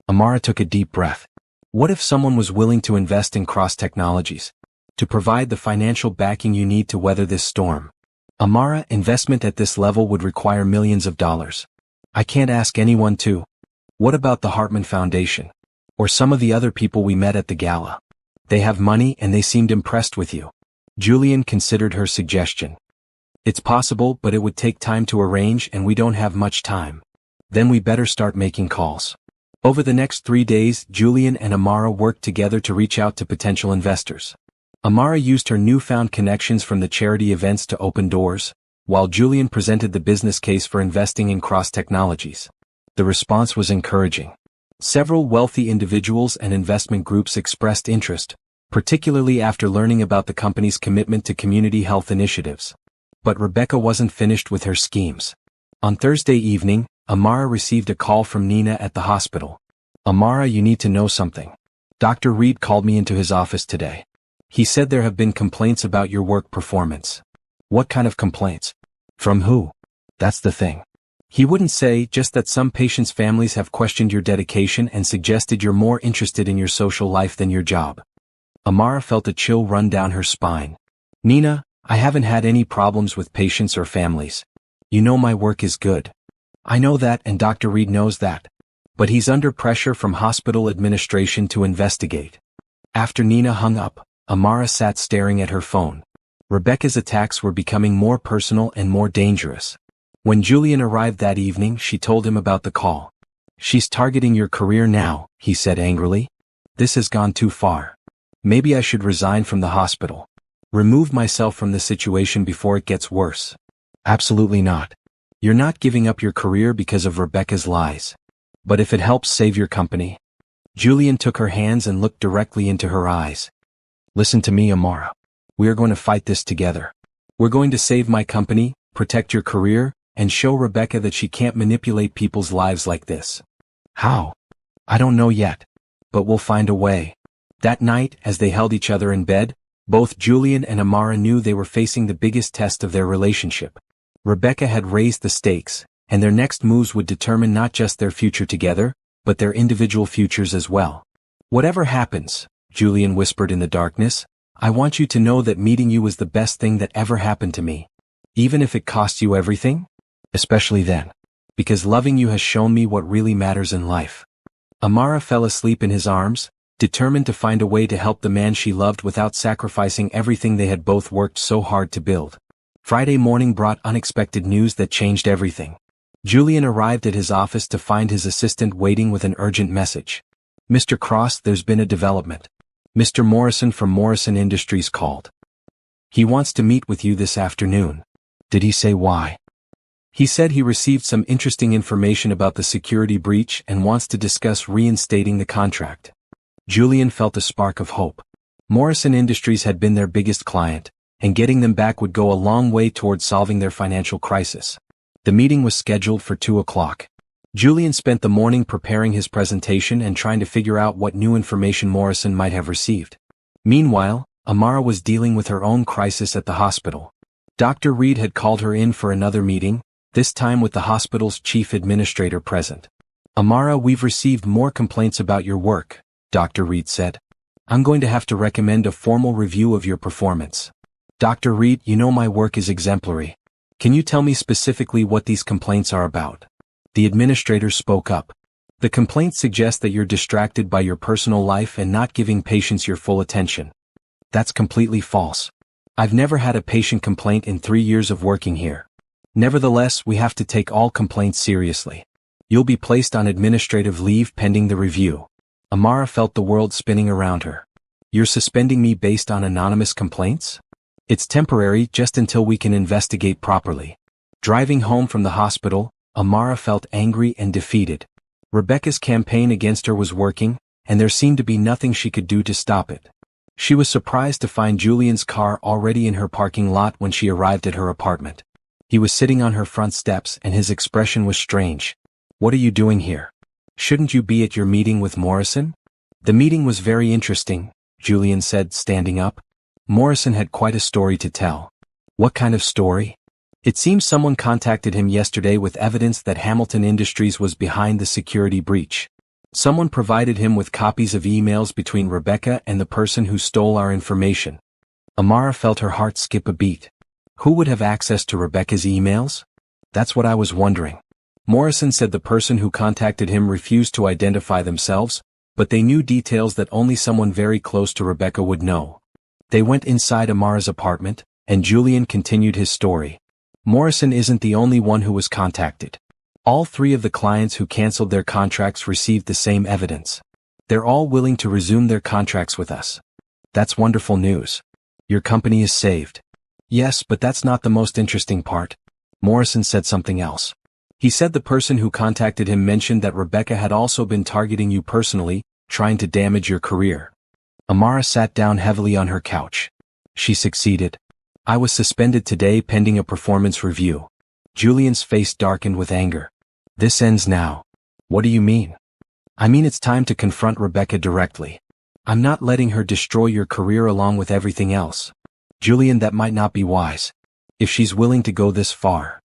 Amara took a deep breath. "What if someone was willing to invest in Cross Technologies? To provide the financial backing you need to weather this storm?" "Amara, investment at this level would require millions of dollars. I can't ask anyone to." "What about the Hartman Foundation? Or some of the other people we met at the gala? They have money and they seemed impressed with you." Julian considered her suggestion. "It's possible, but it would take time to arrange and we don't have much time. Then we better start making calls." Over the next 3 days, Julian and Amara worked together to reach out to potential investors. Amara used her newfound connections from the charity events to open doors, while Julian presented the business case for investing in Cross Technologies. The response was encouraging. Several wealthy individuals and investment groups expressed interest, particularly after learning about the company's commitment to community health initiatives. But Rebecca wasn't finished with her schemes. On Thursday evening, Amara received a call from Nina at the hospital. "Amara, you need to know something. Dr. Reed called me into his office today. He said there have been complaints about your work performance." "What kind of complaints? From who?" "That's the thing. He wouldn't say, just that some patients' families have questioned your dedication and suggested you're more interested in your social life than your job." Amara felt a chill run down her spine. "Nina, I haven't had any problems with patients or families. You know my work is good. I know that and Dr. Reed knows that. But he's under pressure from hospital administration to investigate." After Nina hung up, Amara sat staring at her phone. Rebecca's attacks were becoming more personal and more dangerous. When Julian arrived that evening, she told him about the call. "She's targeting your career now," he said angrily. "This has gone too far. Maybe I should resign from the hospital. Remove myself from the situation before it gets worse." "Absolutely not. You're not giving up your career because of Rebecca's lies. But if it helps save your company." Julian took her hands and looked directly into her eyes. "Listen to me, Amara. We are going to fight this together. We're going to save my company, protect your career, and show Rebecca that she can't manipulate people's lives like this." "How?" "I don't know yet. But we'll find a way." That night, as they held each other in bed, both Julian and Amara knew they were facing the biggest test of their relationship. Rebecca had raised the stakes, and their next moves would determine not just their future together, but their individual futures as well. "Whatever happens," Julian whispered in the darkness, "I want you to know that meeting you was the best thing that ever happened to me. Even if it cost you everything? Especially then. Because loving you has shown me what really matters in life." Amara fell asleep in his arms, determined to find a way to help the man she loved without sacrificing everything they had both worked so hard to build. Friday morning brought unexpected news that changed everything. Julian arrived at his office to find his assistant waiting with an urgent message. "Mr. Cross, there's been a development. Mr. Morrison from Morrison Industries called. He wants to meet with you this afternoon." Did he say why? He said he received some interesting information about the security breach and wants to discuss reinstating the contract. Julian felt a spark of hope. Morrison Industries had been their biggest client, and getting them back would go a long way towards solving their financial crisis. The meeting was scheduled for 2 o'clock. Julian spent the morning preparing his presentation and trying to figure out what new information Morrison might have received. Meanwhile, Amara was dealing with her own crisis at the hospital. Dr. Reed had called her in for another meeting, this time with the hospital's chief administrator present. Amara, we've received more complaints about your work, Dr. Reed said. I'm going to have to recommend a formal review of your performance. Dr. Reed, you know my work is exemplary. Can you tell me specifically what these complaints are about? The administrator spoke up. The complaints suggest that you're distracted by your personal life and not giving patients your full attention. That's completely false. I've never had a patient complaint in 3 years of working here. Nevertheless, we have to take all complaints seriously. You'll be placed on administrative leave pending the review. Amara felt the world spinning around her. You're suspending me based on anonymous complaints? It's temporary, just until we can investigate properly. Driving home from the hospital, Amara felt angry and defeated. Rebecca's campaign against her was working, and there seemed to be nothing she could do to stop it. She was surprised to find Julian's car already in her parking lot when she arrived at her apartment. He was sitting on her front steps and his expression was strange. What are you doing here? Shouldn't you be at your meeting with Morrison? The meeting was very interesting, Julian said, standing up. Morrison had quite a story to tell. What kind of story? It seems someone contacted him yesterday with evidence that Hamilton Industries was behind the security breach. Someone provided him with copies of emails between Rebecca and the person who stole our information. Amara felt her heart skip a beat. Who would have access to Rebecca's emails? That's what I was wondering. Morrison said the person who contacted him refused to identify themselves, but they knew details that only someone very close to Rebecca would know. They went inside Amara's apartment, and Julian continued his story. Morrison isn't the only one who was contacted. All 3 of the clients who canceled their contracts received the same evidence. They're all willing to resume their contracts with us. That's wonderful news. Your company is saved. Yes, but that's not the most interesting part. Morrison said something else. He said the person who contacted him mentioned that Rebecca had also been targeting you personally, trying to damage your career. Amara sat down heavily on her couch. She succeeded. I was suspended today pending a performance review. Julian's face darkened with anger. This ends now. What do you mean? I mean it's time to confront Rebecca directly. I'm not letting her destroy your career along with everything else. Julian, that might not be wise. If she's willing to go this far,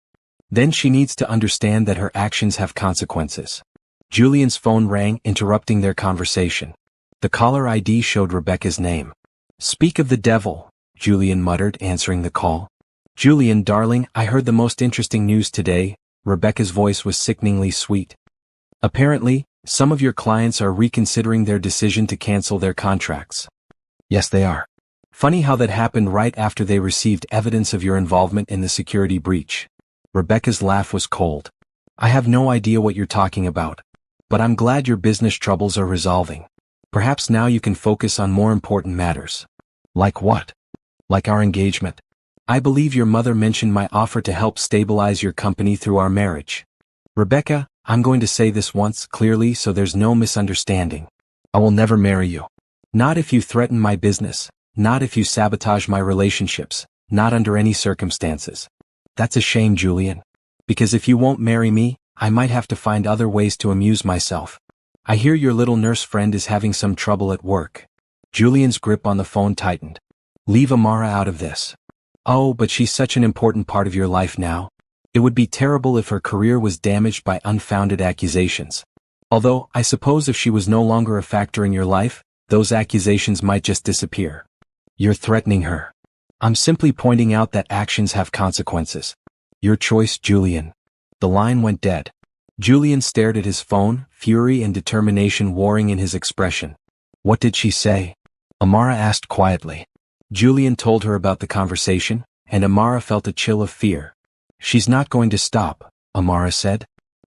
then she needs to understand that her actions have consequences. Julian's phone rang, interrupting their conversation. The caller ID showed Rebecca's name. Speak of the devil, Julian muttered, answering the call. Julian, darling, I heard the most interesting news today. Rebecca's voice was sickeningly sweet. Apparently, some of your clients are reconsidering their decision to cancel their contracts. Yes, they are. Funny how that happened right after they received evidence of your involvement in the security breach. Rebecca's laugh was cold. I have no idea what you're talking about. But I'm glad your business troubles are resolving. Perhaps now you can focus on more important matters. Like what? Like our engagement. I believe your mother mentioned my offer to help stabilize your company through our marriage. Rebecca, I'm going to say this once clearly so there's no misunderstanding. I will never marry you. Not if you threaten my business, not if you sabotage my relationships, not under any circumstances. That's a shame, Julian. Because if you won't marry me, I might have to find other ways to amuse myself. I hear your little nurse friend is having some trouble at work. Julian's grip on the phone tightened. Leave Amara out of this. Oh, but she's such an important part of your life now. It would be terrible if her career was damaged by unfounded accusations. Although, I suppose if she was no longer a factor in your life, those accusations might just disappear. You're threatening her. I'm simply pointing out that actions have consequences. Your choice, Julian. The line went dead. Julian stared at his phone, fury and determination warring in his expression. What did she say? Amara asked quietly. Julian told her about the conversation, and Amara felt a chill of fear. She's not going to stop, Amara said.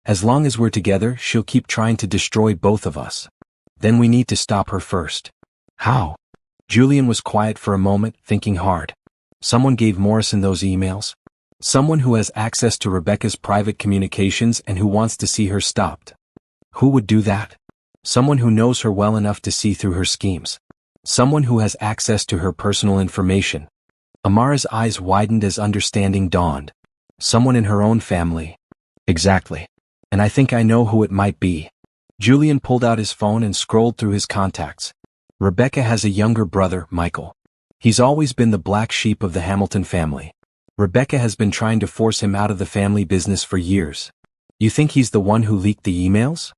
As long as we're together, she'll keep trying to destroy both of us. Then we need to stop her first. How? Julian was quiet for a moment, thinking hard. Someone gave Morrison those emails. Someone who has access to Rebecca's private communications and who wants to see her stopped. Who would do that? Someone who knows her well enough to see through her schemes. Someone who has access to her personal information. Amara's eyes widened as understanding dawned. Someone in her own family. Exactly. And I think I know who it might be. Julian pulled out his phone and scrolled through his contacts. Rebecca has a younger brother, Michael. He's always been the black sheep of the Hamilton family. Rebecca has been trying to force him out of the family business for years. You think he's the one who leaked the emails?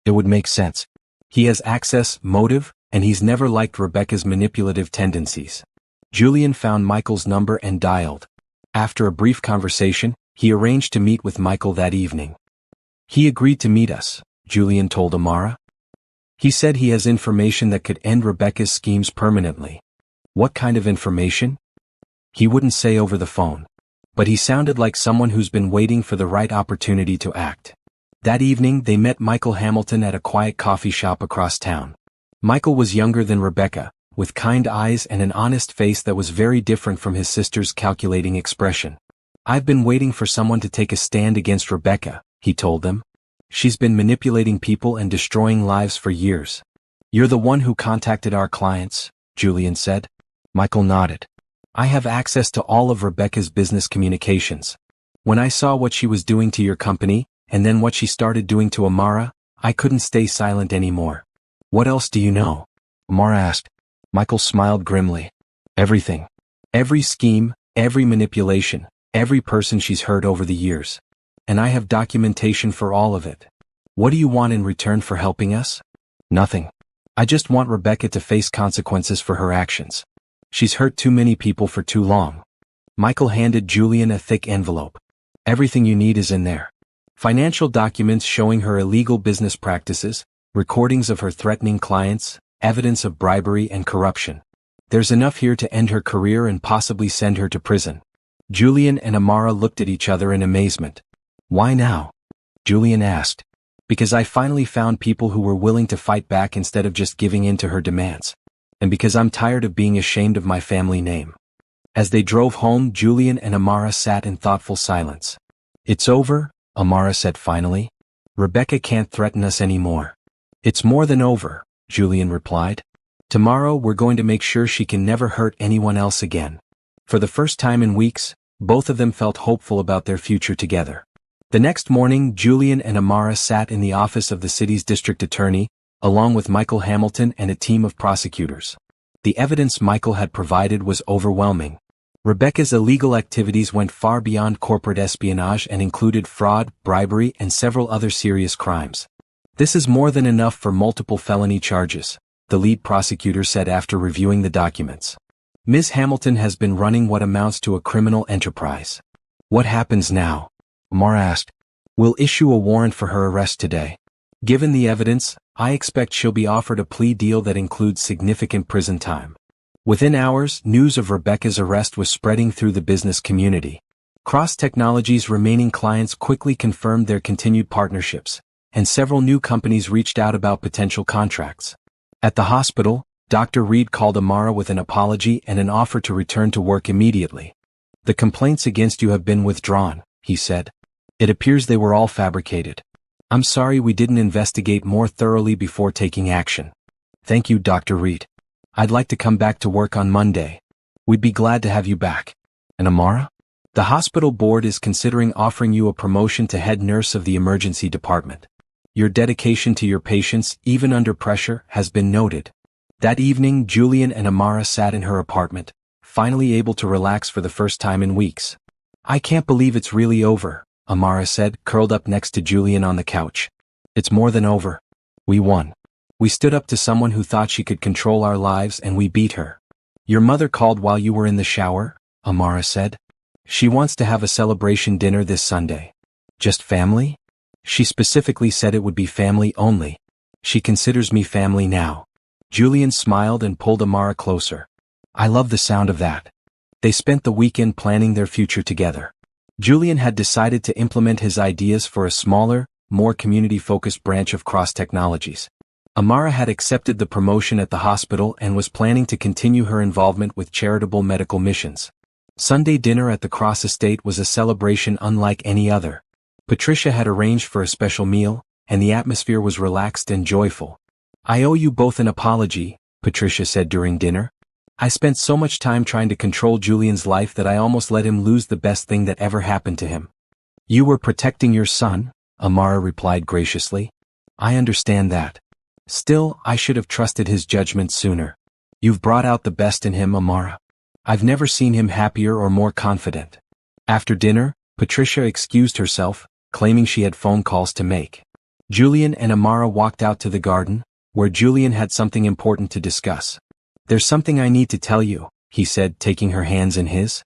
It would make sense. He has access, motive, and he's never liked Rebecca's manipulative tendencies. Julian found Michael's number and dialed. After a brief conversation, he arranged to meet with Michael that evening. He agreed to meet us, Julian told Amara. He said he has information that could end Rebecca's schemes permanently. What kind of information? He wouldn't say over the phone. But he sounded like someone who's been waiting for the right opportunity to act. That evening they met Michael Hamilton at a quiet coffee shop across town. Michael was younger than Rebecca, with kind eyes and an honest face that was very different from his sister's calculating expression. I've been waiting for someone to take a stand against Rebecca, he told them. She's been manipulating people and destroying lives for years. You're the one who contacted our clients, Julian said. Michael nodded. I have access to all of Rebecca's business communications. When I saw what she was doing to your company, and then what she started doing to Amara, I couldn't stay silent anymore. What else do you know? Amara asked. Michael smiled grimly. Everything. Every scheme, every manipulation, every person she's hurt over the years. And I have documentation for all of it. What do you want in return for helping us? Nothing. I just want Rebecca to face consequences for her actions. She's hurt too many people for too long. Michael handed Julian a thick envelope. Everything you need is in there. Financial documents showing her illegal business practices, recordings of her threatening clients, evidence of bribery and corruption. There's enough here to end her career and possibly send her to prison. Julian and Amara looked at each other in amazement. Why now? Julian asked. Because I finally found people who were willing to fight back instead of just giving in to her demands. And because I'm tired of being ashamed of my family name. As they drove home, Julian and Amara sat in thoughtful silence. It's over, Amara said finally. Rebecca can't threaten us anymore. It's more than over, Julian replied. Tomorrow we're going to make sure she can never hurt anyone else again. For the first time in weeks, both of them felt hopeful about their future together. The next morning, Julian and Amara sat in the office of the city's district attorney, along with Michael Hamilton and a team of prosecutors. The evidence Michael had provided was overwhelming. Rebecca's illegal activities went far beyond corporate espionage and included fraud, bribery, and several other serious crimes. This is more than enough for multiple felony charges, the lead prosecutor said after reviewing the documents. Ms. Hamilton has been running what amounts to a criminal enterprise. What happens now? Amara asked. We'll issue a warrant for her arrest today. Given the evidence, I expect she'll be offered a plea deal that includes significant prison time. Within hours, news of Rebecca's arrest was spreading through the business community. Cross Technology's remaining clients quickly confirmed their continued partnerships, and several new companies reached out about potential contracts. At the hospital, Dr. Reed called Amara with an apology and an offer to return to work immediately. The complaints against you have been withdrawn, he said. It appears they were all fabricated. I'm sorry we didn't investigate more thoroughly before taking action. Thank you, Dr. Reed. I'd like to come back to work on Monday. We'd be glad to have you back. And Amara? The hospital board is considering offering you a promotion to head nurse of the emergency department. Your dedication to your patients, even under pressure, has been noted. That evening, Julian and Amara sat in her apartment, finally able to relax for the first time in weeks. I can't believe it's really over, Amara said, curled up next to Julian on the couch. It's more than over. We won. We stood up to someone who thought she could control our lives and we beat her. Your mother called while you were in the shower, Amara said. She wants to have a celebration dinner this Sunday. Just family? She specifically said it would be family only. She considers me family now. Julian smiled and pulled Amara closer. I love the sound of that. They spent the weekend planning their future together. Julian had decided to implement his ideas for a smaller, more community-focused branch of Cross Technologies. Amara had accepted the promotion at the hospital and was planning to continue her involvement with charitable medical missions. Sunday dinner at the Cross estate was a celebration unlike any other. Patricia had arranged for a special meal, and the atmosphere was relaxed and joyful. "I owe you both an apology," Patricia said during dinner. "I spent so much time trying to control Julian's life that I almost let him lose the best thing that ever happened to him." "You were protecting your son," Amara replied graciously. "I understand that. Still, I should have trusted his judgment sooner. You've brought out the best in him, Amara. I've never seen him happier or more confident." After dinner, Patricia excused herself, claiming she had phone calls to make. Julian and Amara walked out to the garden, where Julian had something important to discuss. "There's something I need to tell you," he said, taking her hands in his.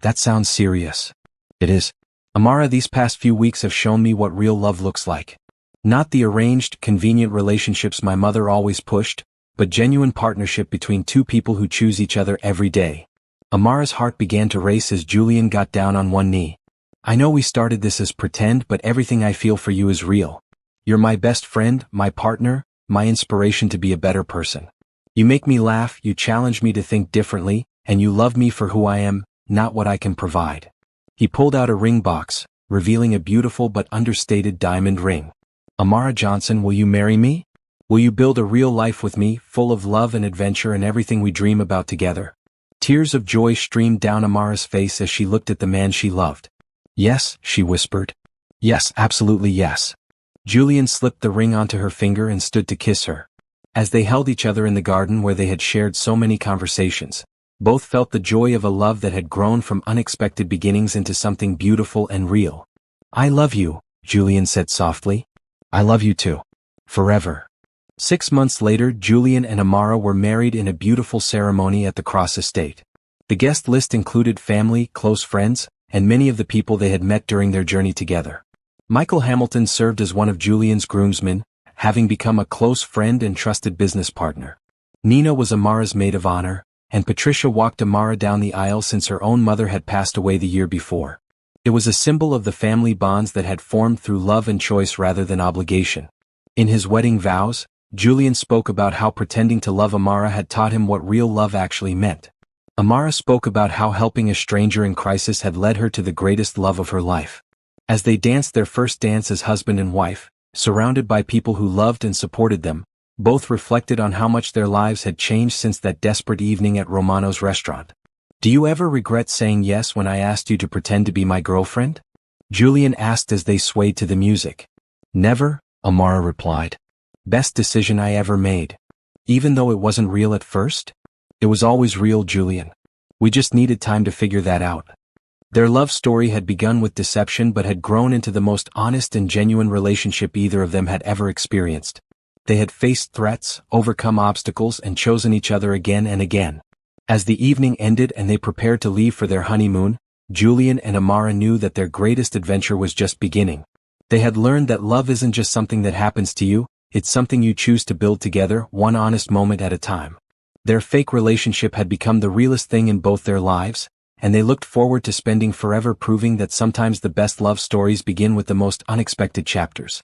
"That sounds serious." "It is. Amara, these past few weeks have shown me what real love looks like. Not the arranged, convenient relationships my mother always pushed, but genuine partnership between two people who choose each other every day." Amara's heart began to race as Julian got down on one knee. "I know we started this as pretend, but everything I feel for you is real. You're my best friend, my partner, my inspiration to be a better person. You make me laugh, you challenge me to think differently, and you love me for who I am, not what I can provide." He pulled out a ring box, revealing a beautiful but understated diamond ring. "Amara Johnson, will you marry me? Will you build a real life with me, full of love and adventure and everything we dream about together?" Tears of joy streamed down Amara's face as she looked at the man she loved. "Yes," she whispered. "Yes, absolutely yes." Julian slipped the ring onto her finger and stood to kiss her. As they held each other in the garden where they had shared so many conversations, both felt the joy of a love that had grown from unexpected beginnings into something beautiful and real. "I love you," Julian said softly. "I love you too. Forever." 6 months later, Julian and Amara were married in a beautiful ceremony at the Cross estate. The guest list included family, close friends, and many of the people they had met during their journey together. Michael Hamilton served as one of Julian's groomsmen, having become a close friend and trusted business partner. Nina was Amara's maid of honor, and Patricia walked Amara down the aisle since her own mother had passed away the year before. It was a symbol of the family bonds that had formed through love and choice rather than obligation. In his wedding vows, Julian spoke about how pretending to love Amara had taught him what real love actually meant. Amara spoke about how helping a stranger in crisis had led her to the greatest love of her life. As they danced their first dance as husband and wife, surrounded by people who loved and supported them, both reflected on how much their lives had changed since that desperate evening at Romano's restaurant. "Do you ever regret saying yes when I asked you to pretend to be my girlfriend?" Julian asked as they swayed to the music. "Never," Amara replied. "Best decision I ever made. Even though it wasn't real at first? It was always real, Julian. We just needed time to figure that out." Their love story had begun with deception but had grown into the most honest and genuine relationship either of them had ever experienced. They had faced threats, overcome obstacles, and chosen each other again and again. As the evening ended and they prepared to leave for their honeymoon, Julian and Amara knew that their greatest adventure was just beginning. They had learned that love isn't just something that happens to you, it's something you choose to build together, one honest moment at a time. Their fake relationship had become the realest thing in both their lives, and they looked forward to spending forever proving that sometimes the best love stories begin with the most unexpected chapters.